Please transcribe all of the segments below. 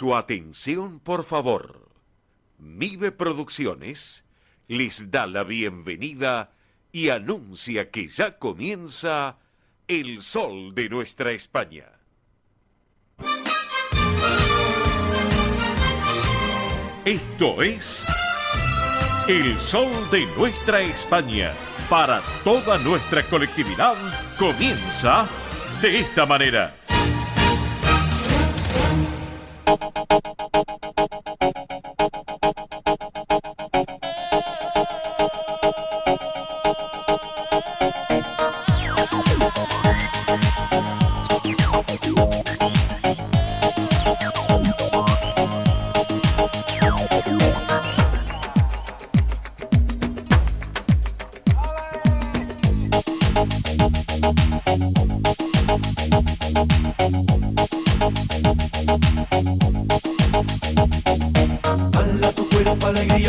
Su atención, por favor. Mive Producciones les da la bienvenida y anuncia que ya comienza El Sol de Nuestra España. Esto es El Sol de Nuestra España. Para toda nuestra colectividad, comienza de esta manera.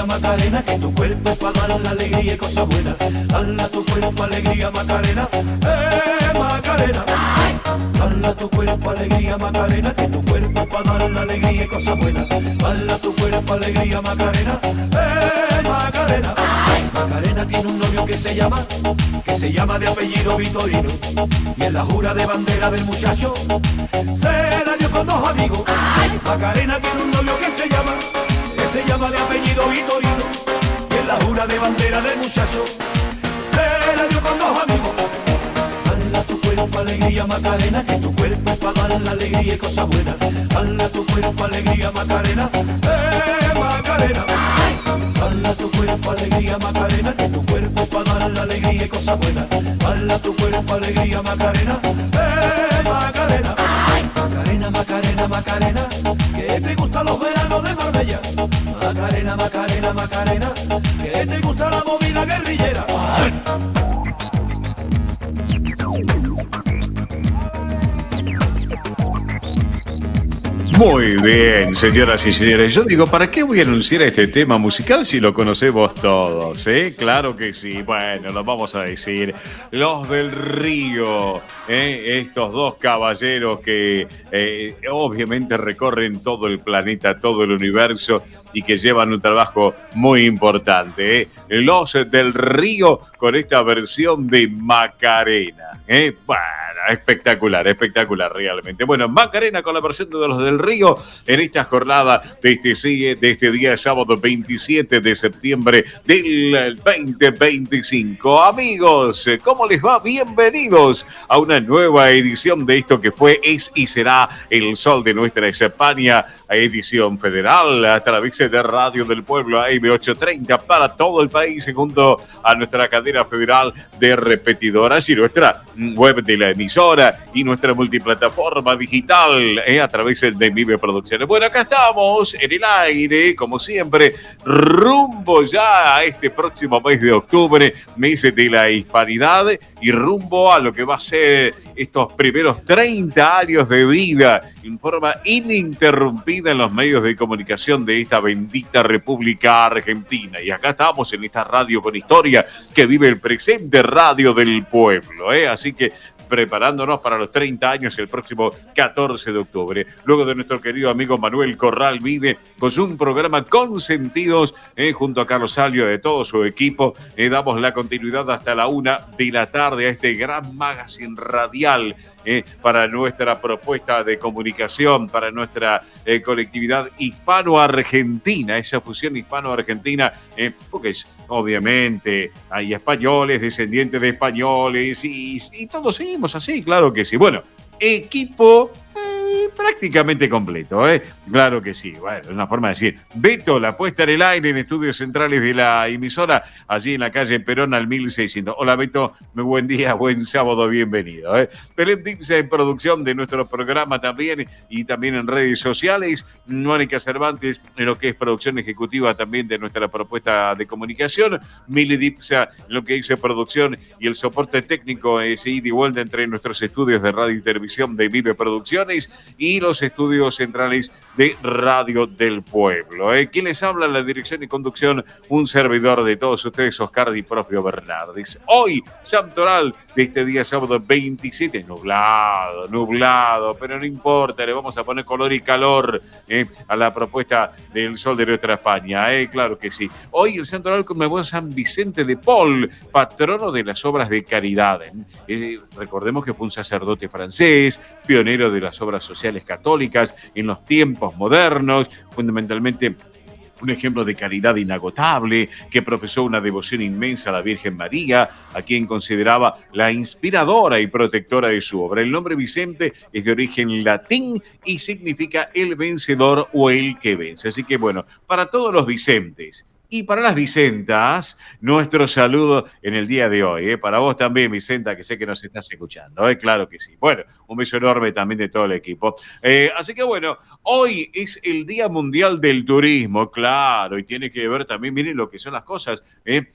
Macarena, que tu cuerpo es para dar la alegría y cosas buenas. Dala tu cuerpo alegría Macarena, Macarena. Dala tu cuerpo alegría Macarena, que tu cuerpo es para dar la alegría y cosas buenas. Dala tu cuerpo alegría Macarena, Macarena. Macarena tiene un novio que se llama de apellido Vitorino, y en la jura de bandera del muchacho se la dio con dos amigos. Macarena tiene un novio que se llama de apellido Vitorino, y en la jura de bandera del muchacho se la dio con dos amigos. Dala tu cuerpo alegría Macarena, que tu cuerpo es para dar la alegría y cosas buenas. Dala tu cuerpo alegría Macarena, Macarena. Dala tu cuerpo alegría Macarena, que tu cuerpo es para dar la alegría y cosas buenas. Dala tu cuerpo alegría Macarena, Macarena. Macarena, Macarena, Macarena, que te gustan los veranos de Marbella. Macarena, Macarena, Macarena, que te gusta la movida guerrillera. Muy bien, señoras y señores. Yo digo, ¿para qué voy a anunciar este tema musical si lo conocemos todos? Claro que sí. Bueno, lo vamos a decir. Los del Río, estos dos caballeros que obviamente recorren todo el planeta, todo el universo y que llevan un trabajo muy importante. Los del Río con esta versión de Macarena. Bueno, espectacular, espectacular realmente. Bueno, Macarena con la versión de los del Río en esta jornada de este día sábado 27 de septiembre del 2025. Amigos, ¿cómo les va? Bienvenidos a una nueva edición de esto que fue, es y será El Sol de Nuestra España, edición federal a través de Radio del Pueblo AM830 para todo el país, junto a nuestra cadena federal de repetidoras y nuestra web de la emisora y nuestra multiplataforma digital a través de Mive Producciones. Bueno, acá estamos en el aire, como siempre, rumbo ya a este próximo mes de octubre, mes de la hispanidad, y rumbo a lo que va a ser estos primeros 30 años de vida en forma ininterrumpida en los medios de comunicación de esta bendita República Argentina. Y acá estamos en esta radio con historia que vive el presente, Radio del Pueblo. Así que preparándonos para los 30 años el próximo 14 de octubre. Luego de nuestro querido amigo Manuel Corral Vide, con un programa Consentidos, junto a Carlos Salio de todo su equipo, damos la continuidad hasta la 1 de la tarde a este gran magazine radial para nuestra propuesta de comunicación, para nuestra colectividad hispano-argentina, esa fusión hispano-argentina, porque obviamente hay españoles, descendientes de españoles, y todos seguimos así, claro que sí. Bueno, equipo prácticamente completo, Claro que sí. Bueno, es una forma de decir. Beto, la puesta en el aire en estudios centrales de la emisora, allí en la calle Perón al 1600. Hola, Beto, muy buen día, buen sábado, bienvenido. Belén Dipse en producción de nuestro programa también, y también en redes sociales. Mónica Cervantes en lo que es producción ejecutiva también de nuestra propuesta de comunicación. Mili Dipsa en lo que dice producción y el soporte técnico, ida y vuelta entre nuestros estudios de radio y televisión de Vive Producciones. Y y los estudios centrales de Radio del Pueblo. Quien les habla en la dirección y conducción, un servidor de todos ustedes, Oscar Di Profio Bernardis. Hoy, santoral de este día sábado 27, nublado, pero no importa, le vamos a poner color y calor a la propuesta del Sol de Nuestra España, claro que sí. Hoy el santoral conmemora San Vicente de Paul, patrono de las obras de caridad. Recordemos que fue un sacerdote francés, pionero de las obras sociales católicas en los tiempos modernos, fundamentalmente un ejemplo de caridad inagotable, que profesó una devoción inmensa a la Virgen María, a quien consideraba la inspiradora y protectora de su obra. El nombre Vicente es de origen latín y significa el vencedor o el que vence. Así que bueno, para todos los Vicentes y para las Vicentas, nuestro saludo en el día de hoy. Para vos también, Vicenta, que sé que nos estás escuchando. Claro que sí. Bueno, un beso enorme también de todo el equipo. Así que bueno, hoy es el Día Mundial del Turismo, claro, y tiene que ver también, miren lo que son las cosas.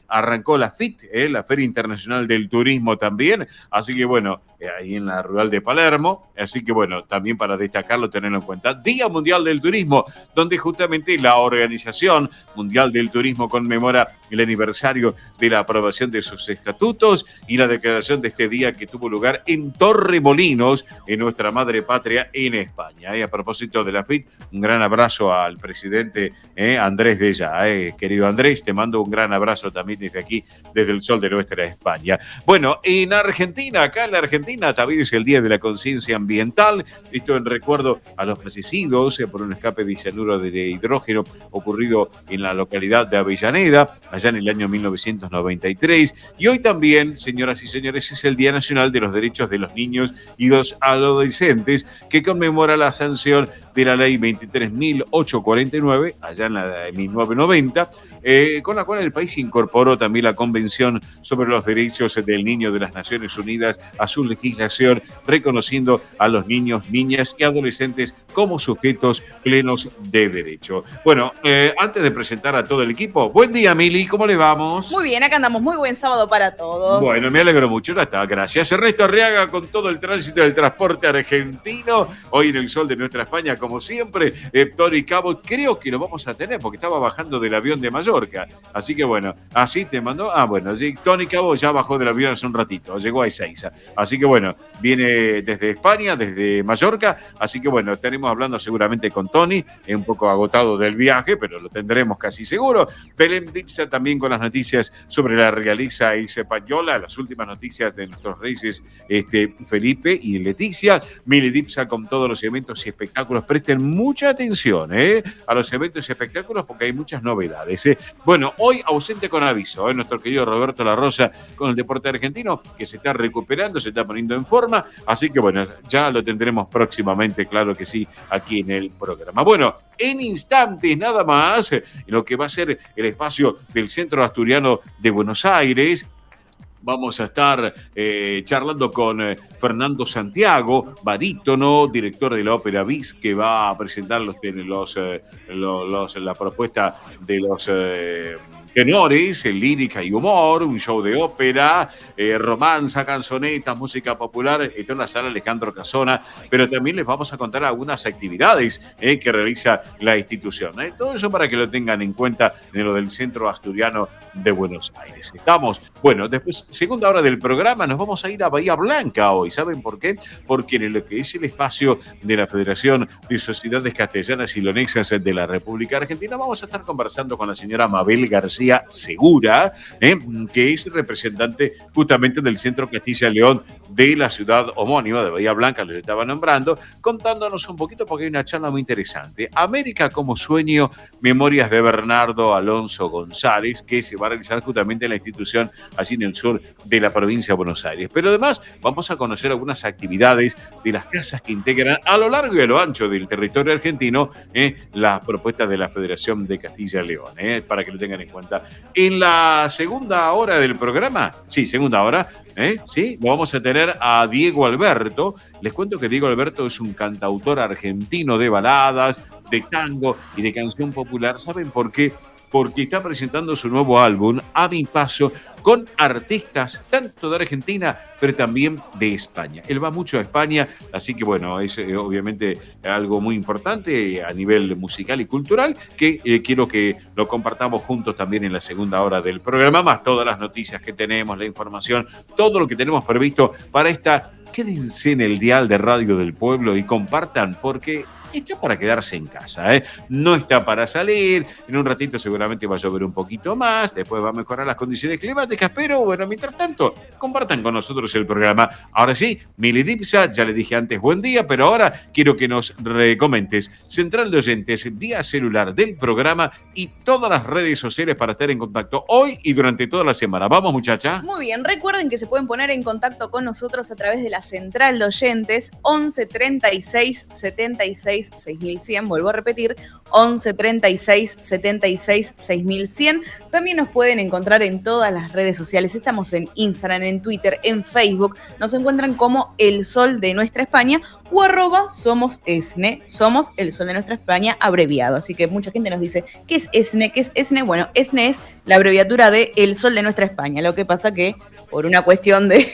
Arrancó la FIT, la Feria Internacional del Turismo también. Así que bueno, ahí en la Rural de Palermo. Así que bueno, también para destacarlo, tenerlo en cuenta. Día Mundial del Turismo, donde justamente la Organización Mundial del Turismo conmemora el aniversario de la aprobación de sus estatutos y la declaración de este día que tuvo lugar en Torremolinos, en nuestra madre patria en España. A propósito de la FIT, un gran abrazo al presidente Andrés Della. Querido Andrés, te mando un gran abrazo también desde aquí, desde el sol de nuestra España. Bueno, en Argentina, acá en la Argentina, también es el Día de la Conciencia Ambiental. Esto en recuerdo a los fallecidos por un escape de cianuro de hidrógeno ocurrido en la localidad de Avellaneda, allá en el año 1993. Y hoy también, señoras y señores, es el Día Nacional de los Derechos de los Niños y los Adolescentes, que conmemora la sanción de la Ley 23.849, allá en la de 1990, con la cual el país incorporó también la Convención sobre los Derechos del Niño de las Naciones Unidas a su legislación, reconociendo a los niños, niñas y adolescentes como sujetos plenos de derecho. Bueno, antes de presentar a todo el equipo, buen día, Mili, ¿cómo le vamos? Muy bien, acá andamos, muy buen sábado para todos. Bueno, me alegro mucho, ya está, gracias. Ernesto Arriaga con todo el tránsito del transporte argentino, hoy en el sol de nuestra España, como siempre. Tony Cabo, creo que lo vamos a tener porque estaba bajando del avión de Mallorca, así que bueno, así te mandó, bueno, Tony Cabo ya bajó del avión hace un ratito, llegó a Ezeiza, así que bueno, viene desde España, desde Mallorca, así que bueno, estaremos hablando seguramente con Tony, un poco agotado del viaje, pero lo tendremos casi seguro. Belén Dipsa también con las noticias sobre la realeza española, las últimas noticias de nuestros reyes Felipe y Leticia. Mili Dipsa con todos los eventos y espectáculos. Presten mucha atención a los eventos y espectáculos porque hay muchas novedades. Bueno, hoy ausente con aviso, nuestro querido Roberto La Rosa con el deporte argentino, que se está recuperando, se está poniendo en forma, así que bueno, ya lo tendremos próximamente, claro que sí, aquí en el programa. Bueno, en instantes nada más, en lo que va a ser el espacio del Centro Asturiano de Buenos Aires, vamos a estar charlando con Fernando Santiago, barítono, director de la Ópera Bis, que va a presentar la propuesta de los tenores, lírica y humor, un show de ópera, romanza, canzonetas, música popular, esto en la sala Alejandro Casona, pero también les vamos a contar algunas actividades que realiza la institución. Todo eso para que lo tengan en cuenta en lo del Centro Asturiano de Buenos Aires. Estamos, bueno, después, segunda hora del programa, nos vamos a ir a Bahía Blanca hoy. ¿Saben por qué? Porque en lo que es el espacio de la Federación de Sociedades Castellanas y Leonesas de la República Argentina, vamos a estar conversando con la señora Mabel García Segura, que es representante justamente del Centro Castilla y León de la ciudad homónima de Bahía Blanca, les estaba nombrando, contándonos un poquito porque hay una charla muy interesante. América como sueño, memorias de Bernardo Alonso González, que se va a realizar justamente en la institución allí en el sur de la provincia de Buenos Aires. Pero además vamos a conocer algunas actividades de las casas que integran a lo largo y a lo ancho del territorio argentino las propuestas de la Federación de Castilla y León, para que lo tengan en cuenta. En la segunda hora del programa, segunda hora, sí, lo vamos a tener a Diego Alberto. Les cuento que Diego Alberto es un cantautor argentino de baladas, de tango y de canción popular. ¿Saben por qué? porque está presentando su nuevo álbum, A Mi Paso, con artistas tanto de Argentina, pero también de España. Él va mucho a España, así que bueno, es obviamente algo muy importante a nivel musical y cultural, que quiero que lo compartamos juntos también en la segunda hora del programa, más todas las noticias que tenemos, la información, todo lo que tenemos previsto para esta. Quédense en el dial de Radio del Pueblo y compartan, porque está para quedarse en casa, ¿eh? No está para salir. En un ratito seguramente va a llover un poquito más, después va a mejorar las condiciones climáticas, pero bueno, mientras tanto, compartan con nosotros el programa. Ahora sí, Mili Dipsa, ya le dije antes buen día, pero ahora quiero que nos comentes Central de Oyentes, vía celular del programa y todas las redes sociales para estar en contacto hoy y durante toda la semana. Vamos, muchacha. Muy bien, recuerden que se pueden poner en contacto con nosotros a través de la Central de Oyentes 11 36 76 6100, vuelvo a repetir, 11 36 76 6100. También nos pueden encontrar en todas las redes sociales, estamos en Instagram, en Twitter, en Facebook, nos encuentran como El Sol de Nuestra España o @somos ESNE, somos El Sol de Nuestra España abreviado. Así que mucha gente nos dice, ¿qué es ESNE? ¿Qué es ESNE? Bueno, ESNE es la abreviatura de El Sol de Nuestra España, lo que pasa que por una cuestión de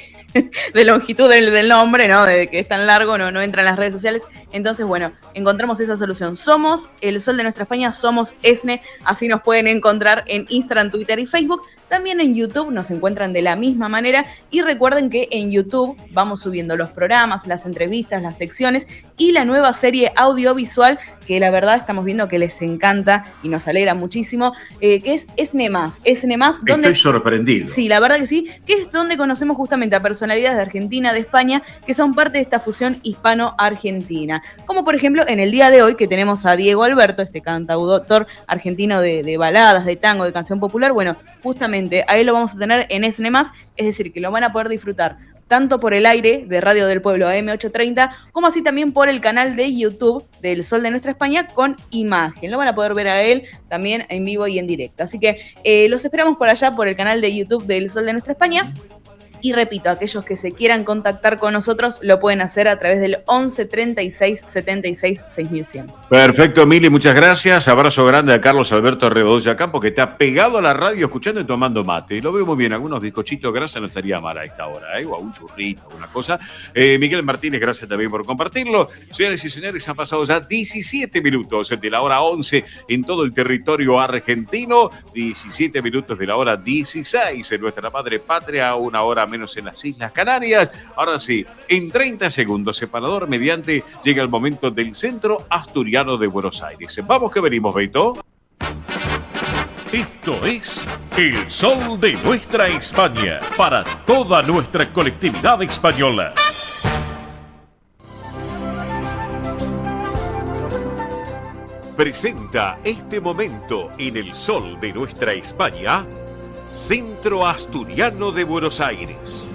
longitud del nombre, ¿no? De que es tan largo, no entra en las redes sociales. Entonces, bueno, encontramos esa solución. Somos El Sol de Nuestra España, somos ESNE, así nos pueden encontrar en Instagram, Twitter y Facebook. También en YouTube nos encuentran de la misma manera y recuerden que en YouTube vamos subiendo los programas, las entrevistas, las secciones y la nueva serie audiovisual que la verdad estamos viendo que les encanta y nos alegra muchísimo, que es ESNE Más. ESNE Más, donde... Estoy sorprendido. Sí, la verdad que sí, que es donde conocemos justamente a personalidades de Argentina, de España, que son parte de esta fusión hispano-argentina. Como por ejemplo en el día de hoy que tenemos a Diego Alberto, este cantautor argentino de baladas, de tango, de canción popular. Bueno, justamente a él lo vamos a tener en ESNE+, es decir, que lo van a poder disfrutar tanto por el aire de Radio del Pueblo AM830, como así también por el canal de YouTube del Sol de Nuestra España con imagen. Lo van a poder ver a él también en vivo y en directo. Así que los esperamos por allá, por el canal de YouTube del Sol de Nuestra España. Y repito, aquellos que se quieran contactar con nosotros lo pueden hacer a través del 11 36 76 6100. Perfecto, Mili, muchas gracias. Abrazo grande a Carlos Alberto Regodoya Campo, que está pegado a la radio escuchando y tomando mate. Lo veo muy bien, algunos bizcochitos de grasa no estaría mal a esta hora, o algún churrito, alguna cosa. Miguel Martínez, gracias también por compartirlo. Señores y señores, han pasado ya 17 minutos de la hora 11 en todo el territorio argentino, 17 minutos de la hora 16 en nuestra madre patria, una hora menos en las Islas Canarias. Ahora sí, en 30 segundos, separador mediante, llega el momento del Centro Asturiano de Buenos Aires. Vamos que venimos, Beto. Esto es El Sol de Nuestra España, para toda nuestra colectividad española. Presenta este momento en El Sol de Nuestra España, Centro Asturiano de Buenos Aires.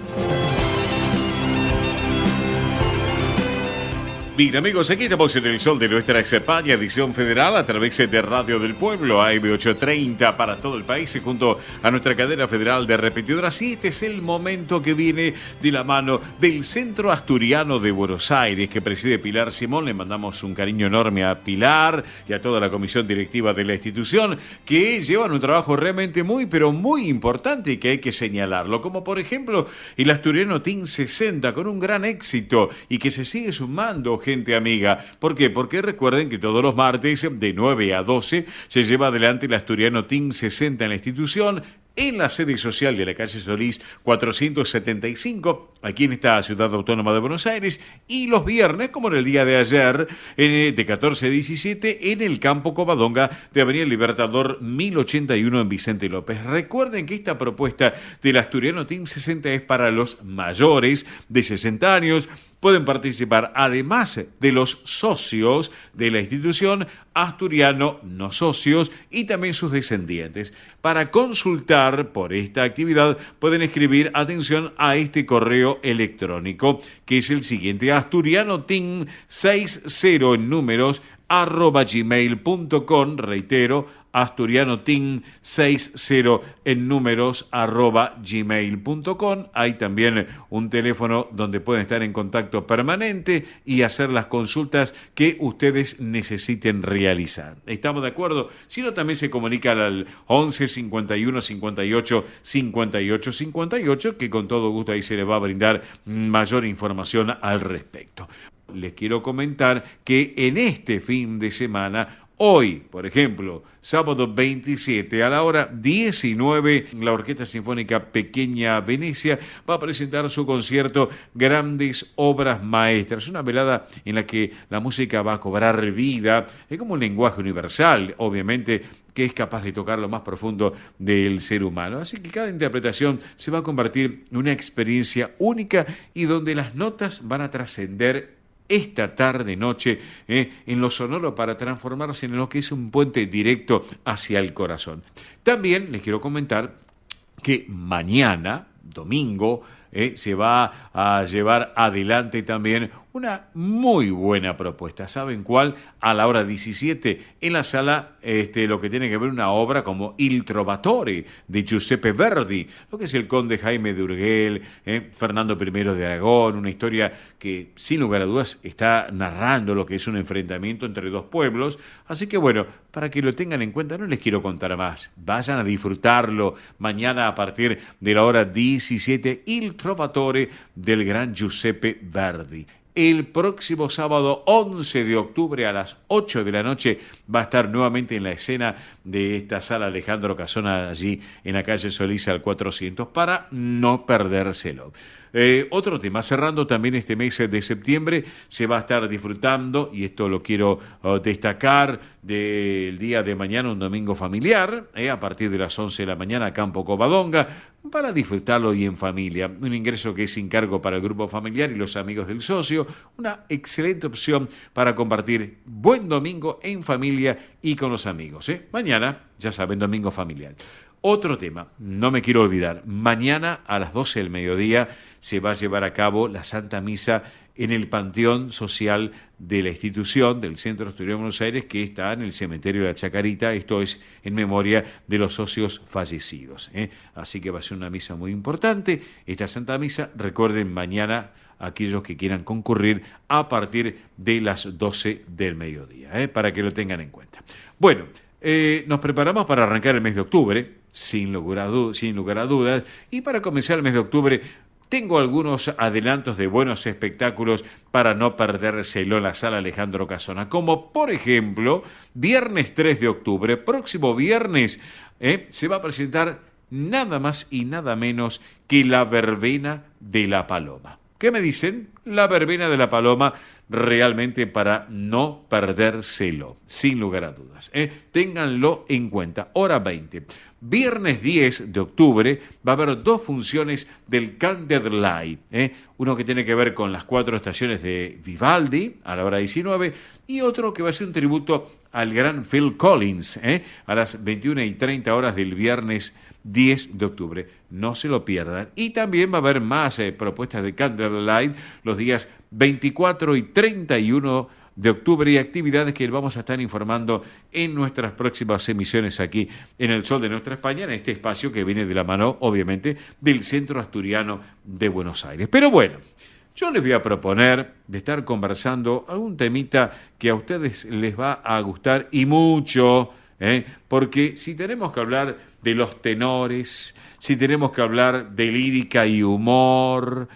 Bien, amigos, aquí estamos en El Sol de Nuestra España, edición federal, a través de Radio del Pueblo, AM830 para todo el país, y junto a nuestra cadena federal de repetidoras. Y este es el momento que viene de la mano del Centro Asturiano de Buenos Aires, que preside Pilar Simón. Le mandamos un cariño enorme a Pilar y a toda la comisión directiva de la institución, que llevan un trabajo realmente muy, pero muy importante y que hay que señalarlo. Como por ejemplo el Asturiano Team 60, con un gran éxito y que se sigue sumando gente amiga. ¿Por qué? Porque recuerden que todos los martes de 9 a 12 se lleva adelante el Asturiano Team 60 en la institución, en la sede social de la calle Solís 475, aquí en esta ciudad autónoma de Buenos Aires, y los viernes, como en el día de ayer, de 14 a 17, en el Campo Covadonga de Avenida Libertador 1081 en Vicente López. Recuerden que esta propuesta del Asturiano Team 60 es para los mayores de 60 años. Pueden participar, además de los socios de la institución, asturiano no socios y también sus descendientes. Para consultar por esta actividad pueden escribir, atención, a este correo electrónico, que es el siguiente: asturianoteam60 en números asturianoteam60@gmail.com, reitero, asturianoteam60 en números @gmail.com. Hay también un teléfono donde pueden estar en contacto permanente y hacer las consultas que ustedes necesiten realizar. ¿Estamos de acuerdo? Si no, también se comunican al 11 51 58 58 58, que con todo gusto ahí se les va a brindar mayor información al respecto. Les quiero comentar que en este fin de semana, hoy, por ejemplo, sábado 27 a la hora 19, la Orquesta Sinfónica Pequeña Venecia va a presentar su concierto Grandes Obras Maestras, una velada en la que la música va a cobrar vida, es como un lenguaje universal, obviamente, que es capaz de tocar lo más profundo del ser humano. Así que cada interpretación se va a convertir en una experiencia única y donde las notas van a trascender esta tarde-noche en lo sonoro para transformarse en lo que es un puente directo hacia el corazón. También les quiero comentar que mañana, domingo, se va a llevar adelante también una muy buena propuesta. ¿Saben cuál? A la hora 17, en la sala, lo que tiene que ver una obra como Il Trovatore de Giuseppe Verdi, lo que es el conde Jaime de Urgel, Fernando I de Aragón, una historia que sin lugar a dudas está narrando lo que es un enfrentamiento entre dos pueblos. Así que bueno, para que lo tengan en cuenta, no les quiero contar más. Vayan a disfrutarlo mañana a partir de la hora 17, Il Trovatore del gran Giuseppe Verdi. El próximo sábado 11 de octubre a las 8 de la noche va a estar nuevamente en la escena de esta sala Alejandro Casona, allí en la calle Solís al 400, para no perdérselo. Otro tema, cerrando también este mes de septiembre, se va a estar disfrutando, y esto lo quiero destacar, del día de mañana, un domingo familiar, a partir de las 11 de la mañana, a Campo Covadonga, para disfrutarlo y en familia. Un ingreso que es sin cargo para el grupo familiar y los amigos del socio, una excelente opción para compartir buen domingo en familia y con los amigos. Mañana, ya saben, domingo familiar. Otro tema, no me quiero olvidar, mañana a las 12 del mediodía se va a llevar a cabo la Santa Misa en el Panteón Social de la institución del Centro Asturiano de Buenos Aires, que está en el cementerio de la Chacarita. Esto es en memoria de los socios fallecidos. Así que va a ser una misa muy importante. Esta Santa Misa, recuerden, mañana aquellos que quieran concurrir a partir de las 12 del mediodía, para que lo tengan en cuenta. Bueno, nos preparamos para arrancar el mes de octubre, sin lugar a dudas, y para comenzar el mes de octubre tengo algunos adelantos de buenos espectáculos para no perdérselo en la sala Alejandro Casona, como por ejemplo, viernes 3 de octubre, próximo viernes, se va a presentar nada más y nada menos que la Verbena de la Paloma. ¿Qué me dicen? La Verbena de la Paloma, realmente para no perdérselo, sin lugar a dudas. Ténganlo en cuenta. Hora 20. Viernes 10 de octubre va a haber dos funciones del Candlelight. Uno que tiene que ver con las 4 estaciones de Vivaldi a la hora 19 y otro que va a ser un tributo al gran Phil Collins a las 21:30 horas del viernes 10 de octubre. No se lo pierdan. Y también va a haber más propuestas de Candlelight los días 24 y 31 de octubre y actividades que vamos a estar informando en nuestras próximas emisiones aquí en El Sol de Nuestra España, en este espacio que viene de la mano, obviamente, del Centro Asturiano de Buenos Aires. Pero bueno, yo les voy a proponer de estar conversando algún temita que a ustedes les va a gustar y mucho, porque si tenemos que hablar de los tenores, si tenemos que hablar de lírica y humor,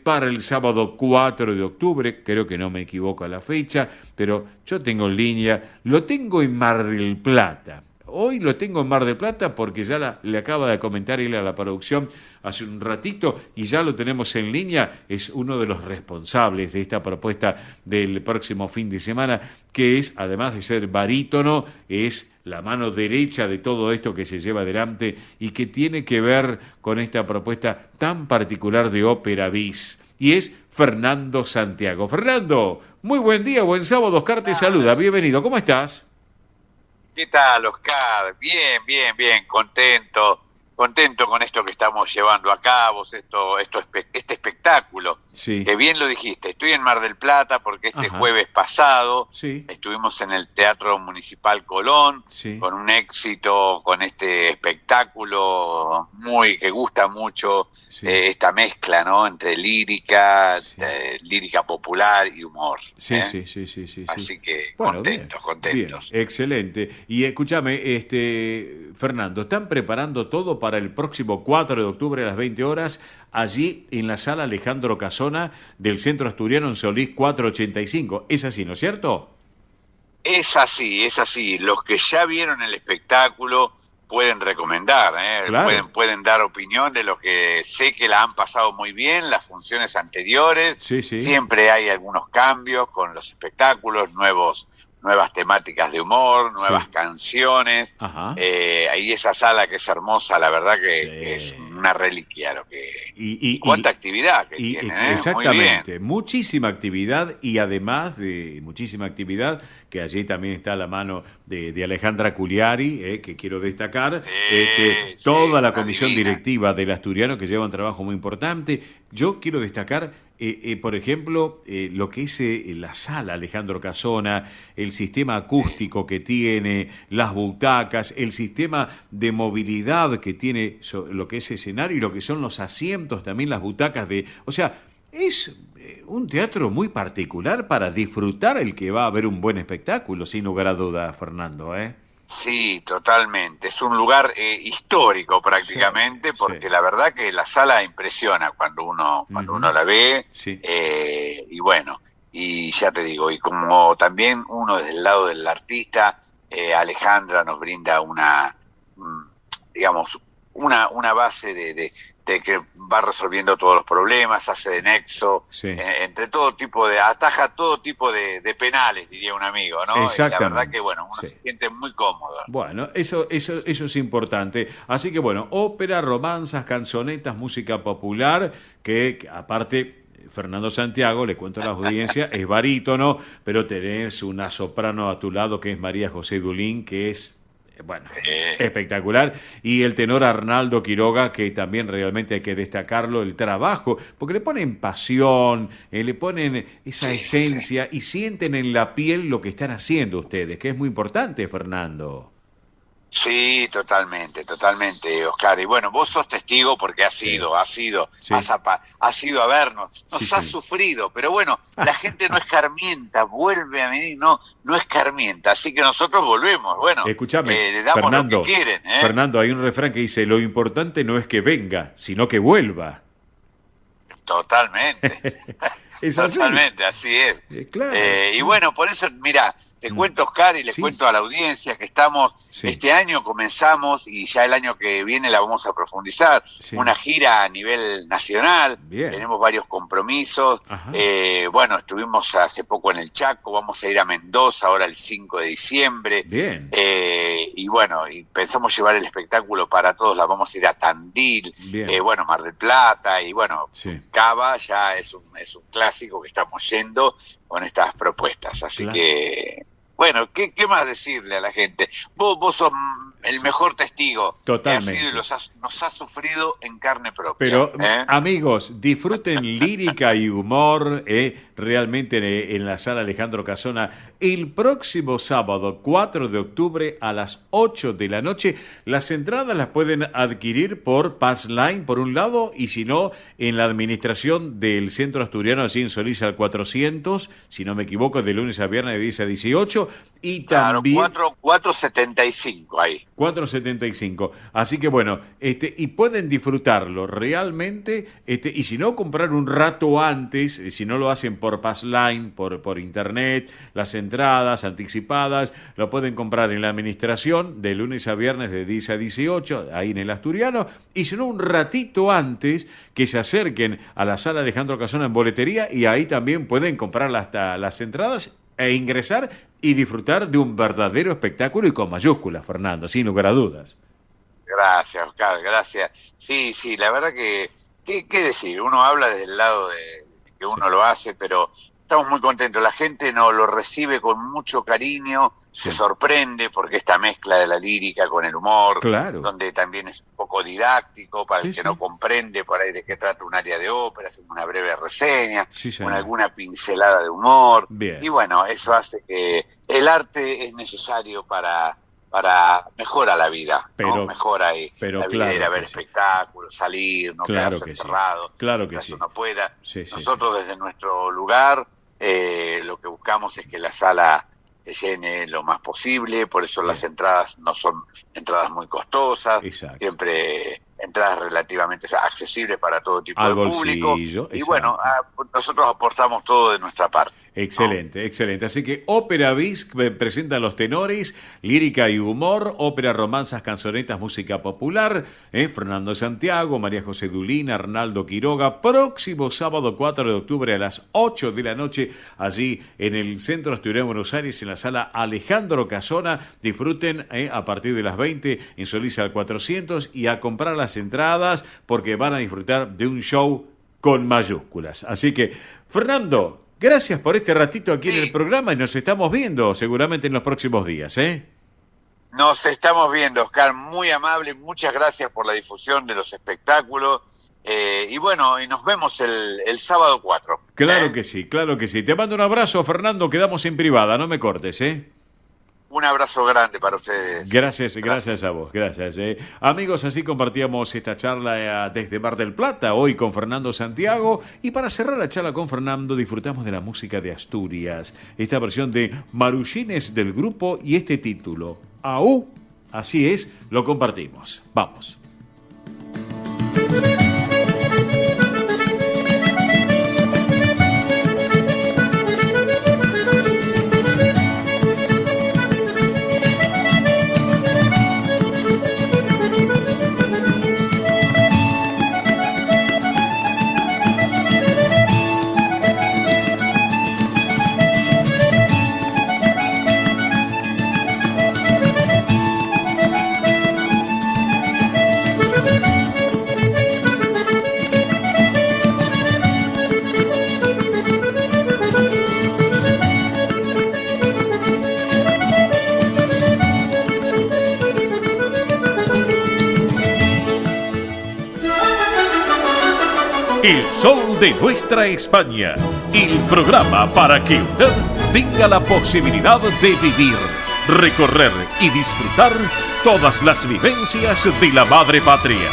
para el sábado 4 de octubre, creo que no me equivoco a la fecha, pero yo tengo en línea, lo tengo en Mar del Plata. Hoy lo tengo en Mar del Plata porque ya le acaba de comentar él a la producción hace un ratito y ya lo tenemos en línea. Es uno de los responsables de esta propuesta del próximo fin de semana, que es, además de ser barítono, es la mano derecha de todo esto que se lleva adelante y que tiene que ver con esta propuesta tan particular de ópera bis. Y es Fernando Santiago. Fernando, muy buen día, buen sábado. Oscar te saluda, bienvenido. ¿Cómo estás? ¿Qué tal, Oscar? Bien, contento contento con esto que estamos llevando a cabo, este espectáculo, Sí. que bien lo dijiste. Estoy en Mar del Plata porque este Ajá. jueves pasado Sí. estuvimos en el Teatro Municipal Colón, Sí. con un éxito, con este espectáculo que gusta mucho, Sí. esta mezcla, ¿no?, entre lírica, Sí. lírica popular y humor. Sí, sí. Así que Bueno, contentos. Bien, excelente. Y escúchame, Fernando, ¿están preparando todo para el próximo 4 de octubre a las 20 horas allí en la sala Alejandro Casona del Centro Asturiano en Solís 485? Es así, ¿no es cierto? Es así. Los que ya vieron el espectáculo pueden recomendar, Claro. pueden dar opinión de lo que sé que la han pasado muy bien, las funciones anteriores. Sí. Siempre hay algunos cambios con los espectáculos, nuevas temáticas de humor, nuevas Sí. canciones. Ajá. Ahí esa sala que es hermosa, la verdad que Sí. es una reliquia lo que... Y cuánta actividad que tienen, Muy bien. exactamente, muchísima actividad y además de muchísima actividad, que allí también está la mano de Alejandra Culiari, que quiero destacar, Sí, toda la una comisión divina. directiva del Asturiano que lleva un trabajo muy importante. Yo quiero destacar, por ejemplo, lo que es la sala Alejandro Casona, el sistema acústico que tiene, las butacas, el sistema de movilidad que tiene lo que es escenario y lo que son los asientos, también las butacas o sea, es un teatro muy particular para disfrutar el que va a ver un buen espectáculo, sin lugar a dudas, Fernando, ¿eh? Sí, totalmente. Es un lugar histórico prácticamente, Sí, porque sí. la verdad que la sala impresiona cuando uno la ve. Sí. Y bueno, y ya te digo, y como también uno desde el lado del artista, Alejandra nos brinda digamos, una base de que va resolviendo todos los problemas, hace de nexo, Sí. entre ataja todo tipo de penales, diría un amigo, ¿no? Y la Exactamente. verdad que, bueno, uno Sí. se siente muy cómodo. Bueno, eso es importante. Así que bueno, ópera, romanzas, canzonetas, música popular, que aparte Fernando Santiago, le cuento a la audiencia, es barítono, pero tenés una soprano a tu lado que es María José Dulín, que es, bueno, espectacular. Y el tenor Arnaldo Quiroga, que también realmente hay que destacarlo, el trabajo, porque le ponen pasión, le ponen esa esencia y sienten en la piel lo que están haciendo ustedes, que es muy importante, Fernando. Sí, totalmente, Oscar. Y bueno, vos sos testigo porque has Sí. ido, Sí. has ido a vernos, nos Sí, has sí. sufrido, pero bueno, la gente no escarmienta, vuelve a venir, no escarmienta, así que nosotros volvemos, bueno, Escúchame, le damos Fernando, lo que quieren, ¿eh? Fernando, hay un refrán que dice, lo importante no es que venga, sino que vuelva. Totalmente. Es así. Totalmente, así es. Claro. Y bueno, por eso, mira, te cuento, Oscar, y le Sí. cuento a la audiencia que estamos, Sí. este año comenzamos y ya el año que viene la vamos a profundizar, Sí. una gira a nivel nacional, Bien. tenemos varios compromisos, Ajá. bueno, estuvimos hace poco en el Chaco, vamos a ir a Mendoza ahora el 5 de diciembre, Bien. y bueno, y pensamos llevar el espectáculo para todos, la vamos a ir a Tandil, Bien. bueno, Mar del Plata, y bueno, Sí. Cava ya es un clásico que estamos yendo con estas propuestas. Así Claro. que, bueno, ¿qué más decirle a la gente? Vos sos el mejor testigo Totalmente. que ha sido y nos has sufrido en carne propia. Pero, ¿eh? amigos, disfruten lírica y humor realmente en la sala Alejandro Casona el próximo sábado, 4 de octubre a las 8 de la noche. Las entradas las pueden adquirir por Passline, por un lado, y si no, en la administración del Centro Asturiano, allí en Solís al 400, si no me equivoco, de lunes a viernes de 10 a 18. Y Claro, también... 4.75 ahí. 4.75. Así que bueno, y pueden disfrutarlo realmente, y si no, comprar un rato antes, si no lo hacen por Passline, por internet, las entradas anticipadas, lo pueden comprar en la administración de lunes a viernes de 10 a 18, ahí en el Asturiano, y si no, un ratito antes que se acerquen a la sala Alejandro Casona en boletería y ahí también pueden comprar las entradas e ingresar y disfrutar de un verdadero espectáculo y con mayúsculas, Fernando, sin lugar a dudas. Gracias, Oscar, gracias. Sí, la verdad que, ¿qué decir? Uno habla desde el lado de que uno lo hace, pero estamos muy contentos. La gente nos lo recibe con mucho cariño, Sí. se sorprende porque esta mezcla de la lírica con el humor, Claro. donde también es un poco didáctico para Sí, el que sí. no comprende por ahí de qué trata un área de ópera, hacemos una breve reseña, Sí, con señor. alguna pincelada de humor. Bien. Y bueno, eso hace que el arte es necesario para mejora la vida, ¿no? Pero- Mejora pero la vida, ir a claro ver que sí. espectáculos, salir, no Claro quedarse que sí. encerrado, Claro que mientras sí. uno pueda. Sí, sí, Nosotros desde nuestro lugar lo que buscamos es que la sala se llene lo más posible, por eso las Bien. entradas no son entradas muy costosas, Exacto. siempre entradas relativamente accesibles para todo tipo Al de público. bolsillo, Y exacto. bueno, nosotros aportamos todo de nuestra parte. Excelente, excelente. Así que Ópera Visc presenta a los tenores, lírica y humor, ópera, romanzas, canzonetas, música popular. Fernando Santiago, María José Dulín, Arnaldo Quiroga. Próximo sábado 4 de octubre a las 8 de la noche, allí en el Centro Asturiano de Buenos Aires, en la sala Alejandro Casona. Disfruten a partir de las 20 en Solís al 400 y a comprar las entradas porque van a disfrutar de un show con mayúsculas. Así que, Fernando, gracias por este ratito aquí en el programa y nos estamos viendo seguramente en los próximos días, ¿eh? Nos estamos viendo, Oscar, muy amable, muchas gracias por la difusión de los espectáculos. Y bueno, y nos vemos el sábado 4. Claro que sí, claro que sí. Te mando un abrazo, Fernando, quedamos en privada, no me cortes, ¿eh? Un abrazo grande para ustedes. Gracias a vos, gracias. Amigos, así compartíamos esta charla desde Mar del Plata, hoy con Fernando Santiago. Y para cerrar la charla con Fernando, disfrutamos de la música de Asturias. Esta versión de Marullines del grupo y este título, Aú, así es, lo compartimos. Vamos. El sol de nuestra España. El programa para que usted tenga la posibilidad de vivir, recorrer y disfrutar todas las vivencias de la madre patria.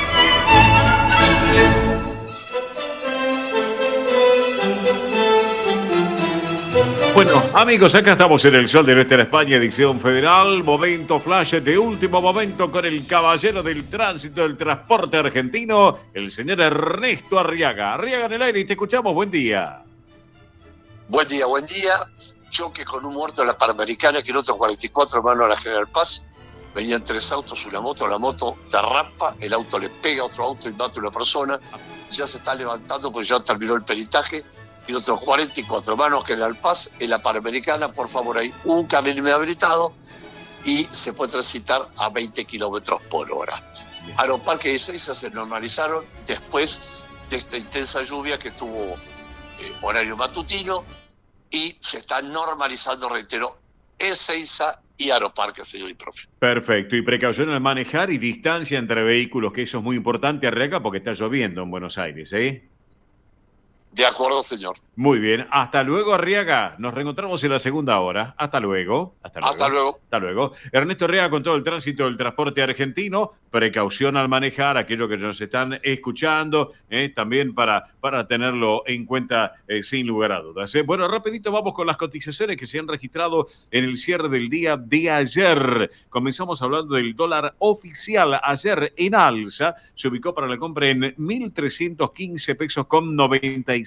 Bueno, amigos, acá estamos en el sol de nuestra España, edición federal, momento flash de último momento con el caballero del tránsito del transporte argentino, el señor Ernesto Arriaga. Arriaga en el aire y te escuchamos, buen día. Buen día, buen día. Choque con un muerto en la Panamericana, kilómetro 44, hermano a la General Paz. Venían 3 autos, una moto, la moto derrapa, el auto le pega a otro auto y mata a una persona. Ya se está levantando porque ya terminó el peritaje. Kilómetro 44, hermano General Paz, en la Panamericana, por favor, hay un carril inhabilitado y se puede transitar a 20 kilómetros por hora. Aeroparque y Ezeiza se normalizaron después de esta intensa lluvia que tuvo horario matutino y se está normalizando, reitero, Ezeiza y Aeroparque, señor y profe. Perfecto, y precaución al manejar y distancia entre vehículos, que eso es muy importante, Arriaga, porque está lloviendo en Buenos Aires, ¿eh? De acuerdo, señor. Muy bien, hasta luego, Arriaga. Nos reencontramos en la segunda hora. Hasta luego. Hasta luego. Hasta luego. Ernesto Arriaga con todo el tránsito del transporte argentino. Precaución al manejar, aquellos que nos están escuchando, también para tenerlo en cuenta sin lugar a dudas. Bueno, rapidito vamos con las cotizaciones que se han registrado en el cierre del día de ayer. Comenzamos hablando del dólar oficial. Ayer en alza se ubicó para la compra en 1.315 pesos con 97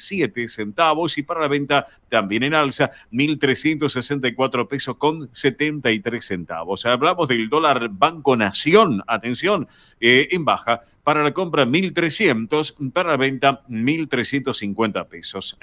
centavos y para la venta también en alza 1.364 pesos con 73 centavos. Hablamos del dólar Banco Nación, atención, en baja para la compra 1.300, para la venta 1.350 pesos.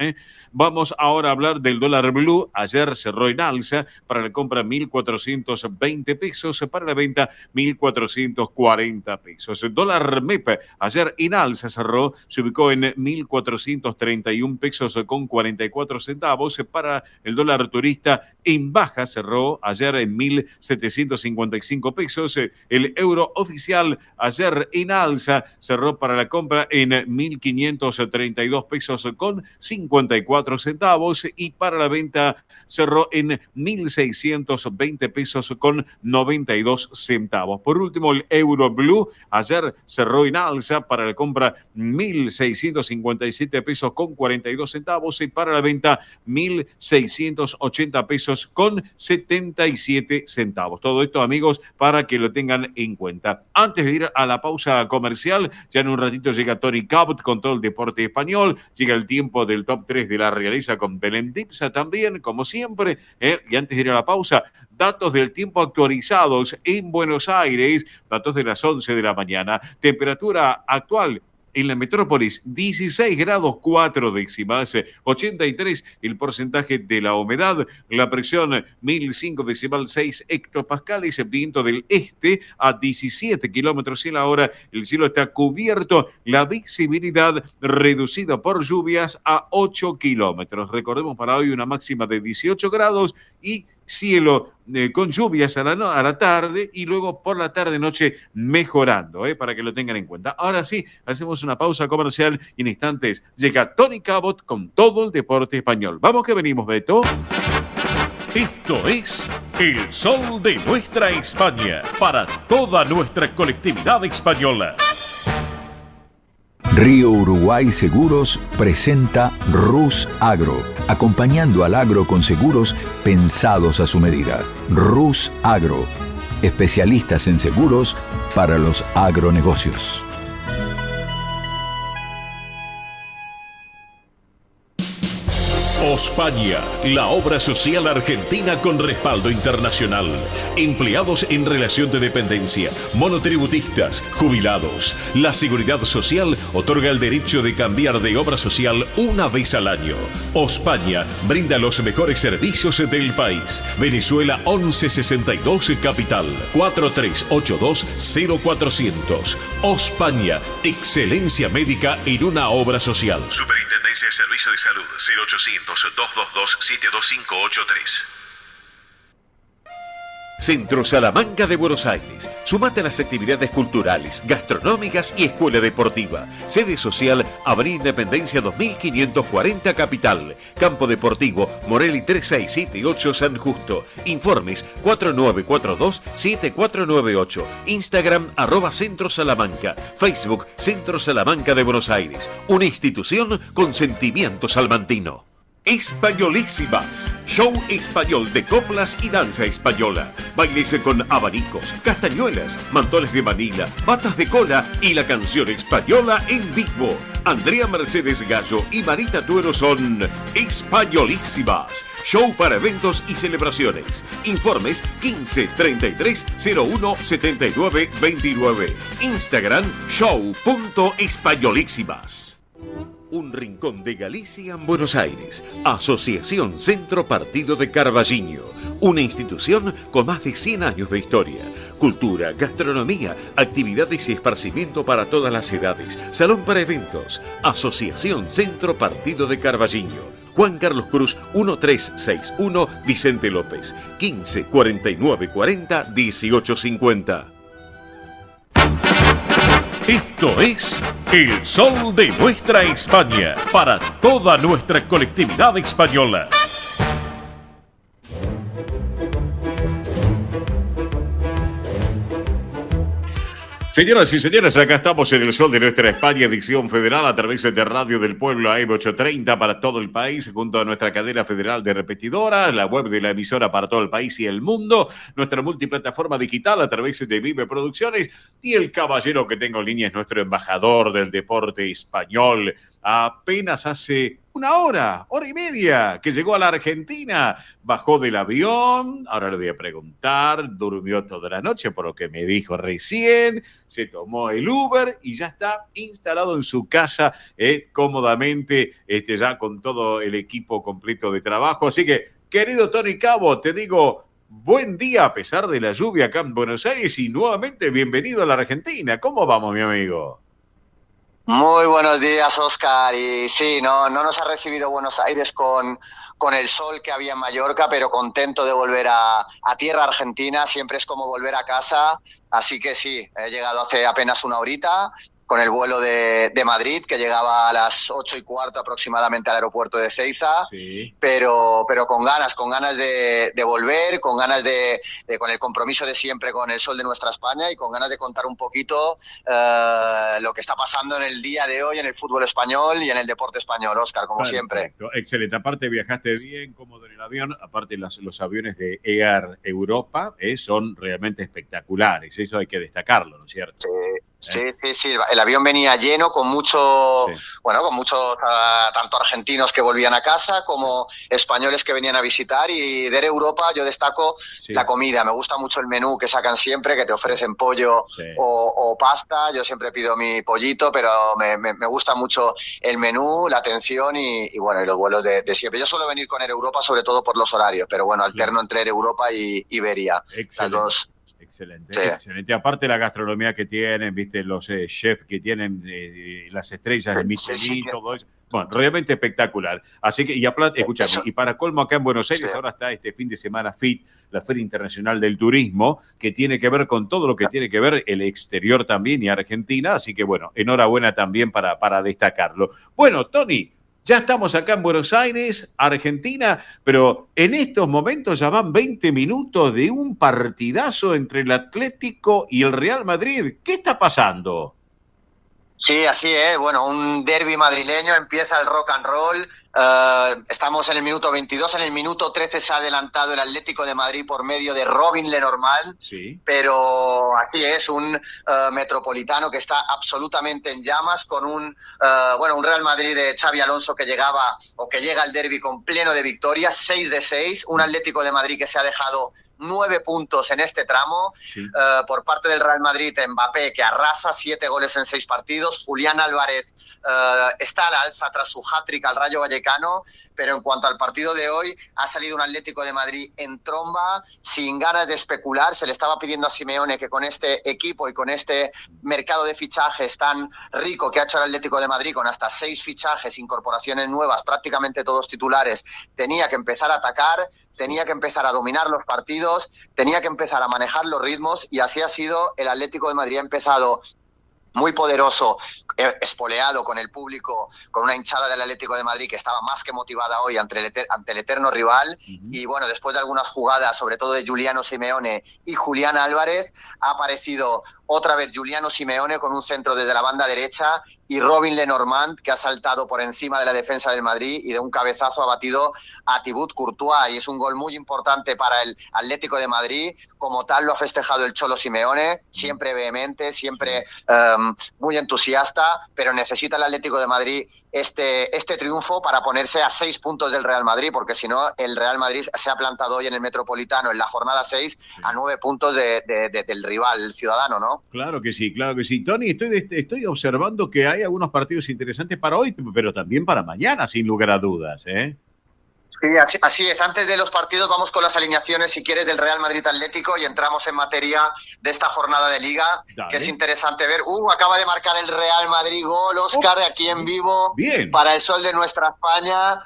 Vamos ahora a hablar del dólar blue. Ayer cerró en alza, para la compra 1.420 pesos, para la venta 1.440 pesos. El dólar MEP ayer en alza cerró, se ubicó en 1.431 pesos con 44 centavos. Para el dólar turista en baja cerró ayer en 1.755 pesos. El euro oficial ayer en alza cerró para la compra en 1.532 pesos con 54 centavos y para la venta cerró en 1.620 pesos con 92 centavos. Por último, el euro blue ayer cerró en alza, para la compra 1.657 pesos con 42 centavos y para la venta 1.680 pesos con 77 centavos. Todo esto, amigos, para que lo tengan en cuenta. Antes de ir a la pausa comercial, ya en un ratito llega Tony Cabot con todo el deporte español, llega el tiempo del top 3 de la realeza con Belén Dipsa también, como siempre, y antes de ir a la pausa, datos del tiempo actualizados en Buenos Aires, datos de las 11 de la mañana, temperatura actual en la metrópolis, 16 grados 4 décimas, 83 el porcentaje de la humedad, la presión 1005,6 hectopascales, viento del este a 17 kilómetros en la hora, el cielo está cubierto, la visibilidad reducida por lluvias a 8 kilómetros. Recordemos para hoy una máxima de 18 grados y cielo con lluvias a la tarde y luego por la tarde-noche mejorando, para que lo tengan en cuenta. Ahora sí, hacemos una pausa comercial y en instantes llega Tony Cabot con todo el deporte español. Vamos que venimos, Beto. Esto es El Sol de Nuestra España, para toda nuestra colectividad española. Río Uruguay Seguros presenta Rus Agro, acompañando al agro con seguros pensados a su medida. Rus Agro, especialistas en seguros para los agronegocios. Ospaña, la obra social argentina con respaldo internacional. Empleados en relación de dependencia, monotributistas, jubilados. La Seguridad Social otorga el derecho de cambiar de obra social una vez al año. Ospaña brinda los mejores servicios del país. Venezuela 1162 Capital, 4382-0400. Ospaña, excelencia médica en una obra social. Superintendencia de Servicios de Salud, 0800-222-72583. Centro Salamanca de Buenos Aires. Sumate a las actividades culturales, gastronómicas y escuela deportiva. Sede social, Avenida Independencia 2540 Capital. Campo Deportivo, Morelli 3678 San Justo. Informes 4942-7498. Instagram @Centro Salamanca. Facebook Centro Salamanca de Buenos Aires. Una institución con sentimiento salmantino. Españolísimas, show español de coplas y danza española. Bailes con abanicos, castañuelas, mantones de Manila, patas de cola y la canción española en vivo. Andrea Mercedes Gallo y Marita Tuero son Españolísimas. Show para eventos y celebraciones. Informes 15 33 01 79 29. Instagram show.españolísimas. Un rincón de Galicia en Buenos Aires. Asociación Centro Partido de Carballiño. Una institución con más de 100 años de historia. Cultura, gastronomía, actividades y esparcimiento para todas las edades. Salón para eventos. Asociación Centro Partido de Carballiño. Juan Carlos Cruz 1361 Vicente López. 15 49 40 18 50. Esto es El Sol de Nuestra España, para toda nuestra colectividad española. Señoras y señores, acá estamos en El Sol de Nuestra España, edición federal a través de Radio del Pueblo AM830 para todo el país, junto a nuestra cadena federal de repetidora, la web de la emisora para todo el país y el mundo, nuestra multiplataforma digital a través de Vive Producciones y el caballero que tengo en línea es nuestro embajador del deporte español. Apenas hace una hora y media, que llegó a la Argentina, bajó del avión, ahora le voy a preguntar, durmió toda la noche por lo que me dijo recién, se tomó el Uber y ya está instalado en su casa cómodamente, ya con todo el equipo completo de trabajo. Así que, querido Tony Cabo, te digo, buen día a pesar de la lluvia acá en Buenos Aires y nuevamente bienvenido a la Argentina. ¿Cómo vamos, mi amigo? Muy buenos días, Oscar. Y sí, no nos ha recibido Buenos Aires con el sol que había en Mallorca, pero contento de volver a tierra argentina. Siempre es como volver a casa. Así que sí, he llegado hace apenas una horita con el vuelo de Madrid, que llegaba a las 8:15 aproximadamente al aeropuerto de Ezeiza, sí. pero con ganas de volver, con ganas con el compromiso de siempre con el sol de nuestra España y con ganas de contar un poquito lo que está pasando en el día de hoy en el fútbol español y en el deporte español, Óscar, como siempre. Excelente. Aparte viajaste bien, cómodo en el avión. Aparte los aviones de Air Europa son realmente espectaculares. Eso hay que destacarlo, ¿no es cierto? Sí. El avión venía lleno con muchos tanto argentinos que volvían a casa como españoles que venían a visitar. Y de Air Europa yo destaco la comida. Me gusta mucho el menú que sacan siempre, que te ofrecen pollo o pasta. Yo siempre pido mi pollito, pero me gusta mucho el menú, la atención y los vuelos de siempre. Yo suelo venir con Air Europa sobre todo por los horarios, pero bueno, alterno entre Air Europa y Iberia. Excelente. Las dos. Excelente, excelente. Aparte la gastronomía que tienen, viste, los chefs que tienen, las estrellas de Michelin, todo eso. Bueno, realmente espectacular. Así que, escúchame, y para colmo acá en Buenos Aires ahora está este fin de semana FIT, la Feria Internacional del Turismo, que tiene que ver con todo lo que tiene que ver el exterior también y Argentina. Así que bueno, enhorabuena también para destacarlo. Bueno, Tony, ya estamos acá en Buenos Aires, Argentina, pero en estos momentos ya van 20 minutos de un partidazo entre el Atlético y el Real Madrid. ¿Qué está pasando? Sí, así es. Bueno, un derbi madrileño, empieza el rock and roll. Estamos en el minuto 22, en el minuto 13 se ha adelantado el Atlético de Madrid por medio de Robin Lenormand. Sí. Pero así es, un metropolitano que está absolutamente en llamas con un Real Madrid de Xabi Alonso que llega al derbi con pleno de victorias, 6 de 6. Un Atlético de Madrid que se ha dejado 9 puntos en este tramo. Por parte del Real Madrid, Mbappé, que arrasa 7 goles en 6 partidos. Julián Álvarez está a la alza tras su hat-trick al Rayo Vallecano, pero en cuanto al partido de hoy, ha salido un Atlético de Madrid en tromba, sin ganas de especular. Se le estaba pidiendo a Simeone que con este equipo y con este mercado de fichajes tan rico que ha hecho el Atlético de Madrid, con hasta 6 fichajes, incorporaciones nuevas, prácticamente todos titulares, tenía que empezar a atacar, tenía que empezar a dominar los partidos, tenía que empezar a manejar los ritmos, y así ha sido. El Atlético de Madrid ha empezado muy poderoso, espoleado con el público, con una hinchada del Atlético de Madrid que estaba más que motivada hoy ante el eterno rival. Y bueno, después de algunas jugadas, sobre todo de Giuliano Simeone y Julián Álvarez, ha aparecido otra vez Giuliano Simeone con un centro desde la banda derecha y Robin Lenormand, que ha saltado por encima de la defensa del Madrid y de un cabezazo ha batido a Thibaut Courtois, y es un gol muy importante para el Atlético de Madrid. Como tal lo ha festejado el Cholo Simeone, siempre vehemente, siempre muy entusiasta, pero necesita el Atlético de Madrid este triunfo para ponerse a 6 puntos del Real Madrid, porque si no, el Real Madrid se ha plantado hoy en el Metropolitano en la jornada 6 a 9 puntos del rival, el Ciudadano, ¿no? Claro que sí, claro que sí. Tony, estoy observando que hay algunos partidos interesantes para hoy, pero también para mañana, sin lugar a dudas, ¿eh? Sí, así es. Antes de los partidos vamos con las alineaciones, si quieres, del Real Madrid Atlético, y entramos en materia de esta jornada de Liga. Dale. Que es interesante ver. Acaba de marcar el Real Madrid gol, Óscar, aquí en vivo. Bien. Para el sol de nuestra España.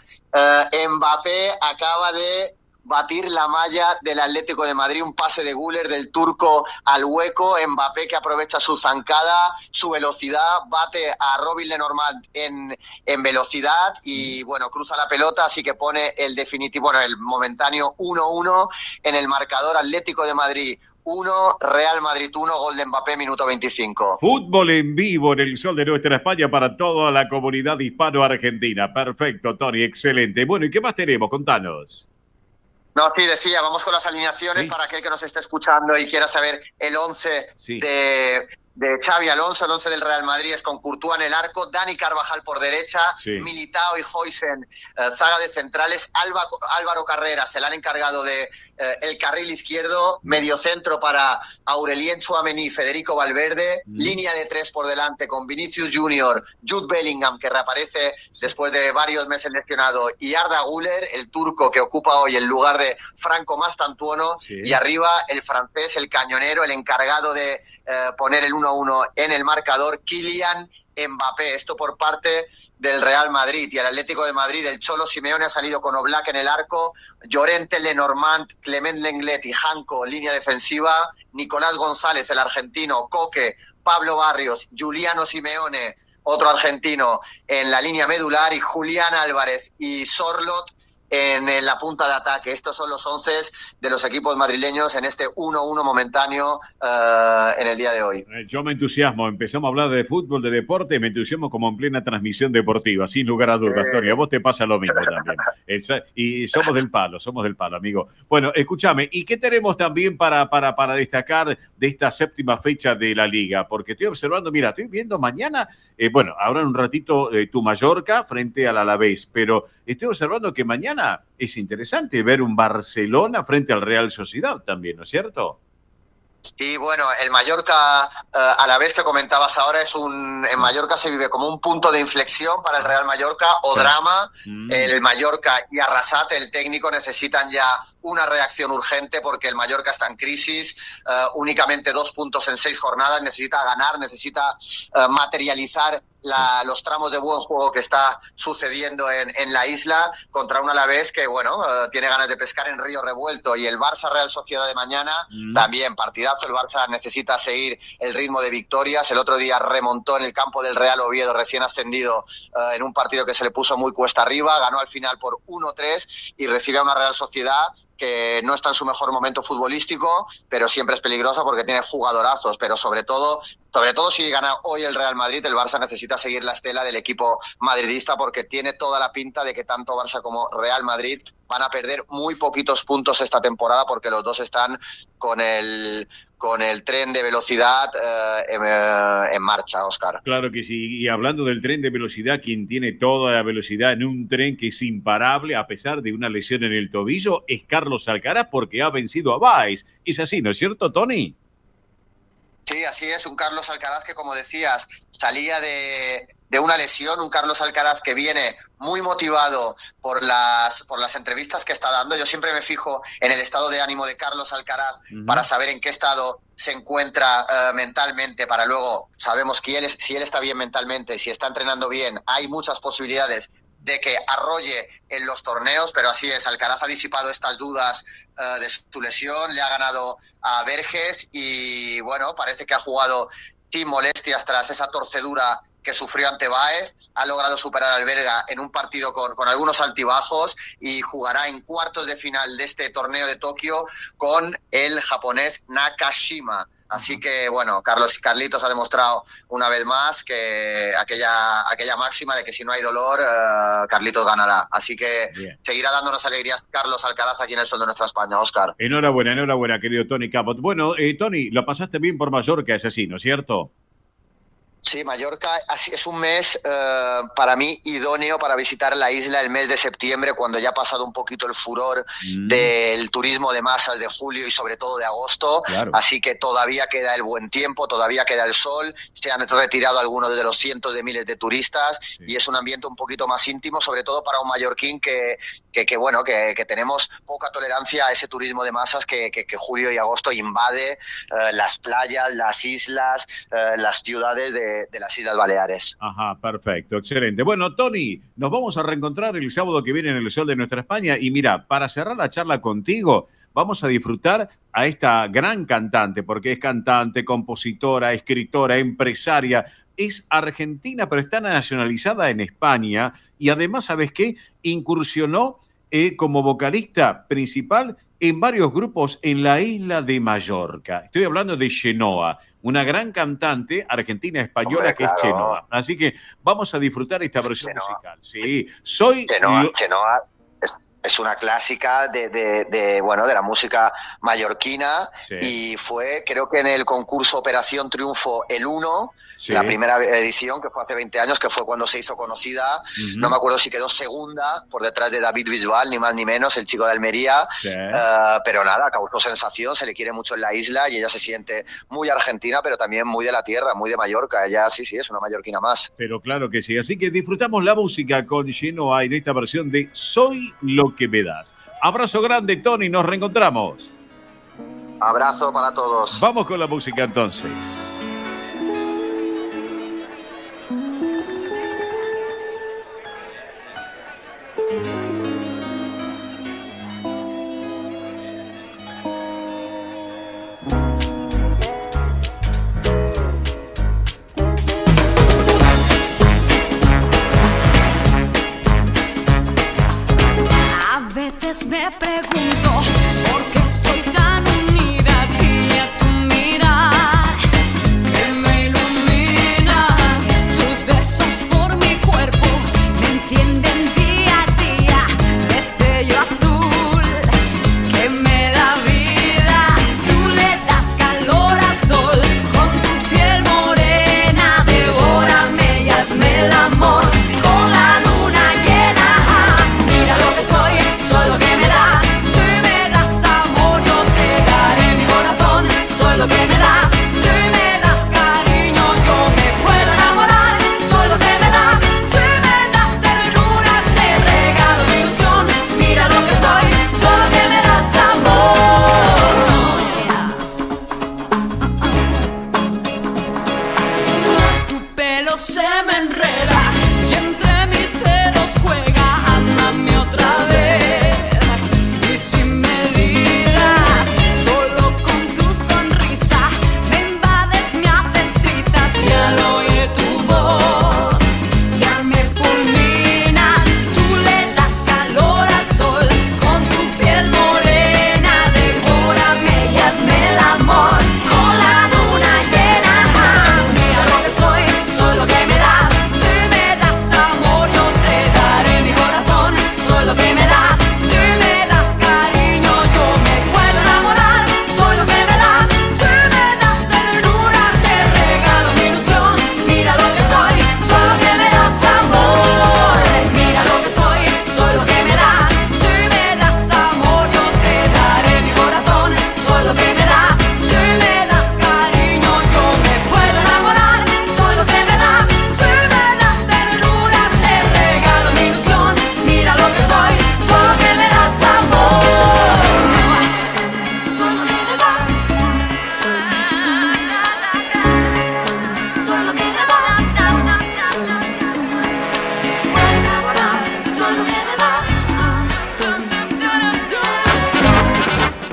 Mbappé acaba de batir la malla del Atlético de Madrid, un pase de Güler del turco al hueco. Mbappé, que aprovecha su zancada, su velocidad, bate a Robin Lenormand en velocidad y bueno, cruza la pelota, así que pone el momentáneo 1-1 en el marcador. Atlético de Madrid 1, Real Madrid 1, gol de Mbappé, minuto 25. Fútbol en vivo en el sol de nuestra España para toda la comunidad hispano-argentina. Perfecto, Tony, excelente. Bueno, ¿y qué más tenemos? Contanos. No, sí, decía, vamos con las alineaciones para aquel que nos esté escuchando y quiera saber el 11 de de Xabi Alonso. El 11 del Real Madrid es con Courtois en el arco, Dani Carvajal por derecha, sí. Militao y Huijsen, zaga de centrales, Álvaro Carreras, el han encargado de el carril izquierdo, mediocentro para Aurelien Tchouaméni, Federico Valverde, línea de 3 por delante con Vinicius Junior, Jude Bellingham, que reaparece después de varios meses lesionado, y Arda Güler, el turco que ocupa hoy el lugar de Franco Mastantuono, sí. Y arriba el francés, el cañonero, el encargado de poner el 1-1 en el marcador, Kylian Mbappé. Esto por parte del Real Madrid. Y el Atlético de Madrid, el Cholo Simeone ha salido con Oblak en el arco, Llorente, Lenormand, Clement Lenglet y Janko, línea defensiva, Nicolás González, el argentino, Coque, Pablo Barrios, Giuliano Simeone, otro argentino, en la línea medular, y Julián Álvarez y Sorloth en la punta de ataque. Estos son los 11 de los equipos madrileños en este 1-1 momentáneo en el día de hoy. Yo me entusiasmo, empezamos a hablar de fútbol, de deporte, me entusiasmo como en plena transmisión deportiva, sin lugar a dudas, Tony. A vos te pasa lo mismo también. Y somos del palo, amigo. Bueno, escúchame, ¿y qué tenemos también para destacar de esta séptima fecha de la Liga? Porque estoy observando, mira, estoy viendo mañana, bueno, ahora en un ratito tu Mallorca frente al Alavés, pero estoy observando que mañana es interesante ver un Barcelona frente al Real Sociedad también, ¿no es cierto? Sí, bueno, el Mallorca, a la vez que comentabas ahora, en Mallorca se vive como un punto de inflexión para el Real Mallorca o drama. El Mallorca y Arrasate, el técnico, necesitan ya una reacción urgente porque el Mallorca está en crisis, únicamente 2 puntos en 6 jornadas, necesita ganar, necesita materializar los tramos de buen juego que está sucediendo en la isla contra un Alavés que, bueno, tiene ganas de pescar en río revuelto. Y el Barça Real Sociedad de mañana, también partidazo. El Barça necesita seguir el ritmo de victorias. El otro día remontó en el campo del Real Oviedo, recién ascendido, en un partido que se le puso muy cuesta arriba. Ganó al final por 1-3 y recibe a una Real Sociedad que no está en su mejor momento futbolístico, pero siempre es peligrosa porque tiene jugadorazos. Pero sobre todo si gana hoy el Real Madrid, el Barça necesita seguir la estela del equipo madridista porque tiene toda la pinta de que tanto Barça como Real Madrid van a perder muy poquitos puntos esta temporada porque los dos están con el tren de velocidad en marcha, Óscar. Claro que sí, y hablando del tren de velocidad, quien tiene toda la velocidad en un tren que es imparable a pesar de una lesión en el tobillo es Carlos Alcaraz porque ha vencido a Baez. Es así, ¿no es cierto, Tony? Sí, así es, un Carlos Alcaraz que, como decías, salía de una lesión, un Carlos Alcaraz que viene muy motivado por las entrevistas que está dando. Yo siempre me fijo en el estado de ánimo de Carlos Alcaraz para saber en qué estado se encuentra mentalmente, para luego sabemos que si él está bien mentalmente, si está entrenando bien, hay muchas posibilidades de que arrolle en los torneos, pero así es, Alcaraz ha disipado estas dudas de su lesión, le ha ganado a Verges y bueno, parece que ha jugado sin molestias tras esa torcedura que sufrió ante Baez, ha logrado superar al belga en un partido con algunos altibajos y jugará en cuartos de final de este torneo de Tokio con el japonés Nakashima. Así que, bueno, Carlitos ha demostrado una vez más que aquella máxima de que si no hay dolor, Carlitos ganará. Así que seguirá dándonos alegrías Carlos Alcaraz aquí en el sol de nuestra España, Óscar. Enhorabuena, querido Tony Capot. Bueno, Tony, lo pasaste bien por Mallorca, es así, ¿no es cierto? Sí, Mallorca es un mes para mí idóneo para visitar la isla el mes de septiembre, cuando ya ha pasado un poquito el furor del turismo de masas de julio y sobre todo de agosto. Claro. Así que todavía queda el buen tiempo, todavía queda el sol, se han retirado algunos de los cientos de miles de turistas y es un ambiente un poquito más íntimo, sobre todo para un mallorquín que tenemos poca tolerancia a ese turismo de masas que julio y agosto invade las playas, las islas, las ciudades de las Islas Baleares. Ajá, perfecto, excelente. Bueno, Tony, nos vamos a reencontrar el sábado que viene en el Sol de Nuestra España y mira, para cerrar la charla contigo, vamos a disfrutar a esta gran cantante, porque es cantante, compositora, escritora, empresaria, es argentina, pero está nacionalizada en España y además, ¿sabes qué? Incursionó como vocalista principal en varios grupos en la isla de Mallorca. Estoy hablando de Chenoa, una gran cantante argentina-española que es Chenoa. Así que vamos a disfrutar esta versión musical. Sí, Chenoa es una clásica de la música mallorquina, y fue, creo que en el concurso Operación Triunfo el 1, la primera edición, que fue hace 20 años, que fue cuando se hizo conocida. No me acuerdo si quedó segunda por detrás de David Bisbal, ni más ni menos, el chico de Almería, pero nada, causó sensación, se le quiere mucho en la isla y ella se siente muy argentina, pero también muy de la tierra, muy de Mallorca. Ella sí, es una mallorquina más. Pero claro que sí, así que disfrutamos la música con Genoa en esta versión de Soy lo que me das. Abrazo grande, Tony, nos reencontramos. Abrazo para todos. Vamos con la música entonces. Me pregunto por qué estoy tan unida a ti y a tu mirar que me ilumina. Tus besos por mi cuerpo me encienden día a día. Destello azul que me da vida. Tú le das calor al sol con tu piel morena. Devórame y hazme el amor con la luna llena. Mira lo que soy lo que me das. Si me das amor, yo te daré mi corazón. Soy lo que me das. Si me das cariño, yo me puedo enamorar. Soy lo que me das. Si me das ternura, te regalo mi ilusión. Mira lo que soy lo que me das amor. Tu pelo se me enreda y entre mis dedos juega. Ámame otra vez.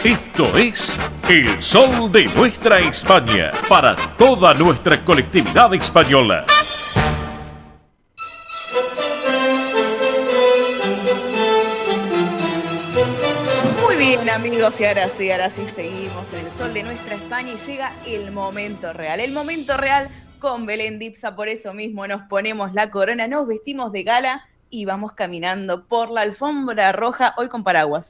Esto es El Sol de Nuestra España, para toda nuestra colectividad española. Muy bien, amigos, y ahora sí seguimos en El Sol de Nuestra España y llega el momento real. El momento real con Belén Dipsa, por eso mismo nos ponemos la corona, nos vestimos de gala y vamos caminando por la alfombra roja, hoy con paraguas,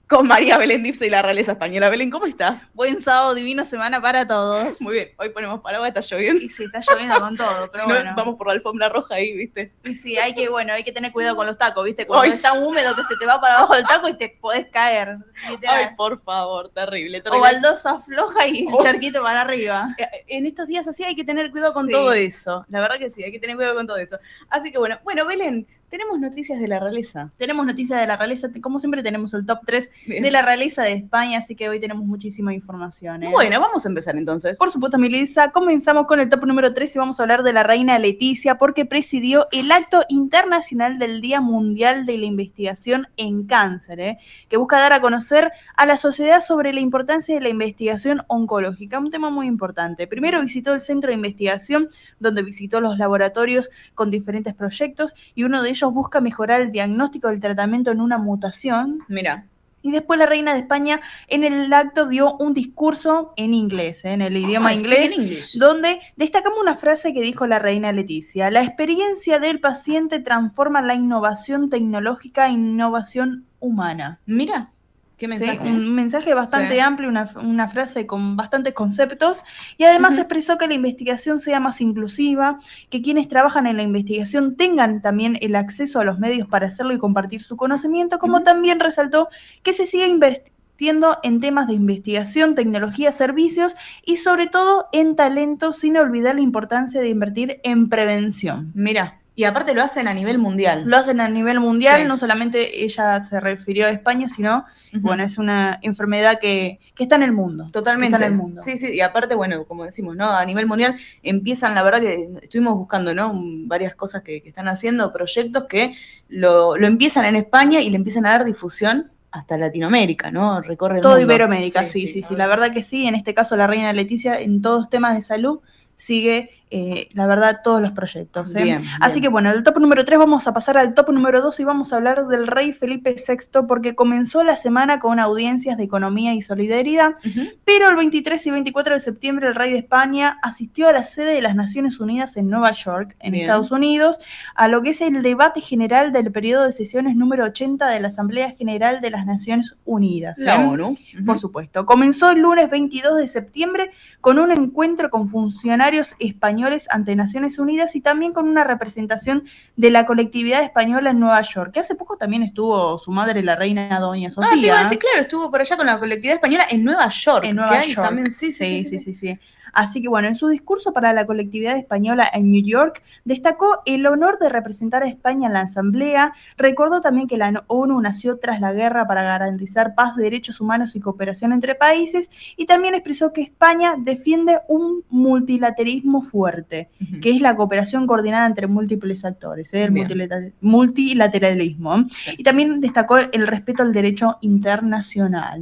con María Belén Dipsa y la realeza española. Belén, ¿cómo estás? Buen sábado, divina semana para todos. Muy bien, hoy ponemos paraguas, está lloviendo. Y sí, está lloviendo con todo, pero si bueno. No, vamos por la alfombra roja ahí, ¿viste? Y sí, hay que tener cuidado con los tacos, ¿viste? Cuando está húmedo que se te va para abajo del taco y te podés caer, literal. Ay, por favor, terrible. O baldosa floja y el charquito para arriba. En estos días así hay que tener cuidado con todo eso. La verdad que sí, hay que tener cuidado con todo eso. Así que bueno, Belén, tenemos noticias de la realeza. Tenemos noticias de la realeza, como siempre tenemos el top 3 de la realeza de España, así que hoy tenemos muchísima información. Bueno, vamos a empezar entonces. Por supuesto, Melissa, comenzamos con el top número 3 y vamos a hablar de la reina Leticia porque presidió el acto internacional del Día Mundial de la Investigación en Cáncer, que busca dar a conocer a la sociedad sobre la importancia de la investigación oncológica, un tema muy importante. Primero visitó el centro de investigación, donde visitó los laboratorios con diferentes proyectos y uno de ellos busca mejorar el diagnóstico del tratamiento en una mutación. Mira. Y después la reina de España en el acto dio un discurso en inglés, en el idioma inglés, donde destacamos una frase que dijo la reina Leticia: la experiencia del paciente transforma la innovación tecnológica en innovación humana. Mira, qué mensaje. Sí, un mensaje bastante amplio, una frase con bastantes conceptos, y además expresó que la investigación sea más inclusiva, que quienes trabajan en la investigación tengan también el acceso a los medios para hacerlo y compartir su conocimiento, como también resaltó que se sigue invirtiendo en temas de investigación, tecnología, servicios y sobre todo en talento, sin olvidar la importancia de invertir en prevención. Mira. Y aparte lo hacen a nivel mundial. Lo hacen a nivel mundial, no solamente ella se refirió a España, sino, bueno, es una enfermedad que está en el mundo. Totalmente. Está en el mundo. Sí, y aparte, bueno, como decimos, ¿no? A nivel mundial empiezan, la verdad que estuvimos buscando, ¿no? Varias cosas que están haciendo, proyectos que lo empiezan en España y le empiezan a dar difusión hasta Latinoamérica, ¿no? Recorre el todo mundo. Iberoamérica, sí, la verdad que sí. En este caso, la reina Leticia, en todos temas de salud, sigue, la verdad, todos los proyectos. Bien. Así que bueno, del top número 3 vamos a pasar al top número 2 y vamos a hablar del rey Felipe VI, porque comenzó la semana con audiencias de economía y solidaridad, pero el 23 y 24 de septiembre el rey de España asistió a la sede de las Naciones Unidas en Nueva York, en Estados Unidos, a lo que es el debate general del periodo de sesiones número 80 de la Asamblea General de las Naciones Unidas. La ONU. Por supuesto. Comenzó el lunes 22 de septiembre con un encuentro con funcionarios españoles ante Naciones Unidas y también con una representación de la colectividad española en Nueva York, que hace poco también estuvo su madre, la reina Doña Sofía. Te iba a decir, claro, estuvo por allá con la colectividad española en Nueva York. En Nueva York. También, sí. Así que bueno, en su discurso para la colectividad española en New York, destacó el honor de representar a España en la Asamblea, recordó también que la ONU nació tras la guerra para garantizar paz, derechos humanos y cooperación entre países, y también expresó que España defiende un multilateralismo fuerte, que es la cooperación coordinada entre múltiples actores, el multilateralismo. Y también destacó el respeto al derecho internacional.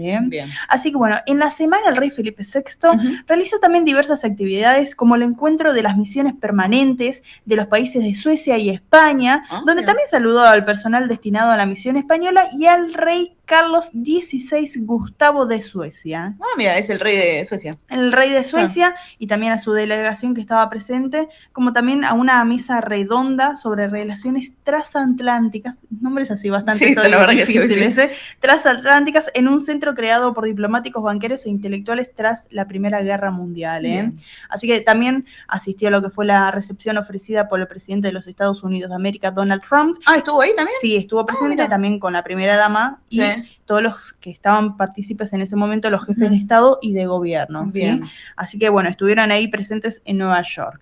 Así que bueno, en la semana el rey Felipe VI realizó también diversas actividades como el encuentro de las misiones permanentes de los países de Suecia y España, donde también saludó al personal destinado a la misión española y al rey Carlos XVI Gustavo de Suecia. Mira, es el rey de Suecia. El rey de Suecia, y también a su delegación que estaba presente, como también a una mesa redonda sobre relaciones transatlánticas, nombres así bastante difíciles, transatlánticas, en un centro creado por diplomáticos, banqueros e intelectuales tras la Primera Guerra Mundial. Así que también asistió a lo que fue la recepción ofrecida por el presidente de los Estados Unidos de América, Donald Trump. ¿Estuvo ahí también? Sí, estuvo presente también con la primera dama y todos los que estaban partícipes en ese momento, los jefes de Estado y de gobierno. ¿Sí? Así que bueno, estuvieron ahí presentes en Nueva York.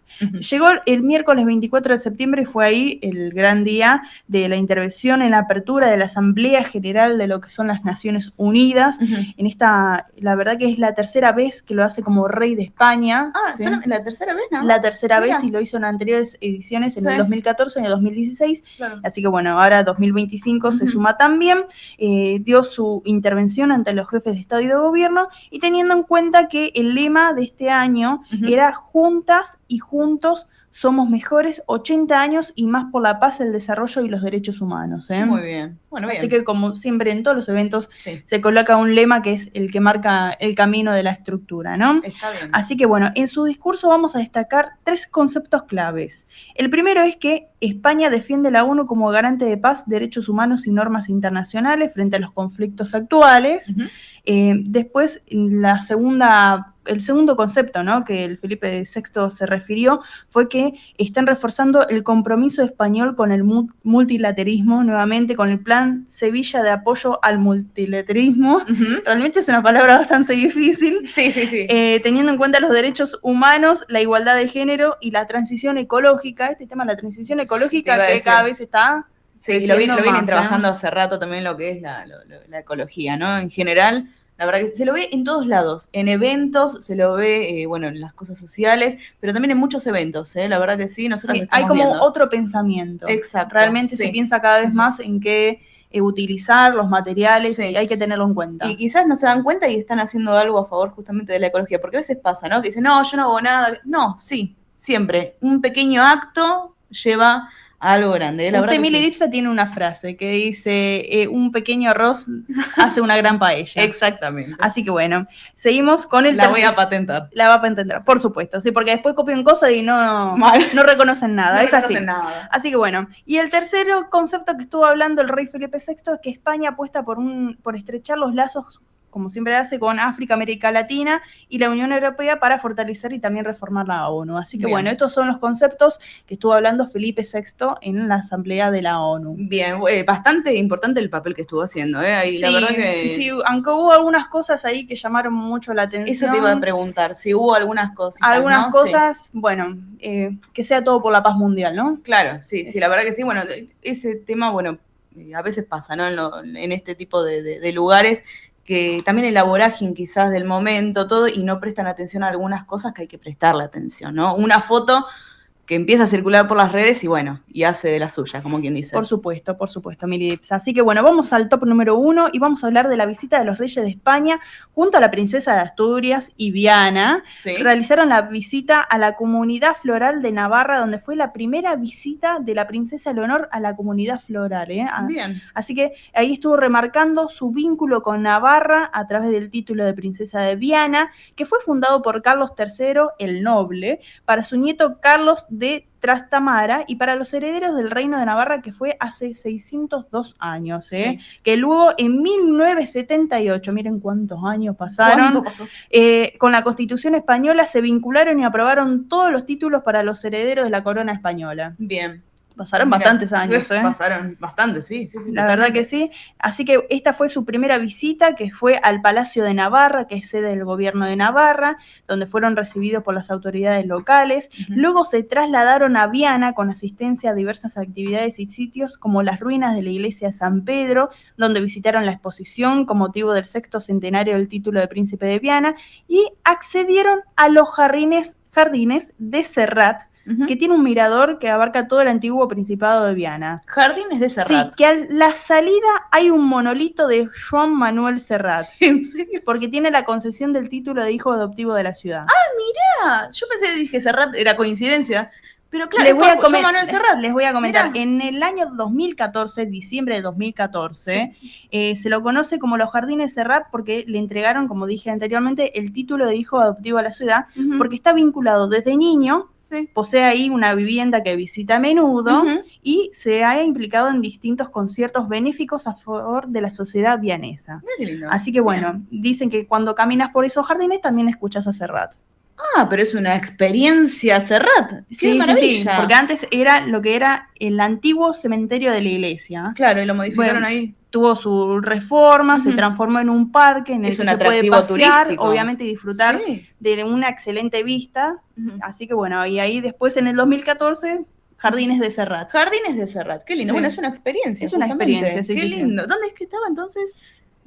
Llegó el miércoles 24 de septiembre y fue ahí el gran día de la intervención en la apertura de la Asamblea General de lo que son las Naciones Unidas. En esta, la verdad que es la tercera vez que lo hace como rey de España. ¿Sí? ¿La tercera vez? La tercera vez, y lo hizo en anteriores ediciones, en el 2014 y en el 2016. Así que bueno, ahora 2025 se suma también. Dio su intervención ante los jefes de Estado y de Gobierno, y teniendo en cuenta que el lema de este año era juntas y juntos somos mejores, 80 años y más por la paz, el desarrollo y los derechos humanos. Muy bien. Bueno, Así que como siempre en todos los eventos se coloca un lema que es el que marca el camino de la estructura, ¿no? Está bien. Así que bueno, en su discurso vamos a destacar 3 conceptos claves. El primero es que España defiende la ONU como garante de paz, derechos humanos y normas internacionales frente a los conflictos actuales. Después, el segundo concepto, ¿no?, que el Felipe VI se refirió, fue que están reforzando el compromiso español con el multilateralismo, nuevamente con el Plan Sevilla de apoyo al multilateralismo. Realmente es una palabra bastante difícil. Sí. Teniendo en cuenta los derechos humanos, la igualdad de género y la transición ecológica. Este tema de la transición ecológica que cada vez está... Sí, lo vienen trabajando hace rato también lo que es la ecología, ¿no? En general, la verdad que se lo ve en todos lados, en eventos, se lo ve, en las cosas sociales, pero también en muchos eventos, la verdad que sí, nosotros lo estamos hay como viendo. Otro pensamiento. Exacto. Realmente se piensa cada vez más en qué utilizar los materiales, y hay que tenerlo en cuenta. Y quizás no se dan cuenta y están haciendo algo a favor justamente de la ecología, porque a veces pasa, ¿no? Que dicen, no, yo no hago nada. No, sí, siempre. Un pequeño acto lleva Algo grande, la verdad Usted, que Mili sí. Dipsa, tiene una frase que dice, un pequeño arroz hace una gran paella. Exactamente. Así que bueno, seguimos con el La voy tercer- a patentar. La va a patentar, por supuesto, sí, porque después copian cosas y no reconocen nada, No es así. reconocen nada. Así que bueno, y el tercer concepto que estuvo hablando el rey Felipe VI es que España apuesta por estrechar los lazos, como siempre hace, con África, América Latina y la Unión Europea para fortalecer y también reformar la ONU. Así que Bien. bueno, estos son los conceptos que estuvo hablando Felipe VI en la Asamblea de la ONU. Bien, bastante importante el papel que estuvo haciendo, ¿eh? Y Sí, la verdad que... sí, aunque hubo algunas cosas ahí que llamaron mucho la atención. Eso te iba a preguntar, si hubo algunas cositas, Algunas ¿no? cosas, bueno, que sea todo por la paz mundial, ¿no? Claro, sí, la verdad que sí. Bueno, ese tema, bueno, a veces pasa, ¿no? En este tipo de lugares, que también el vorágine quizás del momento, todo, y no prestan atención a algunas cosas que hay que prestarle atención, ¿no? Una foto que empieza a circular por las redes y bueno, y hace de la suya, como quien dice. Por supuesto, Mili Dipsa. Así que bueno, vamos al top número 1 y vamos a hablar de la visita de los reyes de España junto a la princesa de Asturias y Viana. Sí. Realizaron la visita a la comunidad floral de Navarra, donde fue la primera visita de la princesa Leonor a la comunidad floral. Bien. Así que ahí estuvo remarcando su vínculo con Navarra a través del título de princesa de Viana, que fue fundado por Carlos III el Noble, para su nieto Carlos de Trastamara y para los herederos del reino de Navarra, que fue hace 602 años, Sí. que luego en 1978, miren cuántos años pasaron, ¿Cuánto pasó? con la Constitución española se vincularon y aprobaron todos los títulos para los herederos de la corona española. Bien. Pasaron Mira, bastantes años, Pasaron bastante, sí. La verdad que sí. Así que esta fue su primera visita, que fue al Palacio de Navarra, que es sede del gobierno de Navarra, donde fueron recibidos por las autoridades locales. Luego se trasladaron a Viana con asistencia a diversas actividades y sitios, como las ruinas de la iglesia de San Pedro, donde visitaron la exposición con motivo del 6º centenario del título de príncipe de Viana, y accedieron a los jardines de Serrat, que tiene un mirador que abarca todo el antiguo Principado de Viana. Jardines de Serrat. Sí, que a la salida hay un monolito de Joan Manuel Serrat. ¿En serio? Porque tiene la concesión del título de hijo adoptivo de la ciudad. Mirá, yo pensé, dije Serrat, era coincidencia. Pero claro, Les voy a Joan Manuel Serrat. Les voy a comentar. Mirá. En el año 2014, diciembre de 2014, se lo conoce como los Jardines Serrat porque le entregaron, como dije anteriormente, el título de hijo adoptivo a la ciudad, porque está vinculado desde niño, posee ahí una vivienda que visita a menudo y se ha implicado en distintos conciertos benéficos a favor de la sociedad vianesa. Mirá qué lindo. Así que bueno, dicen que cuando caminas por esos jardines también escuchas a Serrat. Ah, pero es una experiencia Serrat. ¡Qué maravilla! Porque antes era lo que era el antiguo cementerio de la iglesia. Claro, y lo modificaron Bueno, ahí. Tuvo su reforma, se transformó en un parque en el Es que un se puede atractivo pasear, turístico. obviamente, y disfrutar Sí. de una excelente vista. Así que bueno, y ahí después en el 2014, Jardines de Serrat. Jardines de Serrat, qué lindo. Sí. Bueno, es una experiencia. Es una justamente. experiencia, sí, Qué sí, sí. lindo. ¿Dónde es que estaba entonces?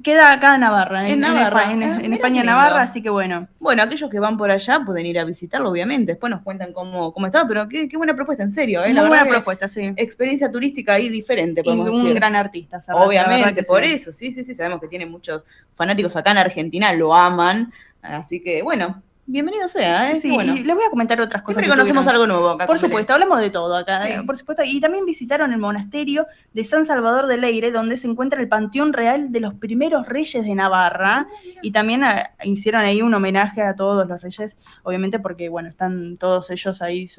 Queda acá en Navarra, En Navarra. España, Mira en qué España, lindo. Navarra, así que bueno. Bueno, aquellos que van por allá pueden ir a visitarlo, obviamente. Después nos cuentan cómo estaba, pero qué buena propuesta, en serio. Muy La verdad buena que propuesta, sí. experiencia turística ahí diferente, Y podemos un decir. gran artista, Serrat, la verdad Obviamente, que por sí. eso, sí, sabemos que tiene muchos fanáticos acá en Argentina, lo aman, así que bueno, bienvenido sea, ¿eh? Sí, Qué bueno. y les voy a comentar otras cosas. Siempre que conocemos tuvieron. algo nuevo acá. Por con Belén. supuesto, hablamos de todo acá, Sí. por supuesto. Y también visitaron el monasterio de San Salvador de Leire, donde se encuentra el panteón real de los primeros reyes de Navarra. Y también hicieron ahí un homenaje a todos los reyes, obviamente porque, bueno, están todos ellos ahí,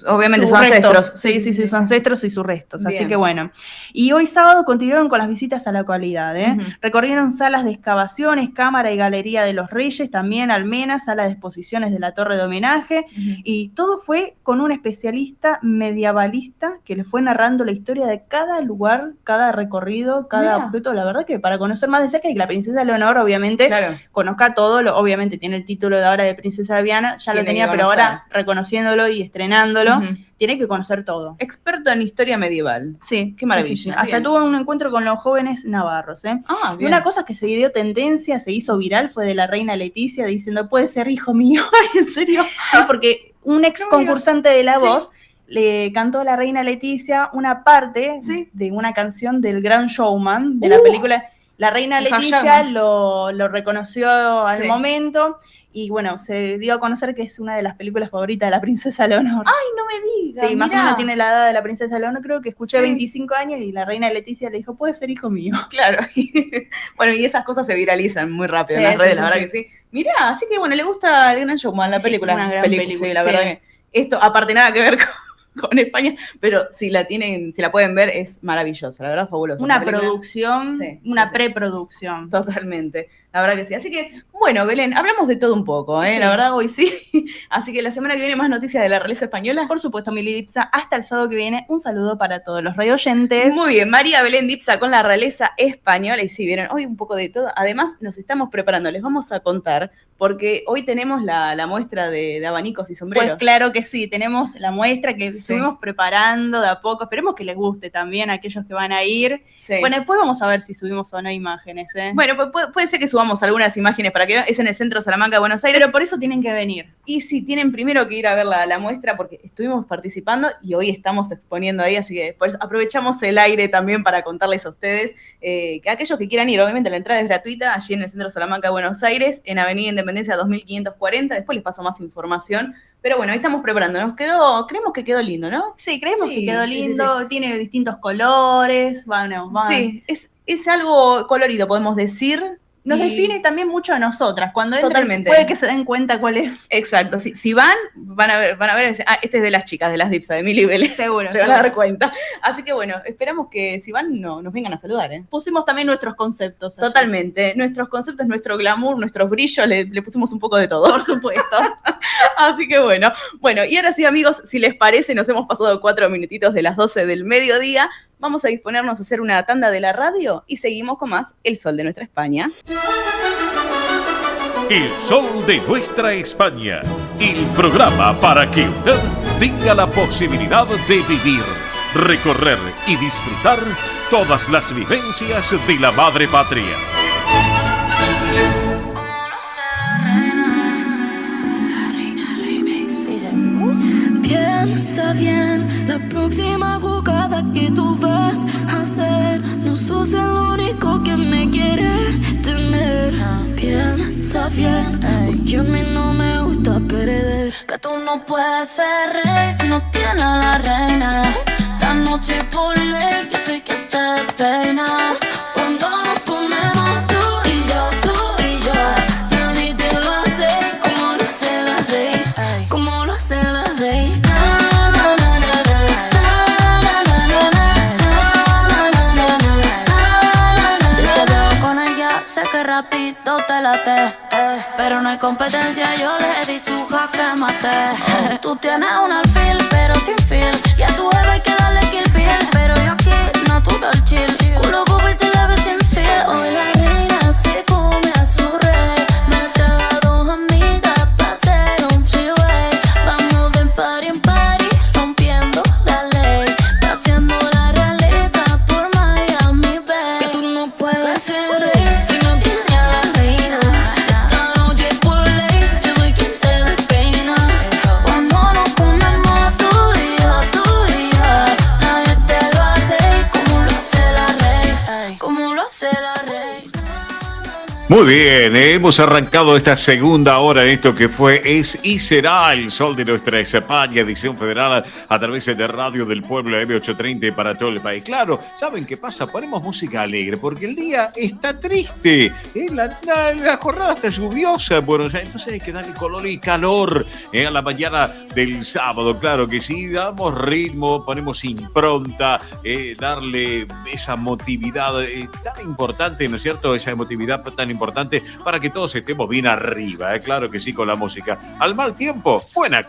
obviamente sus sus restos. ancestros. Sí, sus ancestros y sus restos. Así Bien. que bueno. Y hoy sábado continuaron con las visitas a la localidad. Recorrieron salas de excavaciones, cámara y galería de los reyes, también almenas, sala de exposiciones de la torre de homenaje. Y todo fue con un especialista medievalista que le fue narrando la historia de cada lugar, cada recorrido, cada Mirá. objeto. La verdad que para conocer más de cerca, y que la princesa Leonor obviamente conozca todo, obviamente tiene el título de ahora de princesa de Viana, ya lo Tiene tenía, que pero conocer. ahora reconociéndolo y estrenándolo, tiene que conocer todo. Experto en historia medieval. Sí, Qué maravilla. sí, sí. Hasta Bien. tuvo un encuentro con los jóvenes navarros. Ah, Y bien. una cosa que se dio tendencia, se hizo viral, fue de la reina Leticia diciendo, puede ser hijo mío. ¿En serio? Sí, porque un ex concursante de La Sí. Voz le cantó a la reina Leticia una parte de una canción del Gran Showman, de la película. La reina de Leticia Hayama. lo reconoció al Sí. momento Y bueno, se dio a conocer que es una de las películas favoritas de la princesa Leonor. Ay, no me digas. Sí, más o mirá. menos tiene la edad de la princesa Leonor, creo que escuché Sí. 25 años y la reina Leticia le dijo, puede ser hijo mío. Claro. Bueno, y esas cosas se viralizan muy rápido Sí, en las redes, sí, la sí, verdad sí. que sí. Mirá, así que bueno, le gusta El Gran Showman, la Sí, película. una gran película, Sí, la sí. verdad que esto, aparte nada que ver con España, pero si la pueden ver, es maravillosa, la verdad, fabulosa. Una Esa película. producción, Sí, una sí. preproducción. Totalmente, la verdad que sí. Así que, bueno, Belén, hablamos de todo un poco, Sí. la verdad, hoy sí. Así que la semana que viene más noticias de la realeza española. Por supuesto, Mili Dipsa, hasta el sábado que viene, un saludo para todos los radioyentes. Muy bien, María Belén Dipsa con la realeza española. Y sí, vieron, hoy un poco de todo. Además, nos estamos preparando, les vamos a contar, porque hoy tenemos la muestra de abanicos y sombreros. Pues claro que sí, tenemos la muestra que Sí. estuvimos preparando de a poco. Esperemos que les guste también a aquellos que van a ir. Sí. Bueno, después vamos a ver si subimos o no imágenes, ¿eh? Bueno, pues puede ser que subamos algunas imágenes para que vean. Es en el centro Salamanca de Buenos Aires. Pero por eso tienen que venir. Y sí, tienen primero que ir a ver la muestra porque estuvimos participando y hoy estamos exponiendo ahí, así que por eso aprovechamos el aire también para contarles a ustedes que aquellos que quieran ir, obviamente la entrada es gratuita, allí en el Centro Salamanca de Buenos Aires, en Avenida Independencia 2540, después les paso más información, pero bueno, ahí estamos preparando, creemos que quedó lindo, ¿no? Sí, creemos Sí, que quedó sí, sí, lindo, tiene distintos colores, bueno, Sí, es algo colorido, podemos decir. Nos Y- define también mucho a nosotras. Cuando entren, Totalmente. puede que se den cuenta cuál es. Exacto, si van a ver, este es de las chicas, de las Dipsa, de Mili Vélez. Seguro. Se van a dar cuenta. Así que bueno, esperamos que si van nos vengan a saludar, ¿eh? Pusimos también nuestros conceptos. allí. Totalmente. Nuestros conceptos, nuestro glamour, nuestros brillos, le pusimos un poco de todo. Por supuesto. Así que bueno. Bueno, y ahora sí, amigos, si les parece, nos hemos pasado 4 minutitos de las 12 del mediodía. Vamos a disponernos a hacer una tanda de la radio y seguimos con más El Sol de Nuestra España. El Sol de Nuestra España, el programa para que usted tenga la posibilidad de vivir, recorrer y disfrutar todas las vivencias de la madre patria. Piensa bien, la próxima jugada que tú vas a hacer. No sos el único que me quiere tener. Piensa bien, porque a mí no me gusta perder. Que tú no puedes ser rey si no tienes a la reina. Esta noche por ley yo soy que te peina. Cuando nos comemos tú y yo, nadie te lo hace como lo hace la rey, como lo hace la rey. Si te veo con ella, sé que rápido te late, pero no hay competencia, yo le di su jaque mate. Tú tienes un alfil, pero sin feel, y a tu jefe hay que darle kill bill, pero yo aquí natural chill, culo bobo y se le ve sin feel. Hoy la reina se come a su rey, me trae a 2 amigas pa' hacer un freeway. Vamos de party en party, rompiendo la ley, paseando la realeza por Miami Bay. Que tú no puedes ser rey si no tienes a la reina. Esta noche por ley yo soy quien te despeina. Cuando nos comemos tú y yo, nadie te lo hace como lo hace la rey, como lo hace la rey. Muy bien, hemos arrancado esta segunda hora en esto que fue, es y será el Sol de Nuestra España, edición federal a través de Radio del Pueblo M830 para todo el país. Claro, ¿saben qué pasa? Ponemos música alegre porque el día está triste, la jornada está lluviosa en Buenos Aires, entonces hay que darle color y calor a la mañana del sábado. Claro que sí, damos ritmo, ponemos impronta, darle esa motividad tan importante, ¿no es cierto? Esa emotividad tan importante para que todos estemos bien arriba, claro que sí, con la música. Al mal tiempo, buena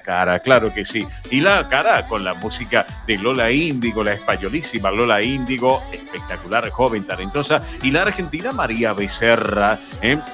cara, claro que sí. Y la cara con la música de Lola Índigo, la españolísima Lola Índigo, espectacular, joven, talentosa, y la argentina María Becerra,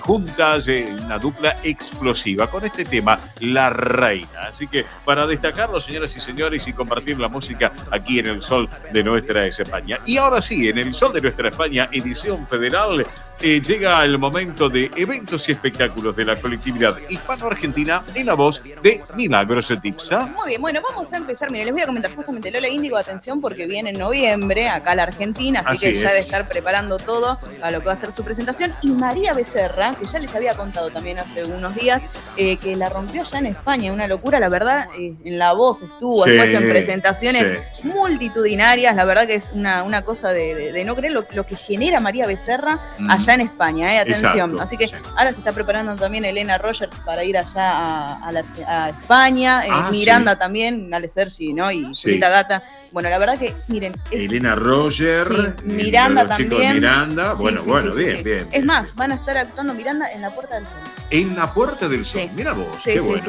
juntas, una dupla explosiva con este tema, La Reina. Así que para destacarlo, señoras y señores, y compartir la música aquí en el Sol de Nuestra España. Y ahora sí, en el Sol de Nuestra España, edición federal, llega el momento de eventos y espectáculos de la colectividad hispano-argentina en la voz de Milagros Etipsa. Muy bien, bueno, vamos a empezar. Miren, les voy a comentar justamente Lola Índigo, atención, porque viene en noviembre acá a la Argentina, así que ya debe estar preparando todo a lo que va a ser su presentación. Y María Becerra, que ya les había contado también hace unos días, que la rompió allá en España, una locura, la verdad, en La Voz estuvo, después en presentaciones multitudinarias, la verdad que es una cosa de no creer lo que genera María Becerra allá en España, atención. Exacto, así que ahora se está preparando también Elena Rogers para ir allá a España, Miranda también, Ale Sergi, ¿no? Y Julita Gata. Bueno, la verdad que, miren. Elena Rogers, Miranda los chicos también. De Miranda, bueno, bien. Es más, van a estar actuando Miranda en La Puerta del Sol. En La Puerta del Sol, mira vos, qué bueno.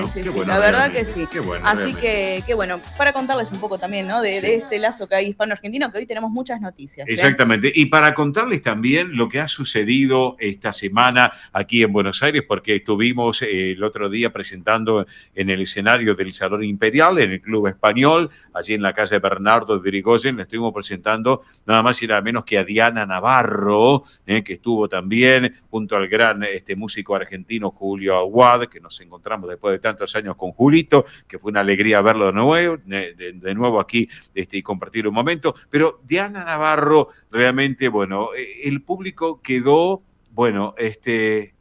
La verdad que sí. Qué bueno, así que bueno, para contarles un poco también, ¿no? De este lazo que hay hispano-argentino, que hoy tenemos muchas noticias. Exactamente, y para contarles también lo que ha sucedido esta semana aquí en Buenos Aires, porque estuvimos el otro día presentando en el escenario del Salón Imperial, en el Club Español, allí en la calle Bernardo de Irigoyen, le estuvimos presentando nada más y nada menos que a Diana Navarro, que estuvo también junto al gran músico argentino Julio Aguad, que nos encontramos después de tantos años con Julito, que fue una alegría verlo de nuevo aquí y compartir un momento. Pero Diana Navarro, realmente, bueno, el público quedó, bueno,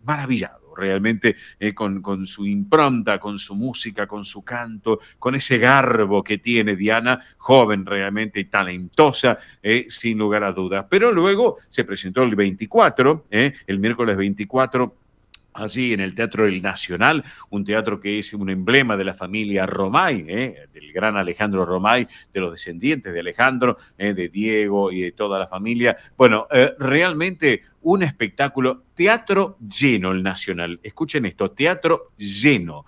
maravillado. Realmente con su impronta, con su música, con su canto, con ese garbo que tiene Diana, joven realmente y talentosa, sin lugar a dudas. Pero luego se presentó el 24, el miércoles 24, allí en el Teatro del Nacional, un teatro que es un emblema de la familia Romay, del gran Alejandro Romay, de los descendientes de Alejandro, de Diego y de toda la familia. Bueno, realmente un espectáculo, teatro lleno el Nacional. Escuchen esto, teatro lleno,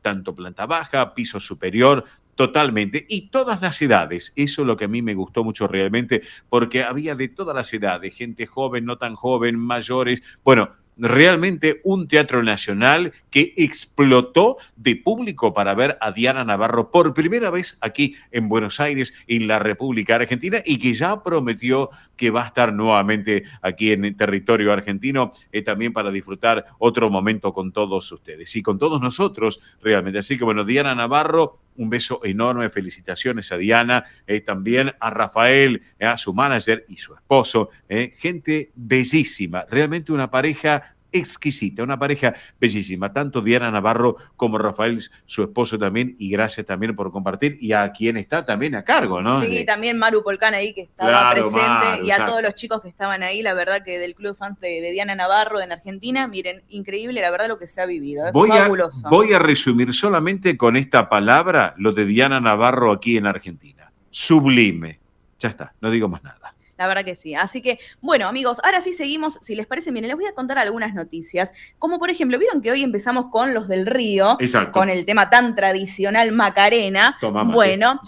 tanto planta baja, piso superior, totalmente, y todas las edades. Eso es lo que a mí me gustó mucho realmente, porque había de todas las edades, gente joven, no tan joven, mayores. Bueno, realmente un teatro nacional que explotó de público para ver a Diana Navarro por primera vez aquí en Buenos Aires, en la República Argentina, y que ya prometió que va a estar nuevamente aquí en el territorio argentino, también para disfrutar otro momento con todos ustedes y con todos nosotros realmente. Así que bueno, Diana Navarro, un beso enorme, felicitaciones a Diana, también a Rafael, a su manager y su esposo, gente bellísima, realmente una pareja exquisita, una pareja bellísima, tanto Diana Navarro como Rafael, su esposo también, y gracias también por compartir, y a quien está también a cargo, ¿no? Sí, también Maru Polcán ahí, que estaba presente, y a todos los chicos que estaban ahí, la verdad que del Club Fans de Diana Navarro en Argentina, miren, increíble la verdad lo que se ha vivido, fabuloso. Voy a resumir solamente con esta palabra lo de Diana Navarro aquí en Argentina, sublime, ya está, no digo más nada. La verdad que sí. Así que, bueno, amigos, ahora sí seguimos. Si les parece bien, les voy a contar algunas noticias. Como por ejemplo, vieron que hoy empezamos con los del Río, con el tema tan tradicional Macarena. Bueno,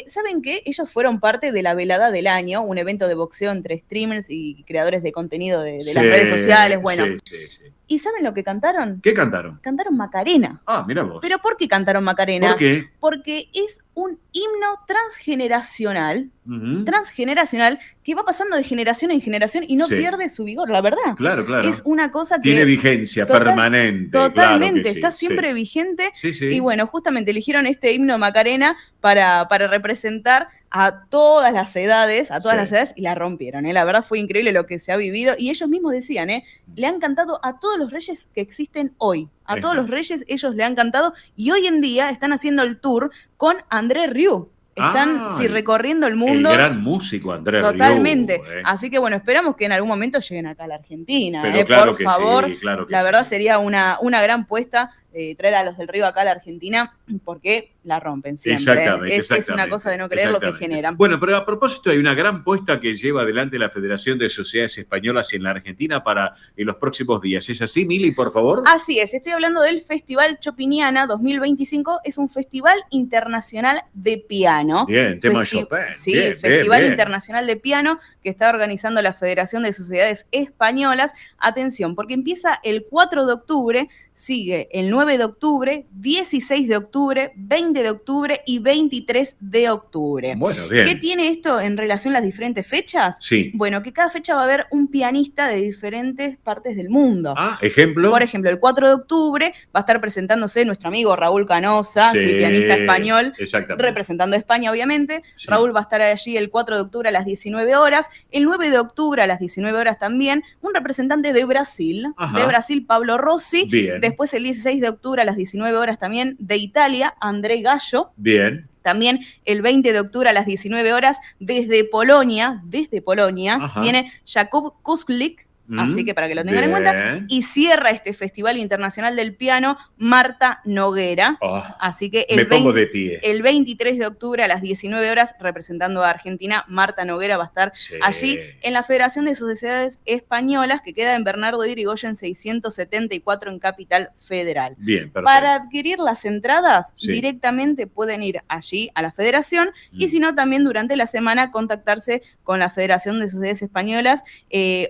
¿saben qué? Ellos fueron parte de la Velada del Año, un evento de boxeo entre streamers y creadores de contenido de las redes sociales. Bueno, ¿y saben lo que cantaron? ¿Qué cantaron? Cantaron Macarena. Ah, mira vos. ¿Pero por qué cantaron Macarena? ¿Por qué? Porque es un himno transgeneracional, que va pasando de generación en generación y no pierde su vigor, la verdad. Claro. Es una cosa que... Tiene vigencia permanente. Totalmente, claro está siempre vigente. Sí. Y bueno, justamente eligieron este himno Macarena para representar a todas las edades, y la rompieron, La verdad fue increíble lo que se ha vivido. Y ellos mismos decían, le han cantado a todos los reyes que existen hoy. A todos los reyes ellos le han cantado y hoy en día están haciendo el tour con André Rieu. Están recorriendo el mundo. El gran músico André Rieu. Totalmente. Así que bueno, esperamos que en algún momento lleguen acá a la Argentina. Pero claro por favor. Sí, claro que la verdad sería una gran puesta traer a los del Río acá a la Argentina, porque la rompen siempre. Exactamente. Es una cosa de no creer lo que generan. Bueno, pero a propósito, hay una gran puesta que lleva adelante la Federación de Sociedades Españolas en la Argentina para en los próximos días. ¿Es así, Mili, por favor? Así es, estoy hablando del Festival Chopiniana 2025. Es un festival internacional de piano. Bien, tema Chopin. Sí, Festival Internacional de Piano que está organizando la Federación de Sociedades Españolas. Atención, porque empieza el 4 de octubre, sigue el 9 de octubre, 16 de octubre, 20 de octubre y 23 de octubre. Bueno, bien. ¿Qué tiene esto en relación a las diferentes fechas? Sí. Bueno, que cada fecha va a haber un pianista de diferentes partes del mundo. Ah, ejemplo. Por ejemplo, el 4 de octubre va a estar presentándose nuestro amigo Raúl Canosa, Sí, pianista español, exactamente. representando a España, obviamente. Sí. Raúl va a estar allí el 4 de octubre a las 19 horas. El 9 de octubre a las 19 horas también, un representante de Brasil, Pablo Rossi. Bien. Después el 16 de octubre a las 19 horas también de Italia, André Gallo. Bien. También el 20 de octubre a las 19 horas desde Polonia, Ajá. viene Jakub Kuslik, así que para que lo tengan en cuenta. Y cierra este Festival Internacional del Piano Marta Noguera. Así que Me pongo de pie. el 23 de octubre a las 19 horas, representando a Argentina, Marta Noguera va a estar allí en la Federación de Sociedades Españolas, que queda en Bernardo de Irigoyen 674 en Capital Federal. Bien, perfecto. Para adquirir las entradas, Sí. directamente pueden ir allí a la Federación y si no, también durante la semana contactarse con la Federación de Sociedades Españolas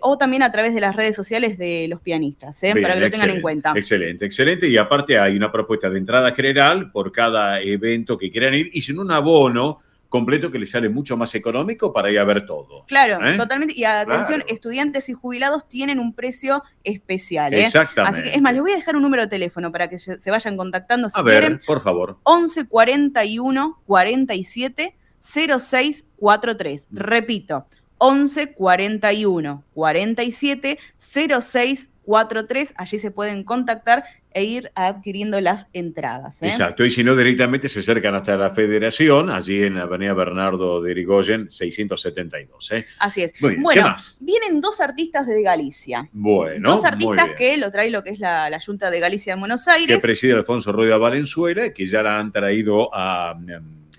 o también a través de las redes sociales de los pianistas, Bien, para que lo tengan en excelente, cuenta. Excelente, excelente. Y aparte hay una propuesta de entrada general por cada evento que quieran ir y sin un abono completo que les sale mucho más económico para ir a ver todo. Claro, totalmente. Y atención, Claro. estudiantes y jubilados tienen un precio especial. Exactamente. Así que, es más, les voy a dejar un número de teléfono para que se vayan contactando si A ver, quieren. por favor. 11 41 47 06 43. Repito, 11 41 47 06 43. Allí se pueden contactar e ir adquiriendo las entradas. Exacto, y si no, directamente se acercan hasta la Federación, allí en la avenida Bernardo de Irigoyen, 672. Así es. Muy bien, Bueno, ¿qué más? vienen dos artistas de Galicia. Bueno, Dos muy artistas bien. que lo trae lo que es la Junta de Galicia de Buenos Aires. Que preside Alfonso Rueda Valenzuela, que ya la han traído a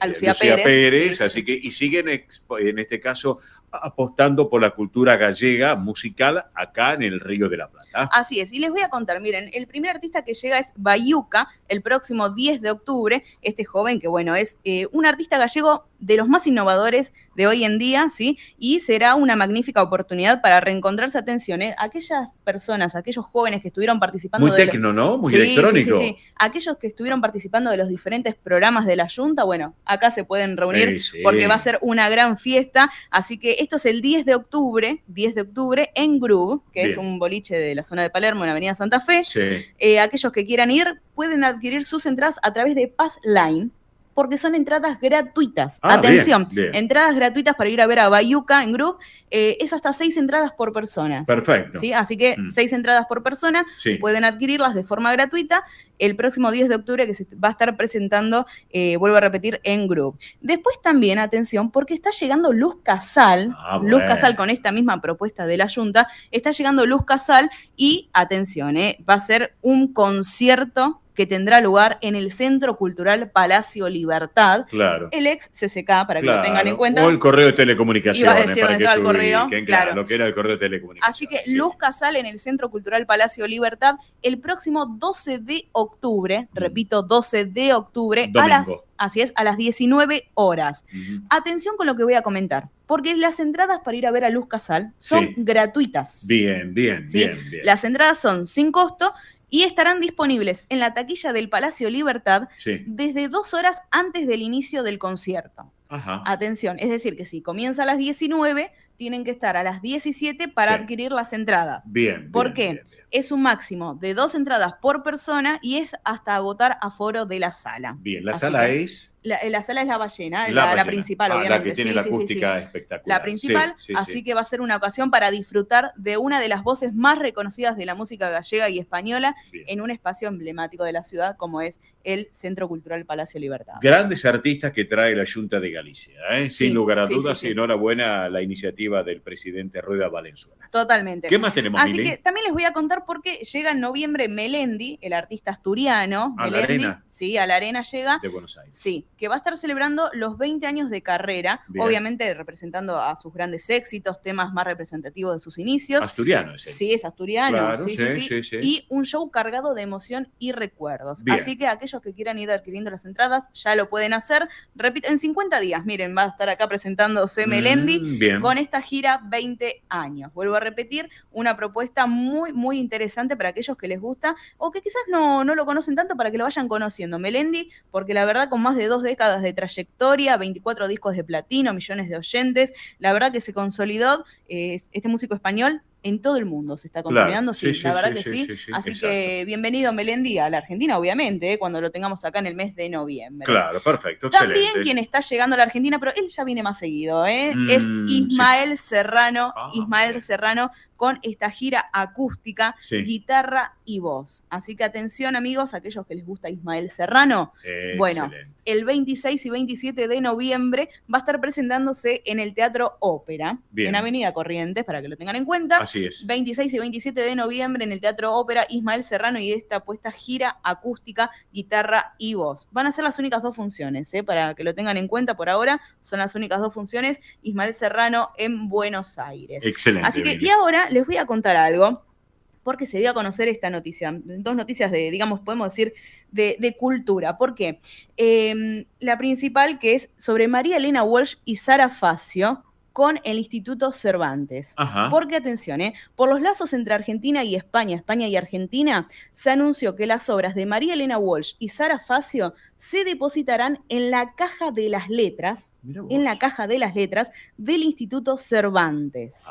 Lucía Pérez, Pérez, sí. así que, y siguen en este caso apostando por la cultura gallega musical acá en el Río de la Plata. Así es, y les voy a contar, miren, el primer artista que llega es Bayuca, el próximo 10 de octubre, este joven que, bueno, es un artista gallego de los más innovadores de hoy en día, ¿sí? Y será una magnífica oportunidad para reencontrarse, atención, aquellas personas, aquellos jóvenes que estuvieron participando Muy tecno, ¿no? Muy electrónico. Sí. Aquellos que estuvieron participando de los diferentes programas de la Junta, bueno, acá se pueden reunir Sí. porque va a ser una gran fiesta, así que esto es el 10 de octubre en Groove, que es Bien. un boliche de la zona de Palermo, en Avenida Santa Fe. Sí. Aquellos que quieran ir pueden adquirir sus entradas a través de Pass Line, porque son entradas gratuitas. Ah, Atención, bien. entradas gratuitas para ir a ver a Bayuca en Groove, es hasta 6 entradas por persona. Perfecto. ¿Sí? Así que 6 entradas por persona, Sí. pueden adquirirlas de forma gratuita el próximo 10 de octubre que se va a estar presentando, vuelvo a repetir, en Groove. Después también, atención, porque está llegando Luz Casal, bueno. Luz Casal con esta misma propuesta de la Junta, está llegando Luz Casal y, atención, va a ser un concierto que tendrá lugar en el Centro Cultural Palacio Libertad, Claro. el ex CCK, para que lo tengan en cuenta. O el correo de telecomunicaciones, Iba a decir para dónde que estaba se el correo, ubiquen, claro. lo que era el correo de telecomunicaciones. Así que Luz Casal en el Centro Cultural Palacio Libertad el próximo 12 de octubre, repito, 12 de octubre, Domingo. a las 19 horas. Atención con lo que voy a comentar, porque las entradas para ir a ver a Luz Casal son Sí. gratuitas. Bien, bien, ¿Sí? bien. Las entradas son sin costo y estarán disponibles en la taquilla del Palacio Libertad Sí. desde 2 horas antes del inicio del concierto. Ajá. Atención, es decir, que si comienza a las 19, tienen que estar a las 17 para Sí. adquirir las entradas. Bien. ¿Por bien, qué? bien, bien. Es un máximo de 2 entradas por persona y es hasta agotar aforo de la sala. Bien, la Así sala que es la sala es la Ballena, La la Ballena. principal, Ah, obviamente. la que tiene Sí, la sí, sí, acústica sí. espectacular. La principal, Sí, sí, así sí. que va a ser una ocasión para disfrutar de una de las voces más reconocidas de la música gallega y española en un espacio emblemático de la ciudad como es el Centro Cultural Palacio Libertad. Grandes artistas que trae la Junta de Galicia, ¿eh? Sí, Sin lugar a sí, dudas, sí, y sí. enhorabuena a la iniciativa del presidente Rueda Valenzuela. Totalmente. ¿Qué más tenemos, Así Mili? que también les voy a contar por qué llega en noviembre Melendi, el artista asturiano. ¿A la Melendi, Arena? Sí, a la Arena llega. De Buenos Aires. Sí, que va a estar celebrando los 20 años de carrera, Bien. obviamente representando a sus grandes éxitos, temas más representativos de sus inicios. Asturiano es él. Sí, es asturiano. Claro, sí, sí, sí, sí. sí, sí. Y un show cargado de emoción y recuerdos. Bien. Así que aquellos que quieran ir adquiriendo las entradas ya lo pueden hacer. Repito, en 50 días, miren, va a estar acá presentándose Melendi bien. con esta gira 20 años. Vuelvo a repetir, una propuesta muy, muy interesante para aquellos que les gusta o que quizás no lo conocen tanto para que lo vayan conociendo. Melendi, porque la verdad con más de 2 décadas de trayectoria, 24 discos de platino, millones de oyentes, la verdad que se consolidó este músico español en todo el mundo se está consolidando, Claro. sí, la verdad que sí. Así exacto. que bienvenido Melendi a la Argentina, obviamente, cuando lo tengamos acá en el mes de noviembre. Claro, perfecto, También excelente. quien está llegando a la Argentina, pero él ya viene más seguido, es Ismael Serrano. Ismael Serrano con esta gira acústica, guitarra y voz. Así que atención, amigos, aquellos que les gusta Ismael Serrano. Bueno, el 26 y 27 de noviembre va a estar presentándose en el Teatro Ópera, en Avenida Corrientes, para que lo tengan en cuenta. Así es. 26 y 27 de noviembre en el Teatro Ópera, Ismael Serrano y esta puesta gira acústica, guitarra y voz. Van a ser las únicas 2 funciones, para que lo tengan en cuenta por ahora. Son las únicas 2 funciones. Ismael Serrano en Buenos Aires. Excelente. Así que, y ahora les voy a contar algo, porque se dio a conocer esta noticia, 2 noticias de, digamos, podemos decir, de cultura. ¿Por qué? La principal, que es sobre María Elena Walsh y Sara Facio, con el Instituto Cervantes. Ajá. Porque, atención, por los lazos entre Argentina y España y Argentina, se anunció que las obras de María Elena Walsh y Sara Facio se depositarán en la caja de las letras, del Instituto Cervantes.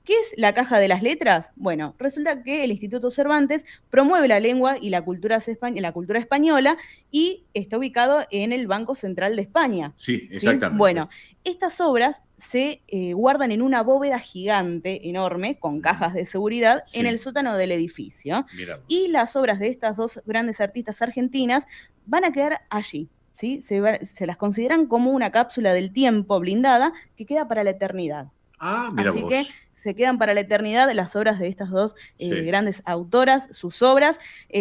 ¿Qué es la Caja de las Letras? Bueno, resulta que el Instituto Cervantes promueve la lengua y la cultura española y está ubicado en el Banco Central de España. Sí, exactamente. Bueno, estas obras se guardan en una bóveda gigante, enorme, con cajas de seguridad, en el sótano del edificio. Y las obras de estas 2 grandes artistas argentinas van a quedar allí. ¿Sí? Se las consideran como una cápsula del tiempo blindada que queda para la eternidad. Así que se quedan para la eternidad las obras de estas 2 grandes autoras, sus obras.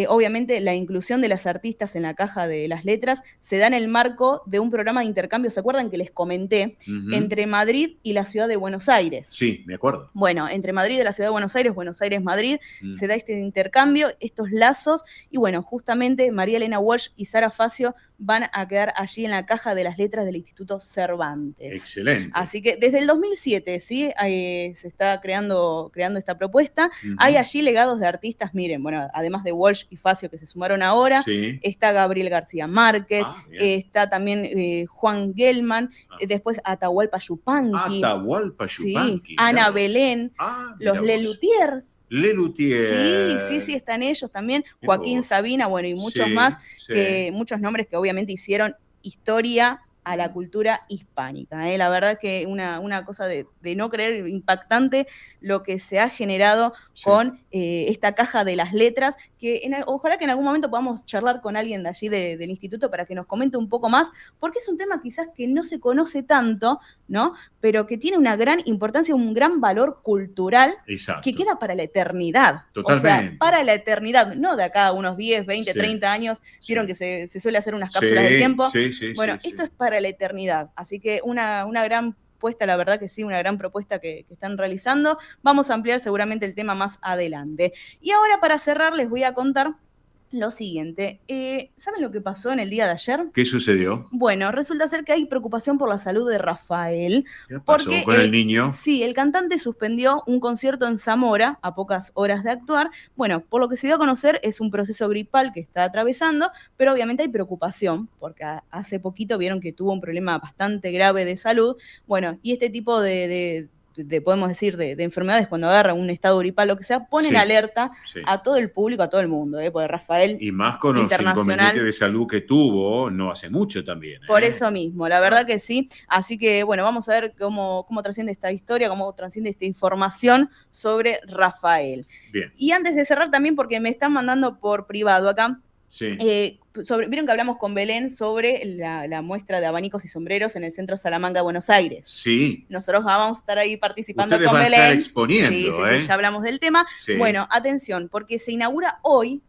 Obviamente la inclusión de las artistas en la Caja de las Letras se da en el marco de un programa de intercambio, ¿se acuerdan que les comenté? Entre Madrid y la ciudad de Buenos Aires. Sí, me acuerdo. Bueno, entre Madrid y la ciudad de Buenos Aires, Madrid, se da este intercambio, estos lazos, y bueno, justamente María Elena Walsh y Sara Facio van a quedar allí en la Caja de las Letras del Instituto Cervantes. Excelente. Así que desde el 2007, ¿sí? Se está creando esta propuesta. Hay allí legados de artistas, miren, bueno, además de Walsh y Facio que se sumaron ahora, está Gabriel García Márquez, está también Juan Gelman, después Atahualpa Yupanqui. Sí, Ana Belén, los Lelutiers. Sí, están ellos también, Joaquín Sabina, bueno, y muchos más, muchos nombres que obviamente hicieron historia a la cultura hispánica. La verdad es que una cosa de no creer, impactante lo que se ha generado con esta Caja de las Letras, que ojalá que en algún momento podamos charlar con alguien de allí del instituto para que nos comente un poco más, porque es un tema quizás que no se conoce tanto, ¿no? Pero que tiene una gran importancia, un gran valor cultural. Exacto. Que queda para la eternidad. Totalmente. O sea, para la eternidad, no de acá a unos 10, 20, 30 años. Vieron que se suele hacer unas cápsulas del tiempo. Bueno, esto es para la eternidad. Así que una gran propuesta, la verdad que sí, una gran propuesta que están realizando. Vamos a ampliar seguramente el tema más adelante. Y ahora, para cerrar, les voy a contar lo siguiente. ¿Saben lo que pasó en el día de ayer? ¿Qué sucedió? Bueno, resulta ser que hay preocupación por la salud de Rafael. ¿Qué pasó con el niño? Sí, el cantante suspendió un concierto en Zamora a pocas horas de actuar. Bueno, por lo que se dio a conocer, es un proceso gripal que está atravesando, pero obviamente hay preocupación, porque hace poquito vieron que tuvo un problema bastante grave de salud. Bueno, y este tipo de podemos decir, de enfermedades, cuando agarra un estado gripal, lo que sea, ponen alerta a todo el público, a todo el mundo, porque Rafael, y más con los inconvenientes de salud que tuvo no hace mucho también. Por eso mismo, la verdad que sí. Así que, bueno, vamos a ver cómo trasciende esta historia, cómo trasciende esta información sobre Rafael. Bien. Y antes de cerrar también, porque me están mandando por privado acá, vieron que hablamos con Belén sobre la muestra de abanicos y sombreros en el Centro Salamanca de Buenos Aires. Sí. Nosotros vamos a estar ahí participando Ustedes con van a Belén. estar exponiendo, Sí, ya hablamos del tema. Sí. Bueno, atención, porque se inaugura hoy,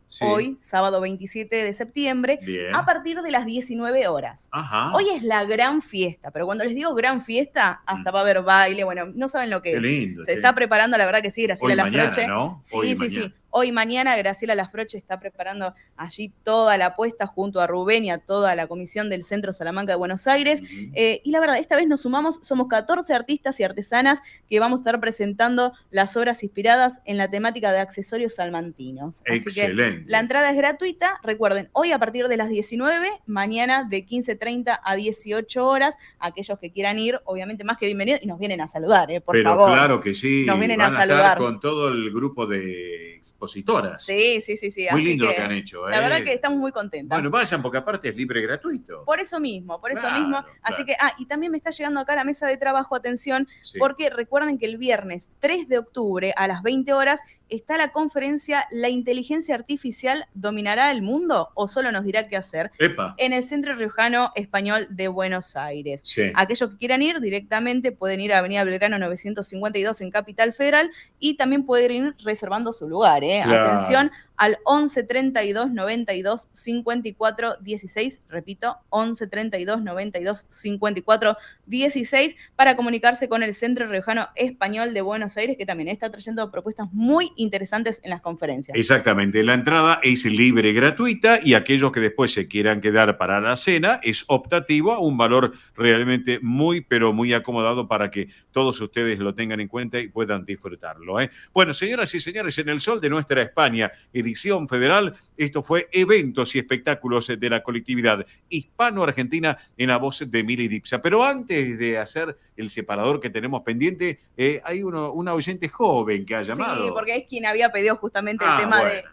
sábado 27 de septiembre, a partir de las 19 horas. Ajá. Hoy es la gran fiesta, pero cuando les digo gran fiesta, hasta va a haber baile, bueno, no saben lo que Qué es. lindo, Se está preparando, la verdad que sí, Graciela Lafroche. ¿No? Sí. Hoy mañana Graciela Lafroche está preparando allí toda la puesta propuesta junto a Rubén y a toda la comisión del Centro Salamanca de Buenos Aires. Y la verdad, esta vez nos sumamos, somos 14 artistas y artesanas que vamos a estar presentando las obras inspiradas en la temática de accesorios salmantinos. Así Excelente. que la entrada es gratuita. Recuerden, hoy a partir de las 19, mañana de 15:30 a 18 horas. Aquellos que quieran ir, obviamente más que bienvenidos, y nos vienen a saludar, por Pero favor. claro que sí, Nos vienen van a estar saludar. con todo el grupo de expositoras. Sí. Muy Así lindo lo que han hecho. La verdad que estamos muy contentas. Bueno, vayan porque aparte es libre y gratuito. Por eso mismo. Claro. Así que, y también me está llegando acá la mesa de trabajo, atención, Sí. porque recuerden que el viernes 3 de octubre a las 20 horas está la conferencia ¿La inteligencia artificial dominará el mundo o solo nos dirá qué hacer? Epa. En el Centro Riojano Español de Buenos Aires. Sí. Aquellos que quieran ir directamente pueden ir a Avenida Belgrano 952 en Capital Federal y también pueden ir reservando su lugar. Claro. Atención al 11 32 92 54 16, repito, 11 32 92 54 16 para comunicarse con el Centro Riojano Español de Buenos Aires, que también está trayendo propuestas muy interesantes en las conferencias. Exactamente, la entrada es libre y gratuita y aquellos que después se quieran quedar para la cena es optativo a un valor realmente muy, pero muy acomodado para que todos ustedes lo tengan en cuenta y puedan disfrutarlo. Bueno, señoras y señores, en el sol de nuestra España, edición federal, esto fue eventos y espectáculos de la colectividad hispano-argentina en la voz de Mili Dipsa. Pero antes de hacer el separador que tenemos pendiente, hay una oyente joven que ha llamado. Sí, porque es quien había pedido justamente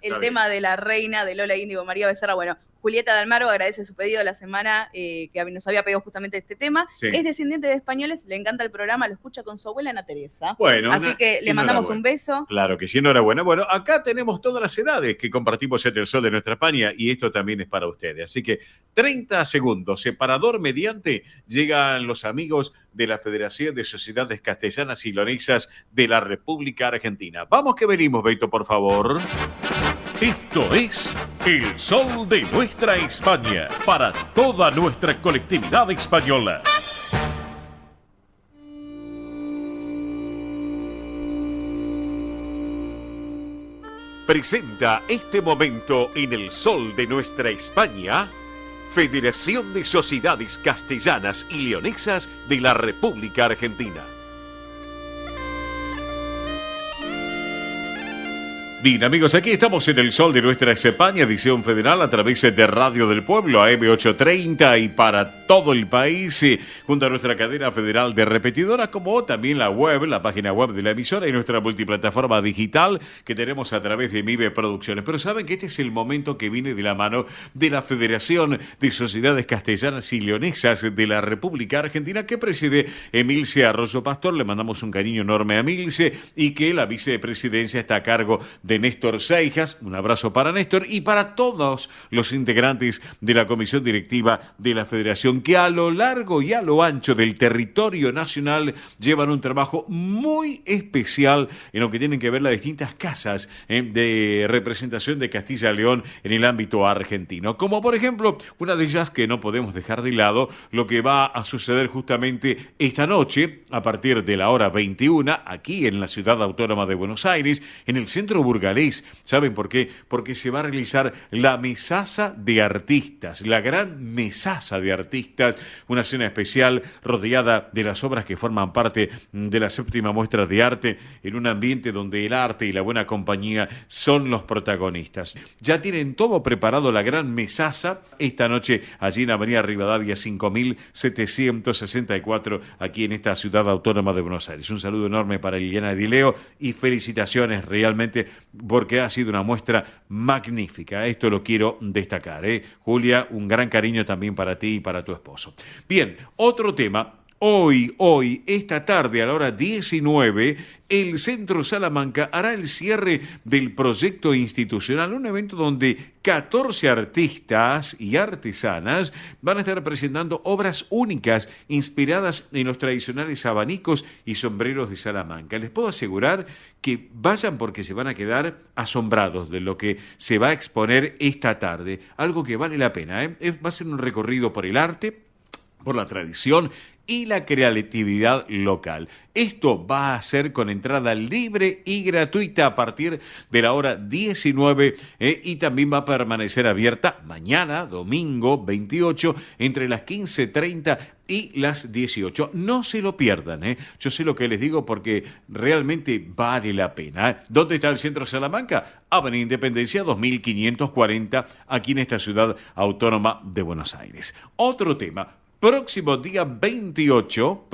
el tema de la reina de Lola Índigo, María Becerra. Bueno, Julieta Dalmaro agradece su pedido de la semana que nos había pedido justamente este tema. Sí. Es descendiente de españoles, le encanta el programa, lo escucha con su abuela Ana Teresa. Bueno, así que le mandamos un beso. Claro que sí, enhorabuena. Bueno, acá tenemos todas las edades que compartimos en el sol de nuestra España y esto también es para ustedes. Así que 30 segundos, separador mediante, llegan los amigos de la Federación de Sociedades Castellanas y Leonesas de la República Argentina. Vamos que venimos, Beto, por favor. Esto es El Sol de Nuestra España, para toda nuestra colectividad española. Presenta este momento en El Sol de Nuestra España, Federación de Sociedades Castellanas y Leonesas de la República Argentina. Bien, amigos, aquí estamos en el sol de nuestra España, edición federal a través de Radio del Pueblo, AM830 y para todo el país, junto a nuestra cadena federal de repetidoras, como también la web, la página web de la emisora y nuestra multiplataforma digital que tenemos a través de MIBE Producciones. Pero saben que este es el momento que viene de la mano de la Federación de Sociedades Castellanas y Leonesas de la República Argentina, que preside Emilce Arroyo Pastor. Le mandamos un cariño enorme a Emilce y que la vicepresidencia está a cargo de Néstor Seijas. Un abrazo para Néstor y para todos los integrantes de la comisión directiva de la Federación, que a lo largo y a lo ancho del territorio nacional llevan un trabajo muy especial en lo que tienen que ver las distintas casas de representación de Castilla y León en el ámbito argentino. Como por ejemplo, una de ellas que no podemos dejar de lado, lo que va a suceder justamente esta noche a partir de la hora 21, aquí en la ciudad autónoma de Buenos Aires, en el centro burgalés. ¿Saben por qué? Porque se va a realizar la Mesaza de Artistas, la gran Mesaza de Artistas, una cena especial rodeada de las obras que forman parte de la 7ª muestra de arte, en un ambiente donde el arte y la buena compañía son los protagonistas. Ya tienen todo preparado la gran Mesaza esta noche allí en Avenida Rivadavia 5764, aquí en esta ciudad autónoma de Buenos Aires. Un saludo enorme para Liliana Dileo y felicitaciones realmente porque ha sido una muestra magnífica. Esto lo quiero destacar, Julia, un gran cariño también para ti y para tu esposo. Bien, otro tema. Hoy, esta tarde a la hora 19, el Centro Salamanca hará el cierre del proyecto institucional, un evento donde 14 artistas y artesanas van a estar presentando obras únicas inspiradas en los tradicionales abanicos y sombreros de Salamanca. Les puedo asegurar que vayan porque se van a quedar asombrados de lo que se va a exponer esta tarde, algo que vale la pena. Va a ser un recorrido por el arte, por la tradición y la creatividad local. Esto va a ser con entrada libre y gratuita a partir de la hora 19 y también va a permanecer abierta mañana, domingo 28, entre las 15:30 y las 18. No se lo pierdan, yo sé lo que les digo porque realmente vale la pena. ¿Dónde está el Centro Salamanca? Avenida Independencia 2540, aquí en esta ciudad autónoma de Buenos Aires. Otro tema. Próximo día 28,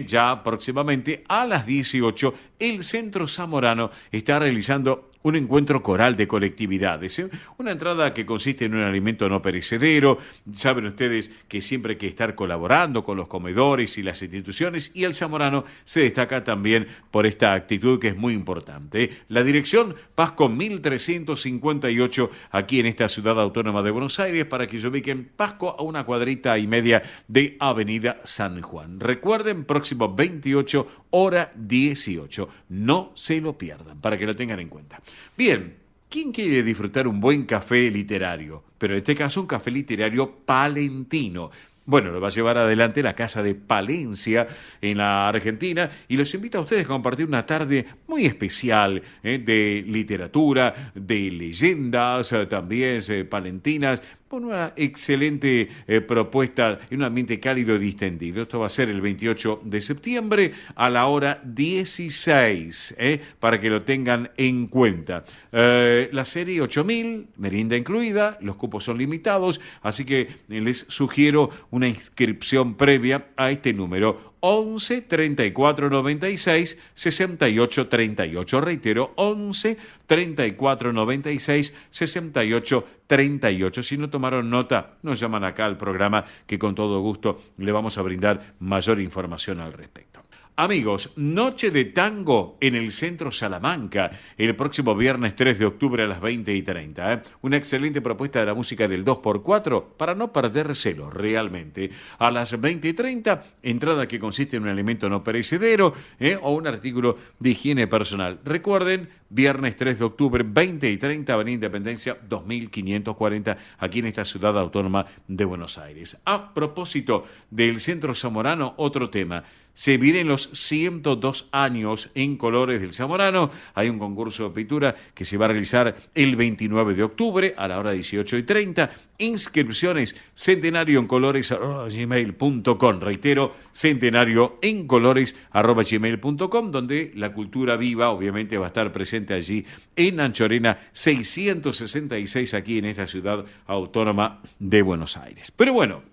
ya próximamente a las 18, el Centro Zamorano está realizando un encuentro coral de colectividades. Una entrada que consiste en un alimento no perecedero. Saben ustedes que siempre hay que estar colaborando con los comedores y las instituciones, y el Zamorano se destaca también por esta actitud que es muy importante. La dirección, Pasco 1358, aquí en esta ciudad autónoma de Buenos Aires, para que se ubiquen Pasco a una cuadrita y media de Avenida San Juan. Recuerden, próximo 28, hora 18. No se lo pierdan, para que lo tengan en cuenta. Bien, ¿quién quiere disfrutar un buen café literario? Pero en este caso un café literario palentino. Bueno, lo va a llevar adelante la Casa de Palencia en la Argentina y los invito a ustedes a compartir una tarde muy especial de literatura, de leyendas, también palentinas, con una excelente propuesta en un ambiente cálido y distendido. Esto va a ser el 28 de septiembre a la hora 16, para que lo tengan en cuenta. La serie 8000, merienda incluida, los cupos son limitados, así que les sugiero una inscripción previa a este número. 11 34 96 68 38. Reitero, 11 34 96 68 38. Si no tomaron nota, nos llaman acá al programa que con todo gusto le vamos a brindar mayor información al respecto. Amigos, Noche de Tango en el Centro Salamanca, el próximo viernes 3 de octubre a las 20:30. Una excelente propuesta de la música del 2x4 para no perdérselo realmente. A las 20:30, entrada que consiste en un alimento no perecedero o un artículo de higiene personal. Recuerden, viernes 3 de octubre, 20:30, Avenida Independencia 2540, aquí en esta ciudad autónoma de Buenos Aires. A propósito del Centro Zamorano, otro tema. Se vienen los 102 años en colores del Zamorano. Hay un concurso de pintura que se va a realizar el 29 de octubre a la hora 18:30. Inscripciones centenarioencolores@gmail.com. Reitero, centenarioencolores@gmail.com, donde la cultura viva obviamente va a estar presente allí en Anchorena 666, aquí en esta ciudad autónoma de Buenos Aires. Pero bueno,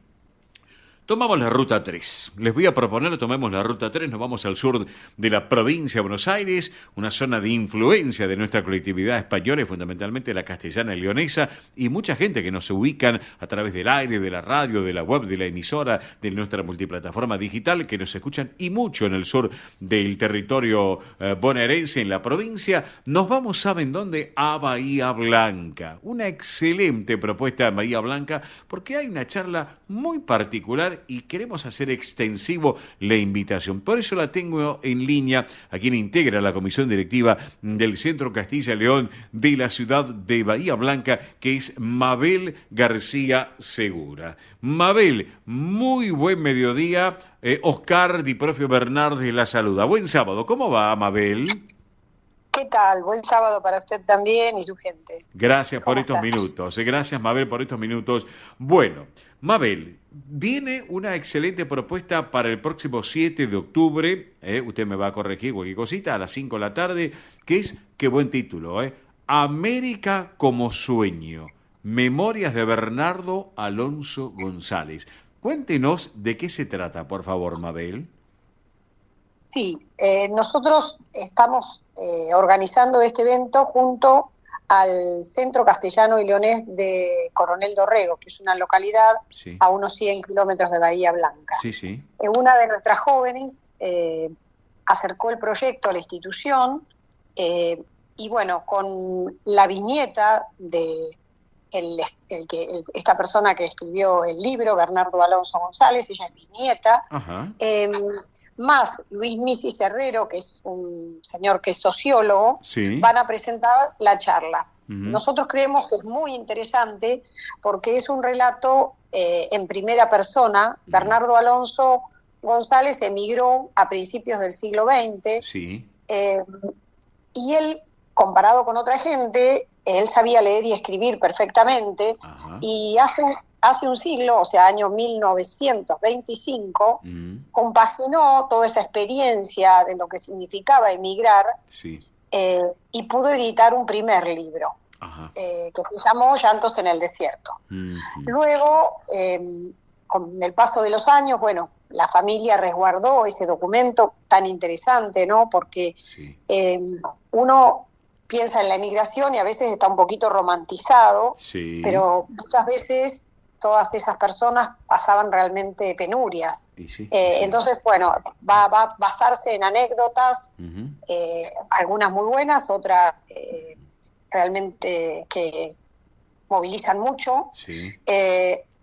tomamos la ruta 3. Les voy a proponer, tomemos la ruta 3, nos vamos al sur de la provincia de Buenos Aires, una zona de influencia de nuestra colectividad española y fundamentalmente la castellana y leonesa, y mucha gente que nos ubican a través del aire, de la radio, de la web, de la emisora, de nuestra multiplataforma digital, que nos escuchan y mucho en el sur del territorio bonaerense, en la provincia. Nos vamos, ¿saben dónde? A Bahía Blanca. Una excelente propuesta en Bahía Blanca porque hay una charla muy particular y queremos hacer extensivo la invitación. Por eso la tengo en línea a quien integra la comisión directiva del Centro Castilla y León de la ciudad de Bahía Blanca, que es Mabel García Segura. Mabel, muy buen mediodía. Oscar Di Profio Bernardes la saluda. Buen sábado. ¿Cómo va, Mabel? ¿Qué tal? Buen sábado para usted también y su gente. Gracias por estos minutos. Gracias, Mabel, por estos minutos. Bueno, Mabel, viene una excelente propuesta para el próximo 7 de octubre. Usted me va a corregir cualquier cosita, a las 5 de la tarde, que es, qué buen título, América como sueño. Memorias de Bernardo Alonso González. Cuéntenos de qué se trata, por favor, Mabel. Sí, nosotros estamos organizando este evento junto al Centro Castellano y Leonés de Coronel Dorrego, que es una localidad a unos 100 kilómetros de Bahía Blanca. Sí, sí. Una de nuestras jóvenes acercó el proyecto a la institución y bueno, con la viñeta de esta persona que escribió el libro, Bernardo Alonso González, ella es viñeta, más Luis Misis Herrero, que es un señor que es sociólogo, van a presentar la charla. Nosotros creemos que es muy interesante porque es un relato en primera persona. Bernardo Alonso González emigró a principios del siglo XX. Sí. Y él, comparado con otra gente, él sabía leer y escribir perfectamente. Y hace un siglo, o sea, año 1925, compaginó toda esa experiencia de lo que significaba emigrar y pudo editar un primer libro que se llamó Llantos en el desierto. Luego, con el paso de los años, bueno, la familia resguardó ese documento tan interesante, ¿no? Porque uno piensa en la emigración y a veces está un poquito romantizado, pero muchas veces todas esas personas pasaban realmente penurias. Entonces, bueno, va a basarse en anécdotas, algunas muy buenas, otras realmente que movilizan mucho.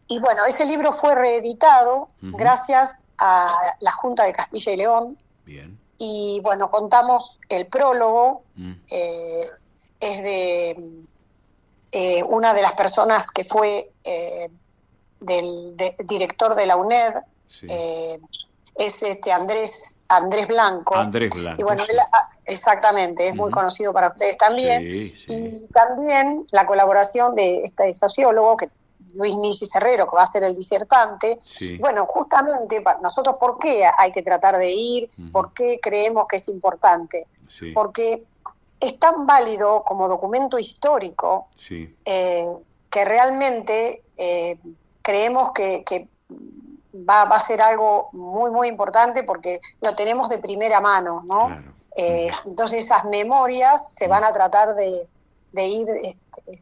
Y bueno, ese libro fue reeditado gracias a la Junta de Castilla y León. Y bueno, contamos el prólogo, es de una de las personas que fue director de la UNED, es Andrés Blanco. Andrés Blanco. Y bueno, él, exactamente, es muy conocido para ustedes también. Y también la colaboración de este sociólogo, que Luis Misis Herrero, que va a ser el disertante. Bueno, justamente para nosotros, ¿por qué hay que tratar de ir? ¿Por qué creemos que es importante? Porque es tan válido como documento histórico que realmente creemos que va a ser algo muy, muy importante porque lo tenemos de primera mano, ¿no? Entonces esas memorias se van a tratar de ir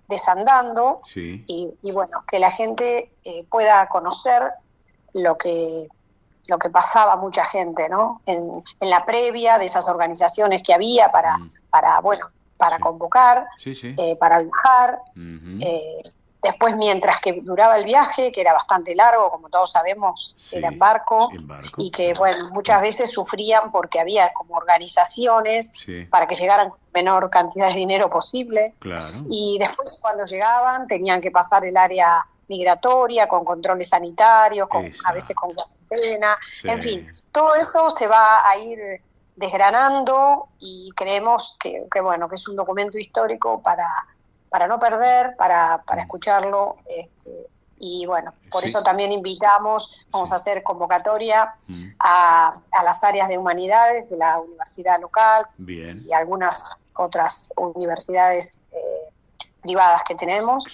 desandando y bueno, que la gente pueda conocer lo que pasaba mucha gente, ¿no? En la previa de esas organizaciones que había para convocar, para viajar. Después, mientras que duraba el viaje, que era bastante largo, como todos sabemos, era en barco, y que, bueno, muchas veces sufrían porque había como organizaciones para que llegaran con menor cantidad de dinero posible. Y después, cuando llegaban, tenían que pasar el área migratoria, con controles sanitarios, a veces con cuarentena. En fin, todo eso se va a ir desgranando y creemos que bueno, que es un documento histórico para no perder, para escucharlo, y bueno, por eso también invitamos, vamos a hacer convocatoria a las áreas de humanidades de la universidad local y algunas otras universidades privadas que tenemos.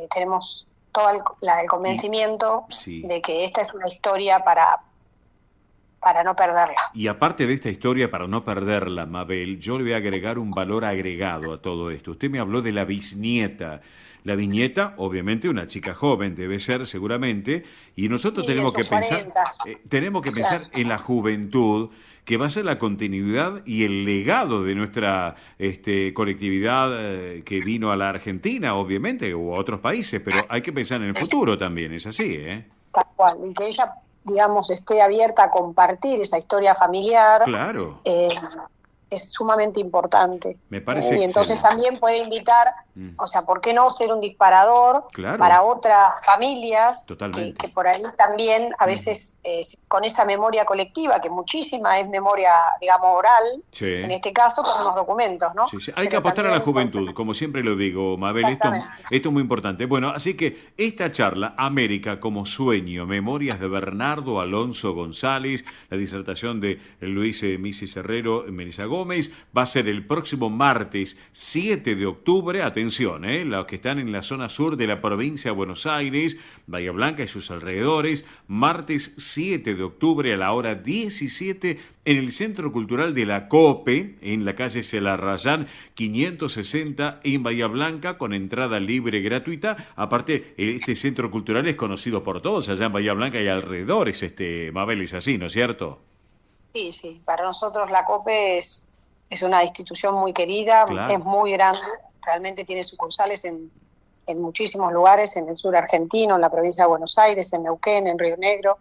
Tenemos todo el convencimiento de que esta es una historia para no perderla. Y aparte de esta historia, para no perderla, Mabel, yo le voy a agregar un valor agregado a todo esto. Usted me habló de la bisnieta. La bisnieta, obviamente, una chica joven debe ser, seguramente, y nosotros tenemos que pensar en la juventud, que va a ser la continuidad y el legado de nuestra colectividad que vino a la Argentina, obviamente, o a otros países, pero hay que pensar en el futuro también, es así, ¿eh? Tal cual, y que ella, digamos, esté abierta a compartir esa historia familiar, es sumamente importante. Me parece y entonces también puede invitar, o sea, ¿por qué no ser un disparador para otras familias que por ahí también a veces con esa memoria colectiva, que muchísima es memoria, digamos, oral, en este caso con unos documentos, ¿no? Hay que apostar a la juventud, como siempre lo digo, Mabel, esto es muy importante. Bueno, así que esta charla, América como sueño, memorias de Bernardo Alonso González, la disertación de Luis Misis Herrero, Melissa Gómez, va a ser el próximo martes 7 de octubre, atención, los que están en la zona sur de la provincia de Buenos Aires, Bahía Blanca y sus alrededores, martes 7 de octubre a la hora 17 en el Centro Cultural de la COPE, en la calle Celarrayán 560 en Bahía Blanca, con entrada libre y gratuita. Aparte, este centro cultural es conocido por todos allá en Bahía Blanca y alrededores, Mabel, es así, ¿no es cierto? Sí, para nosotros la COPE es una institución muy querida, es muy grande, realmente tiene sucursales en muchísimos lugares, en el sur argentino, en la provincia de Buenos Aires, en Neuquén, en Río Negro,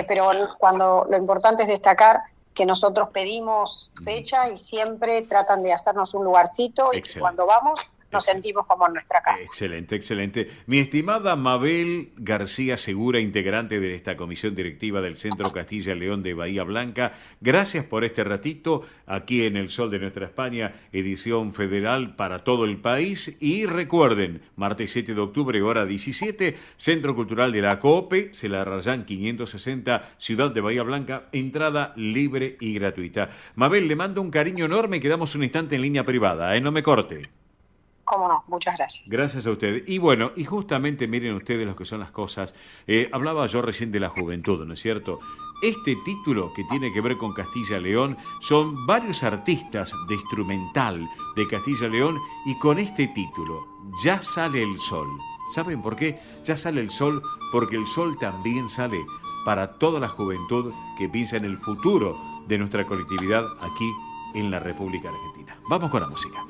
pero cuando lo importante es destacar que nosotros pedimos fecha y siempre tratan de hacernos un lugarcito y que cuando vamos nos sentimos como en nuestra casa. Excelente, excelente. Mi estimada Mabel García Segura, integrante de esta comisión directiva del Centro Castilla León de Bahía Blanca, gracias por este ratito aquí en El Sol de Nuestra España, edición federal para todo el país. Y recuerden, martes 7 de octubre, hora 17, Centro Cultural de la COOPE, Celarrayán 560, Ciudad de Bahía Blanca, entrada libre y gratuita. Mabel, le mando un cariño enorme, quedamos un instante en línea privada, no me corte. Cómo no, muchas gracias. Gracias a usted. Y bueno, y justamente miren ustedes lo que son las cosas. Hablaba yo recién de la juventud, ¿no es cierto? Este título que tiene que ver con Castilla León, son varios artistas de instrumental de Castilla León, y con este título, Ya sale el sol. ¿Saben por qué? Ya sale el sol porque el sol también sale para toda la juventud que piensa en el futuro de nuestra colectividad aquí en la República Argentina. Vamos con la música.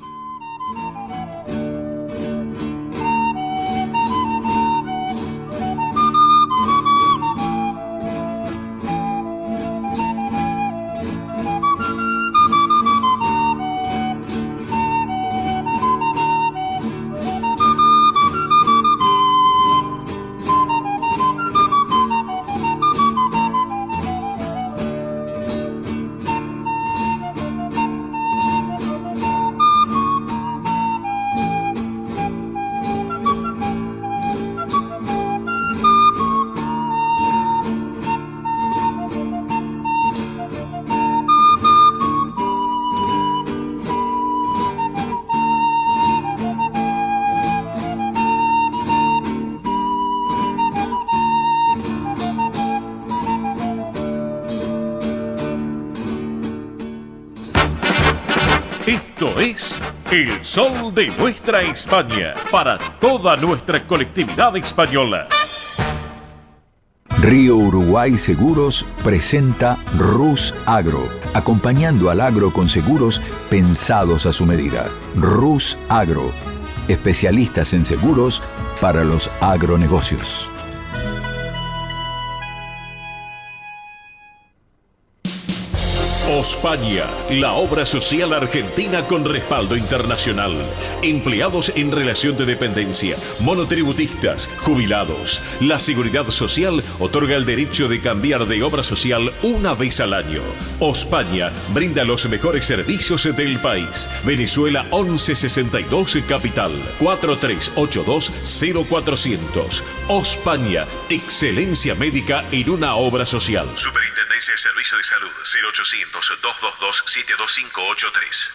Esto es El Sol de Nuestra España, para toda nuestra colectividad española. Río Uruguay Seguros presenta Rus Agro, acompañando al agro con seguros pensados a su medida. Rus Agro, especialistas en seguros para los agronegocios. Ospaña, la obra social argentina con respaldo internacional. Empleados en relación de dependencia, monotributistas, jubilados. La Seguridad Social otorga el derecho de cambiar de obra social una vez al año. Ospaña brinda los mejores servicios del país. Venezuela 1162 Capital, 4382-0400. Ospaña, excelencia médica en una obra social. Superintendencia de Servicio de Salud, 0800-222-72583.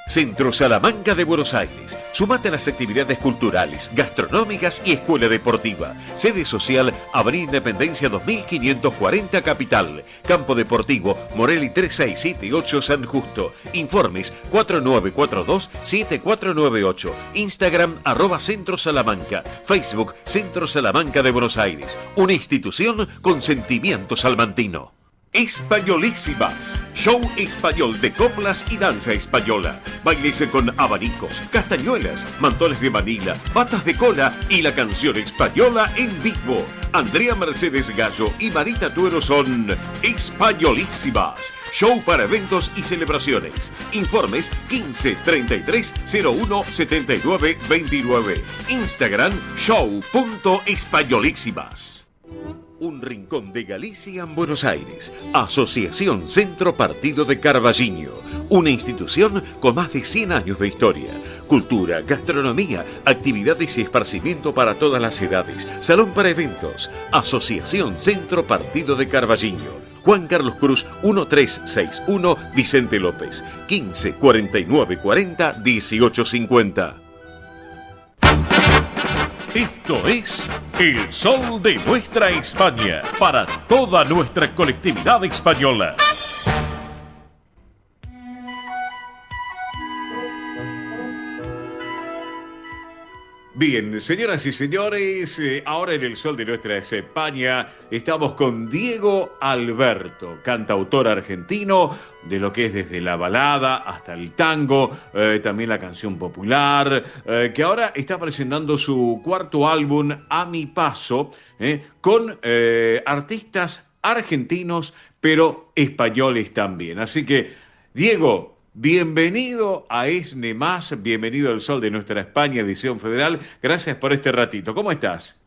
Centro Salamanca de Buenos Aires. Sumate a las actividades culturales, gastronómicas y escuela deportiva. Sede social, Avenida Independencia 2540 Capital. Campo Deportivo, Morelli 3678 San Justo. Informes 4942-7498. Instagram @Centro Salamanca. Facebook Centro Salamanca de Buenos Aires. Una institución con sentimiento salmantino. Españolísimas, show español de coplas y danza española. Bailes con abanicos, castañuelas, mantones de Manila, patas de cola y la canción española en vivo. Andrea Mercedes Gallo y Marita Tuero son Españolísimas. Show para eventos y celebraciones. Informes 15 33 01 79 29. Instagram show.españolísimas. Un rincón de Galicia en Buenos Aires. Asociación Centro Partido de Carballiño. Una institución con más de 100 años de historia. Cultura, gastronomía, actividades y esparcimiento para todas las edades. Salón para eventos. Asociación Centro Partido de Carballiño. Juan Carlos Cruz 1361 Vicente López. 15 49 40 18 50. Esto es El Sol de Nuestra España, para toda nuestra colectividad española. Bien, señoras y señores, ahora en El Sol de Nuestra España estamos con Diego Alberto, cantautor argentino, de lo que es desde la balada hasta el tango, también la canción popular, que ahora está presentando su cuarto álbum, A Mi Paso, con artistas argentinos, pero españoles también. Así que, Diego, bienvenido a ESNE Más, bienvenido al Sol de Nuestra España, edición federal. Gracias por este ratito. ¿Cómo estás?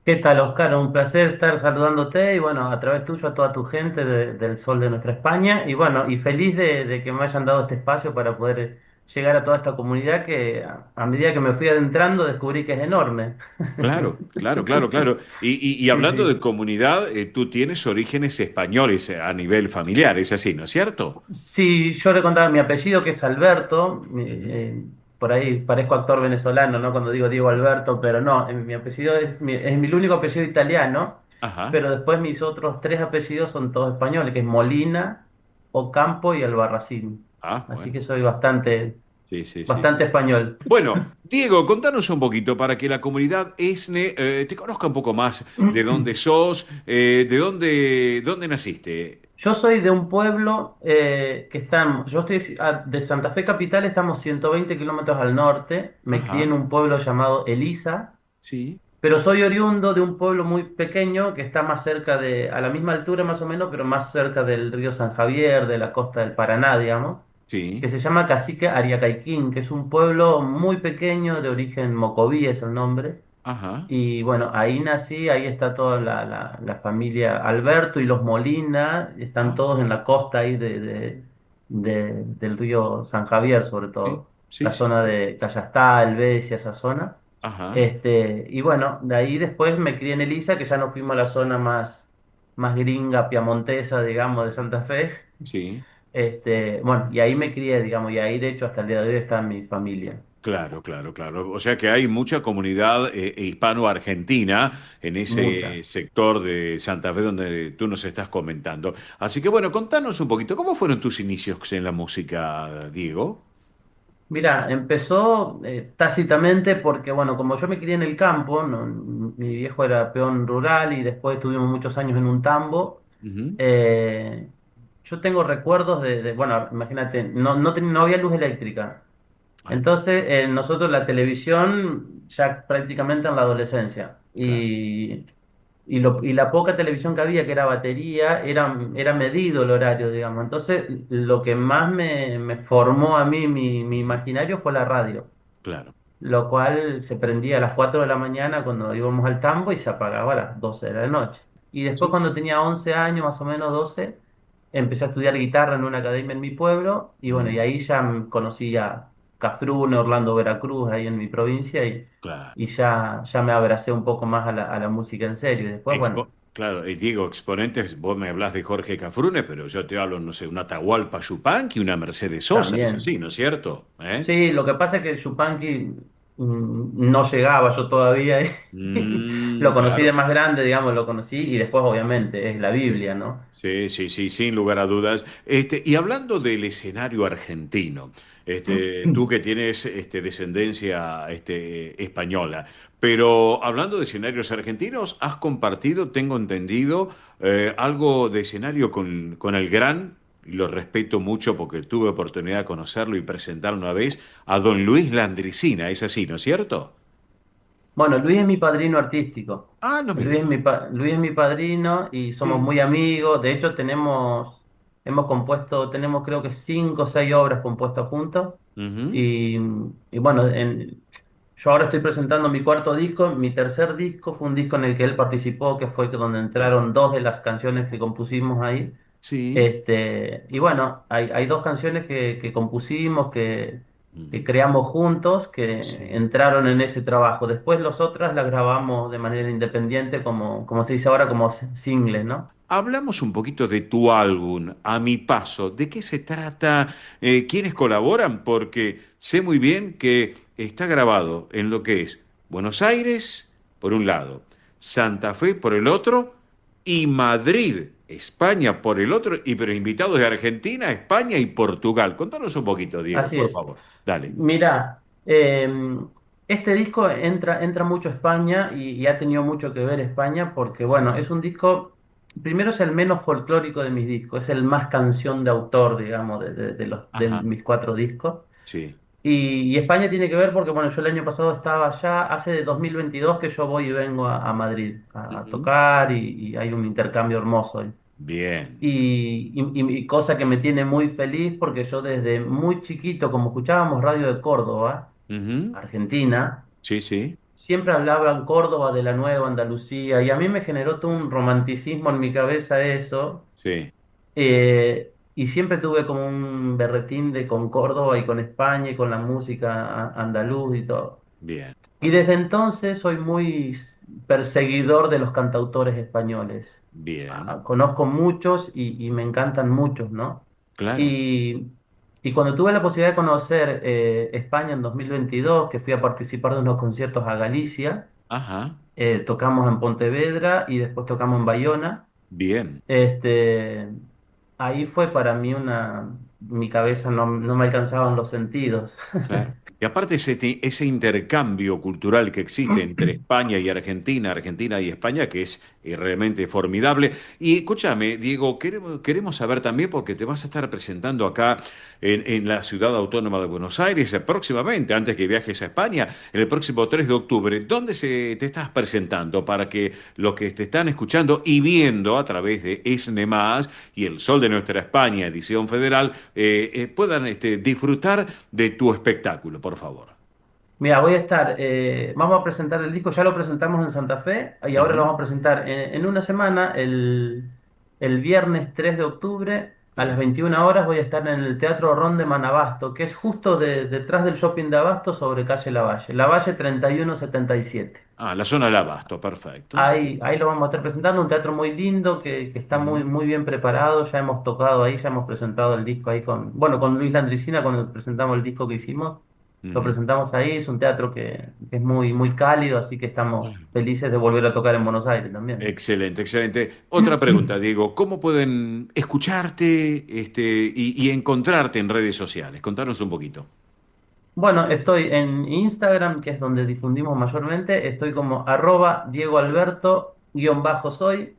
¿Qué tal, Oscar? Un placer estar saludándote y bueno, a través tuyo a toda tu gente del Sol de Nuestra España y bueno, y feliz de que me hayan dado este espacio para poder llegar a toda esta comunidad que a medida que me fui adentrando descubrí que es enorme. Claro, claro, claro, claro. Y Sí, hablando de sí. comunidad, tú tienes orígenes españoles a nivel familiar, es así, ¿no es cierto? Sí, yo le contaba mi apellido que es Alberto, Ujú. por ahí parezco actor venezolano, ¿no? Cuando digo Diego Alberto, pero no, mi apellido es mi único apellido italiano, Ajá. pero después mis otros tres apellidos son todos españoles, que es Molina, Ocampo y Albarracín. Ah, Así bueno. que soy bastante, Sí, sí, sí. bastante español. Bueno, Diego, contanos un poquito para que la comunidad ESNE te conozca un poco más de dónde sos, dónde naciste. Yo soy de un pueblo que yo estoy de Santa Fe Capital, estamos 120 kilómetros al norte. Me crié en Ajá, un pueblo llamado Elisa, sí. pero soy oriundo de un pueblo muy pequeño que está más cerca a la misma altura más o menos, pero más cerca del río San Javier, de la costa del Paraná, digamos, que Sí, se llama Cacique Ariacaiquín, que es un pueblo muy pequeño de origen mocoví, es el nombre. ajá. Y bueno, ahí nací, ahí está toda la familia Alberto y los Molina, están Ah, todos en la costa ahí del río San Javier, sobre sí, todo, sí, la sí. zona de Cayastá, Helvecia, esa zona. Ajá, Y bueno, de ahí después me crié en Elisa, que ya nos fuimos a la zona más gringa, piamontesa, digamos, de Santa Fe. sí. Bueno, y ahí me crié, digamos, y ahí de hecho hasta el día de hoy está mi familia. Claro, claro, claro. O sea que hay mucha comunidad hispano-argentina en ese Mucha. sector de Santa Fe donde tú nos estás comentando. Así que bueno, contanos un poquito, ¿cómo fueron tus inicios en la música, Diego? Mira, empezó tácitamente porque, bueno, como yo me crié en el campo, mi viejo era peón rural y después estuvimos muchos años en un tambo. Ujú. eh, yo tengo recuerdos bueno, imagínate, no había luz eléctrica. Ah, Entonces, nosotros la televisión ya prácticamente en la adolescencia. claro. Y la poca televisión que había, que era batería, era medido el horario, digamos. Entonces, lo que más me formó a mí mi imaginario fue la radio, Claro. lo cual se prendía a las 4 de la mañana cuando íbamos al tambo y se apagaba a las 12 de la noche. Y después, Sí, cuando sí. tenía 11 años, más o menos 12, empecé a estudiar guitarra en una academia en mi pueblo y bueno, y Mm, ahí ya conocí a Cafrune, Orlando, Veracruz, ahí en mi provincia claro. y ya me abracé un poco más a la música en serio. Y después, bueno, Claro, Diego, exponentes, vos me hablas de Jorge Cafrune, pero yo te hablo, no sé, una Atahualpa Yupanqui, una Mercedes Sosa, es también. así, ¿no es cierto? ¿Eh? Sí, lo que pasa es que el Yupanqui no llegaba yo todavía. Lo conocí de Claro. más grande, digamos, lo conocí y después obviamente es la Biblia, ¿no? Sí, sí, sí, sin lugar a dudas. Y hablando del escenario argentino, tú que tienes descendencia española, pero hablando de escenarios argentinos, has compartido, tengo entendido, algo de escenario con el gran, y lo respeto mucho porque tuve oportunidad de conocerlo y presentar una vez, a don Luis Landricina, es así, ¿no es cierto? Bueno, Luis es mi padrino artístico. Ah, no me Luis es digas. Luis es mi padrino y somos Sí. muy amigos. De hecho, hemos compuesto, tenemos creo que 5 o 6 obras compuestas juntos. Ujú. Y, y bueno, yo ahora estoy presentando mi cuarto disco. Mi tercer disco fue un disco en el que él participó, que fue donde entraron dos de las canciones que compusimos ahí. Sí. Y bueno, hay dos canciones que compusimos, que Ujú. creamos juntos, que Sí. entraron en ese trabajo. Después las otras las grabamos de manera independiente, como se dice ahora, como singles, ¿no? Hablamos un poquito de tu álbum, A Mi Paso. ¿De qué se trata? ¿Quiénes colaboran? Porque sé muy bien que está grabado en lo que es Buenos Aires, por un lado, Santa Fe por el otro, y Madrid, España por el otro, y pero invitados de Argentina, España y Portugal. Contanos un poquito, Diego, Así por es. favor. Dale. Mira, este disco entra mucho a España y ha tenido mucho que ver España porque, bueno, es un disco, primero es el menos folclórico de mis discos, es el más canción de autor, digamos, de Ajá, mis 4 discos. sí. Y España tiene que ver porque, bueno, yo el año pasado estaba allá, hace de 2022 que yo voy y vengo a Madrid a Ujú. tocar y hay un intercambio hermoso ahí. Bien. Y cosa que me tiene muy feliz porque yo desde muy chiquito, como escuchábamos radio de Córdoba, Ujú. Argentina, Sí, sí, siempre hablaban Córdoba de la Nueva Andalucía y a mí me generó todo un romanticismo en mi cabeza eso. sí. Y siempre tuve como un berretín de con Córdoba y con España y con la música andaluz y todo. Bien, Y desde entonces soy muy perseguidor de los cantautores españoles. bien. Conozco muchos y me encantan muchos, ¿no? Claro. Y, y cuando tuve la posibilidad de conocer España en 2022, que fui a participar de unos conciertos a Galicia, Ajá. tocamos en Pontevedra y después tocamos en Bayona. Bien. Este, ahí fue para mí mi cabeza no me alcanzaban los sentidos. Claro. Y aparte ese intercambio cultural que existe entre España y Argentina, Argentina y España, que es realmente formidable. Y escúchame, Diego, queremos saber también, porque te vas a estar presentando acá en la ciudad autónoma de Buenos Aires próximamente, antes que viajes a España, el próximo 3 de octubre. ¿Dónde te estás presentando para que los que te están escuchando y viendo a través de ESNE Más y El Sol de Nuestra España, edición federal, puedan disfrutar de tu espectáculo, por favor? Mira, voy a estar, vamos a presentar el disco, ya lo presentamos en Santa Fe y ahora lo Ujú. vamos a presentar en una semana, el viernes 3 de octubre a las Sí. 21 horas voy a estar en el Teatro Ron de Manabasto, que es justo detrás del shopping de Abasto sobre calle Lavalle 3177. Ah, la zona del Abasto, perfecto. Ahí lo vamos a estar presentando, un teatro muy lindo que está muy, Ujú, muy bien preparado, ya hemos tocado ahí, ya hemos presentado el disco ahí con Luis Landricina, cuando presentamos el disco que hicimos, lo ujú. presentamos ahí, es un teatro que es muy, muy cálido, así que estamos felices de volver a tocar en Buenos Aires también. Excelente, excelente. Otra pregunta, Diego, ¿cómo pueden escucharte y encontrarte en redes sociales? Contanos un poquito. Bueno, estoy en Instagram, que es donde difundimos mayormente, estoy como @DiegoAlberto_soy.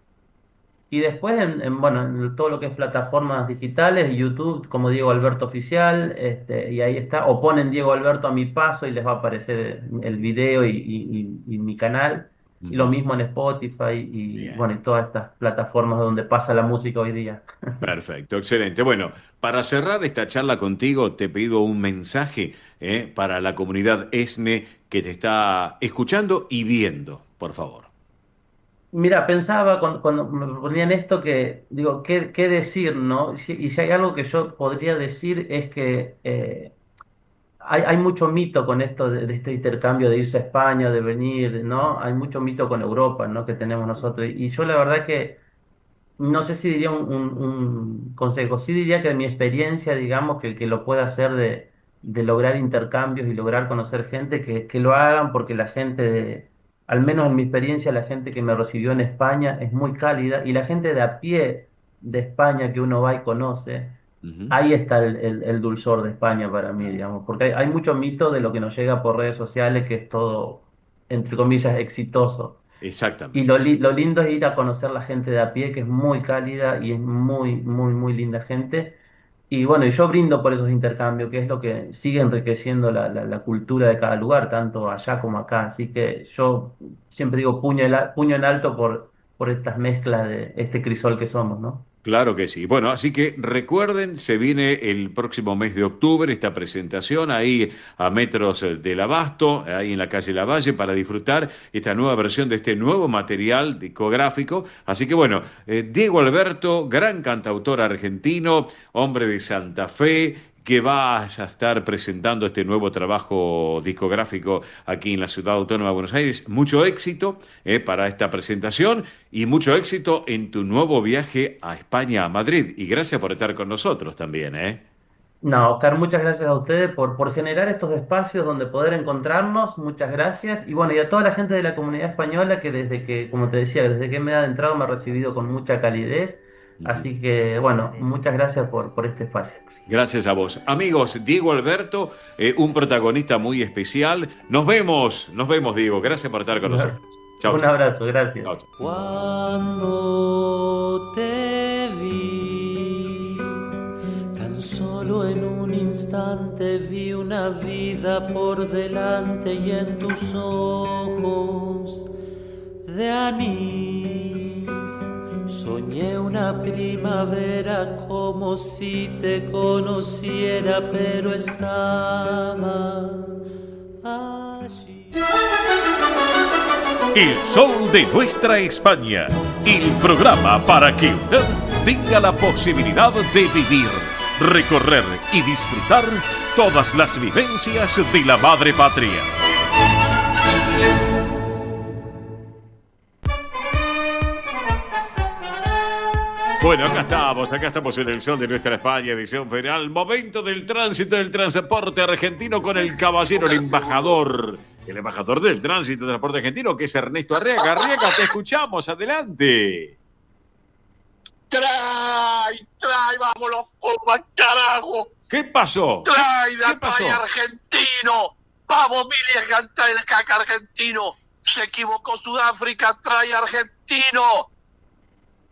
Y después, bueno, en todo lo que es plataformas digitales, YouTube, como Diego Alberto Oficial, y ahí está, o ponen Diego Alberto a mi paso y les va a aparecer el video y mi canal. Y lo Ujú. mismo en Spotify y, Bien. bueno, y todas estas plataformas donde pasa la música hoy día. Perfecto, excelente. Bueno, para cerrar esta charla contigo, te pido un mensaje para la comunidad ESNE que te está escuchando y viendo, por favor. Mira, pensaba cuando me proponían esto que, digo, ¿qué decir, no? Y si hay algo que yo podría decir es que hay mucho mito con esto de este intercambio de irse a España, de venir, ¿no? Hay mucho mito con Europa, ¿no? Que tenemos nosotros. Y yo la verdad que no sé si diría un consejo, sí diría que de mi experiencia, digamos, que lo pueda hacer de lograr intercambios y lograr conocer gente, que lo hagan porque la gente, al menos en mi experiencia, la gente que me recibió en España es muy cálida y la gente de a pie de España que uno va y conoce. Ujú. Ahí está el dulzor de España para mí, digamos, porque hay mucho mito de lo que nos llega por redes sociales, que es todo, entre comillas, exitoso. Y Exactamente. lo lindo es ir a conocer la gente de a pie, que es muy cálida y es muy, muy, muy linda gente. Y bueno, y yo brindo por esos intercambios, que es lo que sigue enriqueciendo la cultura de cada lugar, tanto allá como acá. Así que yo siempre digo puño en alto por estas mezclas de este crisol que somos, ¿no? Claro que sí. Bueno, así que recuerden, se viene el próximo mes de octubre esta presentación ahí a metros del Abasto, ahí en la calle Lavalle, para disfrutar esta nueva versión de este nuevo material discográfico. Así que bueno, Diego Alberto, gran cantautor argentino, hombre de Santa Fe, que va a estar presentando este nuevo trabajo discográfico aquí en la Ciudad Autónoma de Buenos Aires. Mucho éxito para esta presentación y mucho éxito en tu nuevo viaje a España, a Madrid. Y gracias por estar con nosotros también, ¿eh? No, Oscar, muchas gracias a ustedes por generar estos espacios donde poder encontrarnos. Muchas gracias. Y bueno, y a toda la gente de la comunidad española que desde que, como te decía, desde que me he adentrado me ha recibido con mucha calidez. Ujú. Así que, bueno, muchas gracias por este espacio. Gracias a vos. Amigos, Diego Alberto, un protagonista muy especial. Nos vemos, Diego. Gracias por estar con nosotros. Chao, Un chao. abrazo, gracias. Chao, chao. Cuando te vi, tan solo en un instante vi una vida por delante y en tus ojos de anís Soñé una primavera como si te conociera, pero estaba allí. El sol de nuestra España, el programa para que usted tenga la posibilidad de vivir, recorrer y disfrutar todas las vivencias de la madre patria. Bueno, acá estamos en el sol de nuestra España, edición federal. Momento del tránsito del transporte argentino con el caballero, el embajador del tránsito del transporte argentino, que es Ernesto Arriaga. Arriaga, te escuchamos, adelante. Trae, vámonos, Pumas, carajo. ¿Qué pasó? Trae argentino. Vamos, Mili, canta el caca argentino. Se equivocó Sudáfrica, trae argentino.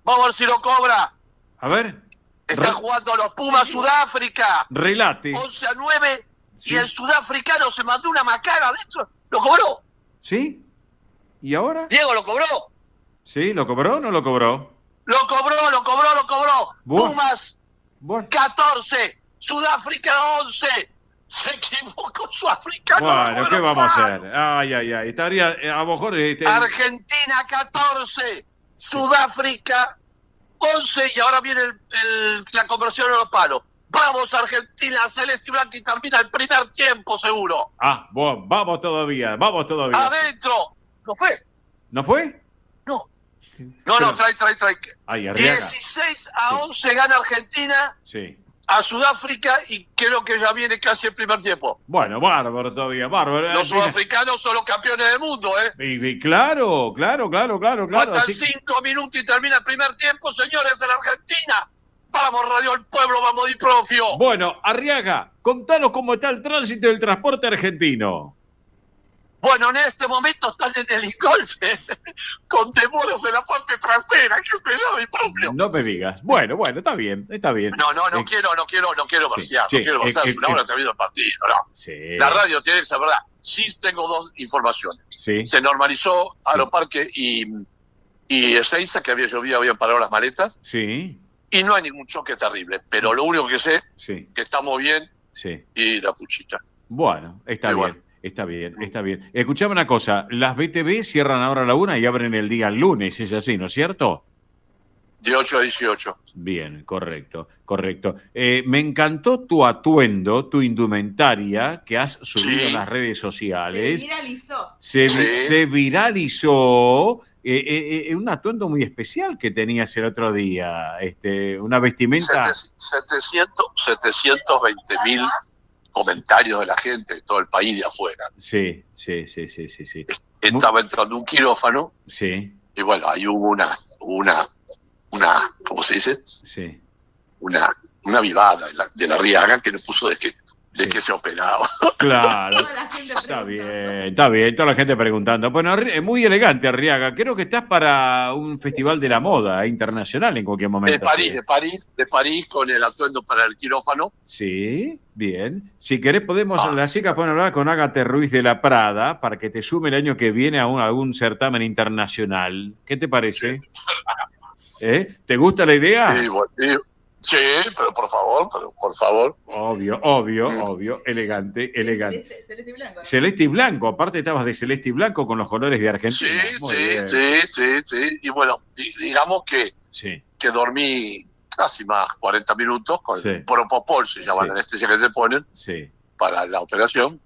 Vamos a ver si lo cobra. A ver. Están jugando los Pumas Sudáfrica. Relate. 11-9. Sí. Y el sudafricano se mandó una macana adentro. ¿Lo cobró? ¿Sí? ¿Y ahora? Diego, ¿lo cobró? ¿Sí? ¿Lo cobró o no lo cobró? Lo cobró. Bueno. Pumas 14. Sudáfrica 11. Se equivocó Sudáfrica. Bueno, ¿qué vamos a hacer? Ay. Estaría, a lo mejor... Argentina 14. Sudáfrica 11 y ahora viene la conversión en los palos. Vamos Argentina, celeste y blanca y termina el primer tiempo seguro. Bueno, vamos todavía. Adentro. ¿No fue? ¿No fue? No, trae. Ay, Arriaga. 16-11 gana Argentina Sí. a Sudáfrica y creo que ya viene casi el primer tiempo. Bueno, bárbaro todavía, bárbaro. Los sudafricanos son los campeones del mundo, ¿eh? Y claro. Faltan Así 5 minutos y termina el primer tiempo, señores, en Argentina. Vamos, Radio El Pueblo, vamos, Diprofio. Bueno, Arriaga, contanos cómo está el tránsito del transporte argentino. Bueno, en este momento están en el Incolce, con demoras en la parte trasera, qué sé yo, Diprofio. No me digas. Bueno, está bien. No quiero vaciar, es una hora terminado el partido, ¿no? Sí. La radio tiene esa verdad. Sí tengo dos informaciones. Sí. Se normalizó Aeroparque y Ezeiza, que había llovido, habían parado las maletas. Sí. Y no hay ningún choque terrible, pero lo único que sé que estamos bien y la puchita. Bueno, está bien. Escuchame una cosa, las BTV cierran ahora a la 1 y abren el día lunes, es así, ¿no es cierto? De 8 a 18. Bien, correcto. Me encantó tu atuendo, tu indumentaria que has subido en las redes sociales. Se viralizó. Un atuendo muy especial que tenías el otro día, una vestimenta... 720.000 comentarios de la gente de todo el país y de afuera. Sí. Estaba entrando un quirófano. Sí. Y bueno, ahí hubo una ¿cómo se dice? Sí. Una vivada de la Arriaga que nos puso de que se operaba. Claro. Está bien, toda la gente preguntando. Bueno, muy elegante, Arriaga. Creo que estás para un festival de la moda internacional en cualquier momento. De París, con el atuendo para el quirófano. Sí, bien. Si querés podemos, las chicas pueden hablar con Ágata Ruiz de la Prada para que te sume el año que viene a algún certamen internacional. ¿Qué te parece? ¿Te gusta la idea? Sí, pero por favor. Obvio. Elegante. Celeste y blanco. Aparte estabas de celeste y blanco con los colores de Argentina. Sí. Y bueno, digamos que dormí casi más 40 minutos con el Propofol, se llama la anestesia que se ponen para la operación.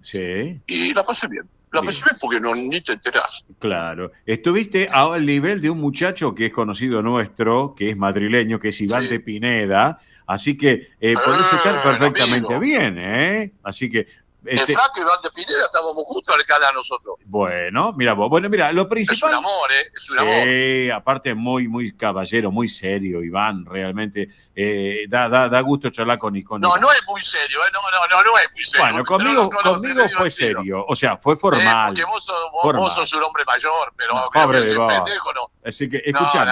Y la pasé bien. La pasé bien porque ni te enterás. Claro. Estuviste al nivel de un muchacho que es conocido nuestro, que es madrileño, que es Iván de Pineda. Así que podés estar perfectamente bien, Así que... El flaco Iván de Pineda estábamos justo al canal nosotros. Bueno, mira vos. Bueno, mira, lo principal... Es un amor, es un amor. Sí, aparte muy caballero, muy serio, Iván, realmente. Da gusto charlar con Icon. No es muy serio, no es muy serio. Bueno, conmigo fue serio, o sea, fue formal. Porque vos sos un hombre mayor, pero pobre que de vos. Pendejo no. Así que, escuchame,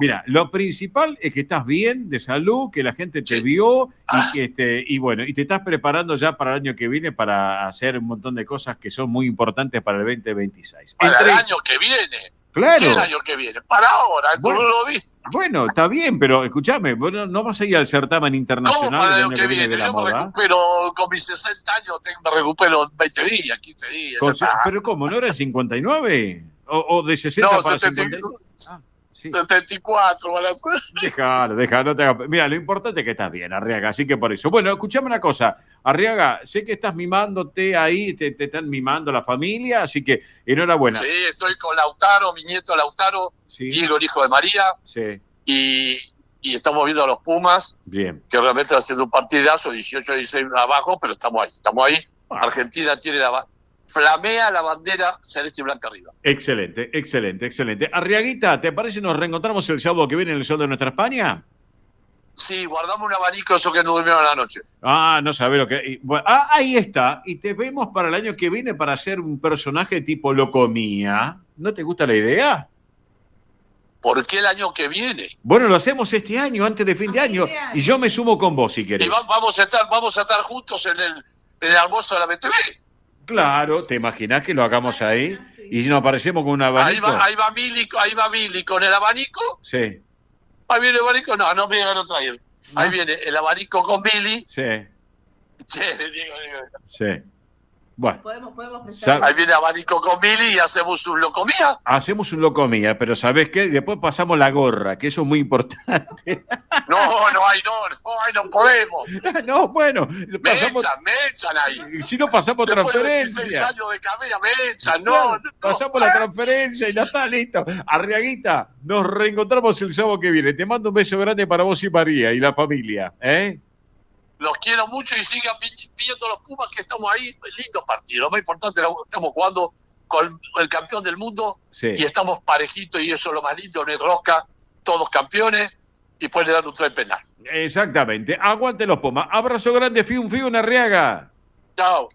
mira, lo principal es que estás bien, de salud, que la gente te vio y bueno, y te estás preparando ya para el año que viene para hacer un montón de cosas que son muy importantes para el 2026. Para el año que viene. Claro. ¿Qué el año que viene? Para ahora, eso Bueno. no lo vi. Bueno, está bien, pero escúchame, bueno, ¿no vas a ir al certamen ¿Cómo internacional para del el año año que viene? de la Yo me moda? recupero con mis 60 años, me recupero en 20 días, 15 días. ya está. ¿Pero cómo? ¿No era el 59? ¿O de 60 No, para 70, 50? 74 van a ser. Déjalo, no te hagas. Mira, lo importante es que estás bien, Arriaga, así que por eso. Bueno, escuchame una cosa, Arriaga, sé que estás mimándote ahí, te están mimando la familia, así que enhorabuena. Sí, estoy con Lautaro, mi nieto Lautaro, Diego, el hijo de María, Sí, y estamos viendo a los Pumas, bien. que realmente están haciendo un partidazo, 18-16 abajo, pero estamos ahí. Argentina tiene flamea la bandera celeste y blanca arriba. Excelente, excelente, excelente. Arriaguita, ¿te parece nos reencontramos el sábado que viene en el Sol de Nuestra España? Sí, guardamos un abanico, eso que no durmieron a la noche. Ah, no sabés lo que... Bueno, ahí está. Y te vemos para el año que viene para hacer un personaje tipo Locomía. ¿No te gusta la idea? ¿Por qué el año que viene? Bueno, lo hacemos este año, antes de fin de año. Y yo me sumo con vos, si querés. Y vamos a estar juntos en el almuerzo de la BTV. Claro, ¿te imaginás que lo hagamos ahí? Y si nos aparecemos con un abanico. Ahí va Mili con el abanico. Sí, Ahí viene el abanico. No me llegaron a traer. Ahí viene el abanico con Mili. sí, Che, digo. sí. Bueno, Ahí viene el abanico con Mili y hacemos un Locomía. hacemos un Locomía, pero ¿sabés qué? Después pasamos la gorra, que eso es muy importante. No podemos. No, bueno, Me pasamos... echan ahí. Si no pasamos Después de 26 transferencia. años de carrera me echan. Pasamos la transferencia y ya está, listo. Arriaguita, nos reencontramos el sábado que viene. Te mando un beso grande para vos y María y la familia. Los quiero mucho y sigan viendo los Pumas que estamos ahí. Lindo partido. Lo más importante, estamos jugando con el campeón del mundo y estamos parejitos y eso es lo más lindo. No hay rosca, todos campeones y pueden dar un tren penal. Exactamente. Aguante los Pumas. Abrazo grande, fiun, Arriaga. Chao.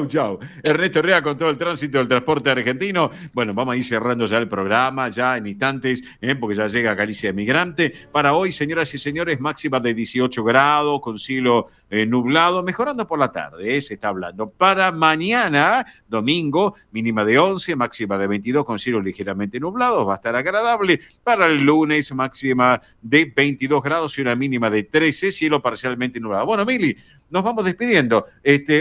Chau. Ernesto Arriaga con todo el tránsito del transporte argentino. Bueno, vamos a ir cerrando ya el programa, ya en instantes, porque ya llega Galicia Emigrante. Para hoy, señoras y señores, máxima de 18 grados, con cielo nublado, mejorando por la tarde, se está hablando. Para mañana, domingo, mínima de 11, máxima de 22, con cielo ligeramente nublado, va a estar agradable. Para el lunes, máxima de 22 grados y una mínima de 13, cielo parcialmente nublado. Bueno, Mili, nos vamos despidiendo.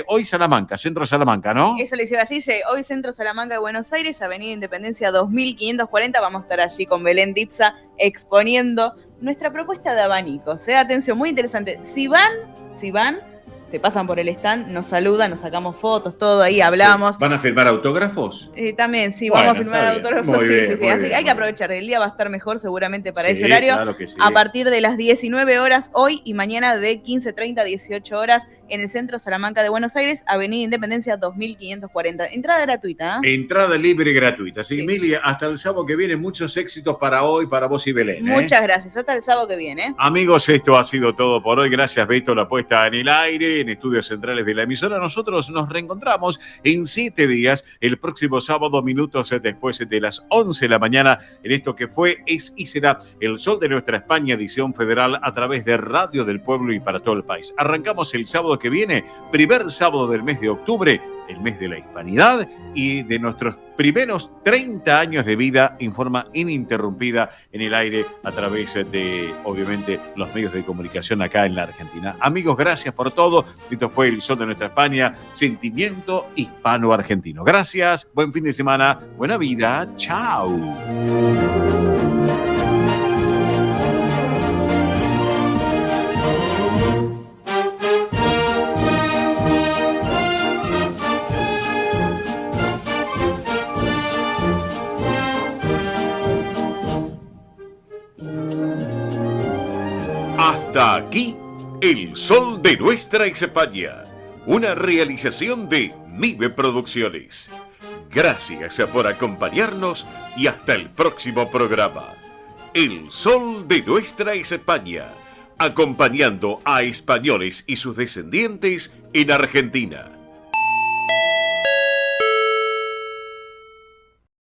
Hoy Salamanca, Centro Salamanca, ¿no? Eso les iba a decir, hoy Centro Salamanca de Buenos Aires, Avenida Independencia 2540, vamos a estar allí con Belén Dipsa exponiendo nuestra propuesta de abanicos. Atención, muy interesante. Si van, se pasan por el stand, nos saludan, nos sacamos fotos, todo ahí, hablamos. ¿Van a firmar autógrafos? También, sí, Bueno, vamos a firmar está bien. autógrafos, Muy bien, sí. muy Así bien, que hay que muy aprovechar, el día va a estar mejor seguramente para Sí, ese horario. claro que sí. A partir de las 19 horas hoy y mañana de 15:30 a 18 horas en el Centro Salamanca de Buenos Aires, Avenida Independencia 2540. Entrada gratuita. Entrada libre y gratuita. Sí, Emilia, hasta el sábado que viene, muchos éxitos para hoy, para vos y Belén. Muchas gracias. Hasta el sábado que viene. Amigos, esto ha sido todo por hoy. Gracias, Beto, la puesta en el aire, en estudios centrales de la emisora. Nosotros nos reencontramos en 7 días, el próximo sábado, minutos después de las 11 de la mañana, en esto que fue, es y será El Sol de Nuestra España, edición federal, a través de Radio del Pueblo y para todo el país. Arrancamos el sábado que viene, primer sábado del mes de octubre, el mes de la hispanidad y de nuestros primeros 30 años de vida en forma ininterrumpida en el aire a través de, obviamente, los medios de comunicación acá en la Argentina. Amigos, gracias por todo. Esto fue El Sol de Nuestra España, sentimiento hispano-argentino. Gracias, buen fin de semana, buena vida, chao. Hasta aquí, El Sol de Nuestra España, una realización de MIBE Producciones. Gracias por acompañarnos y hasta el próximo programa. El Sol de Nuestra España, acompañando a españoles y sus descendientes en Argentina.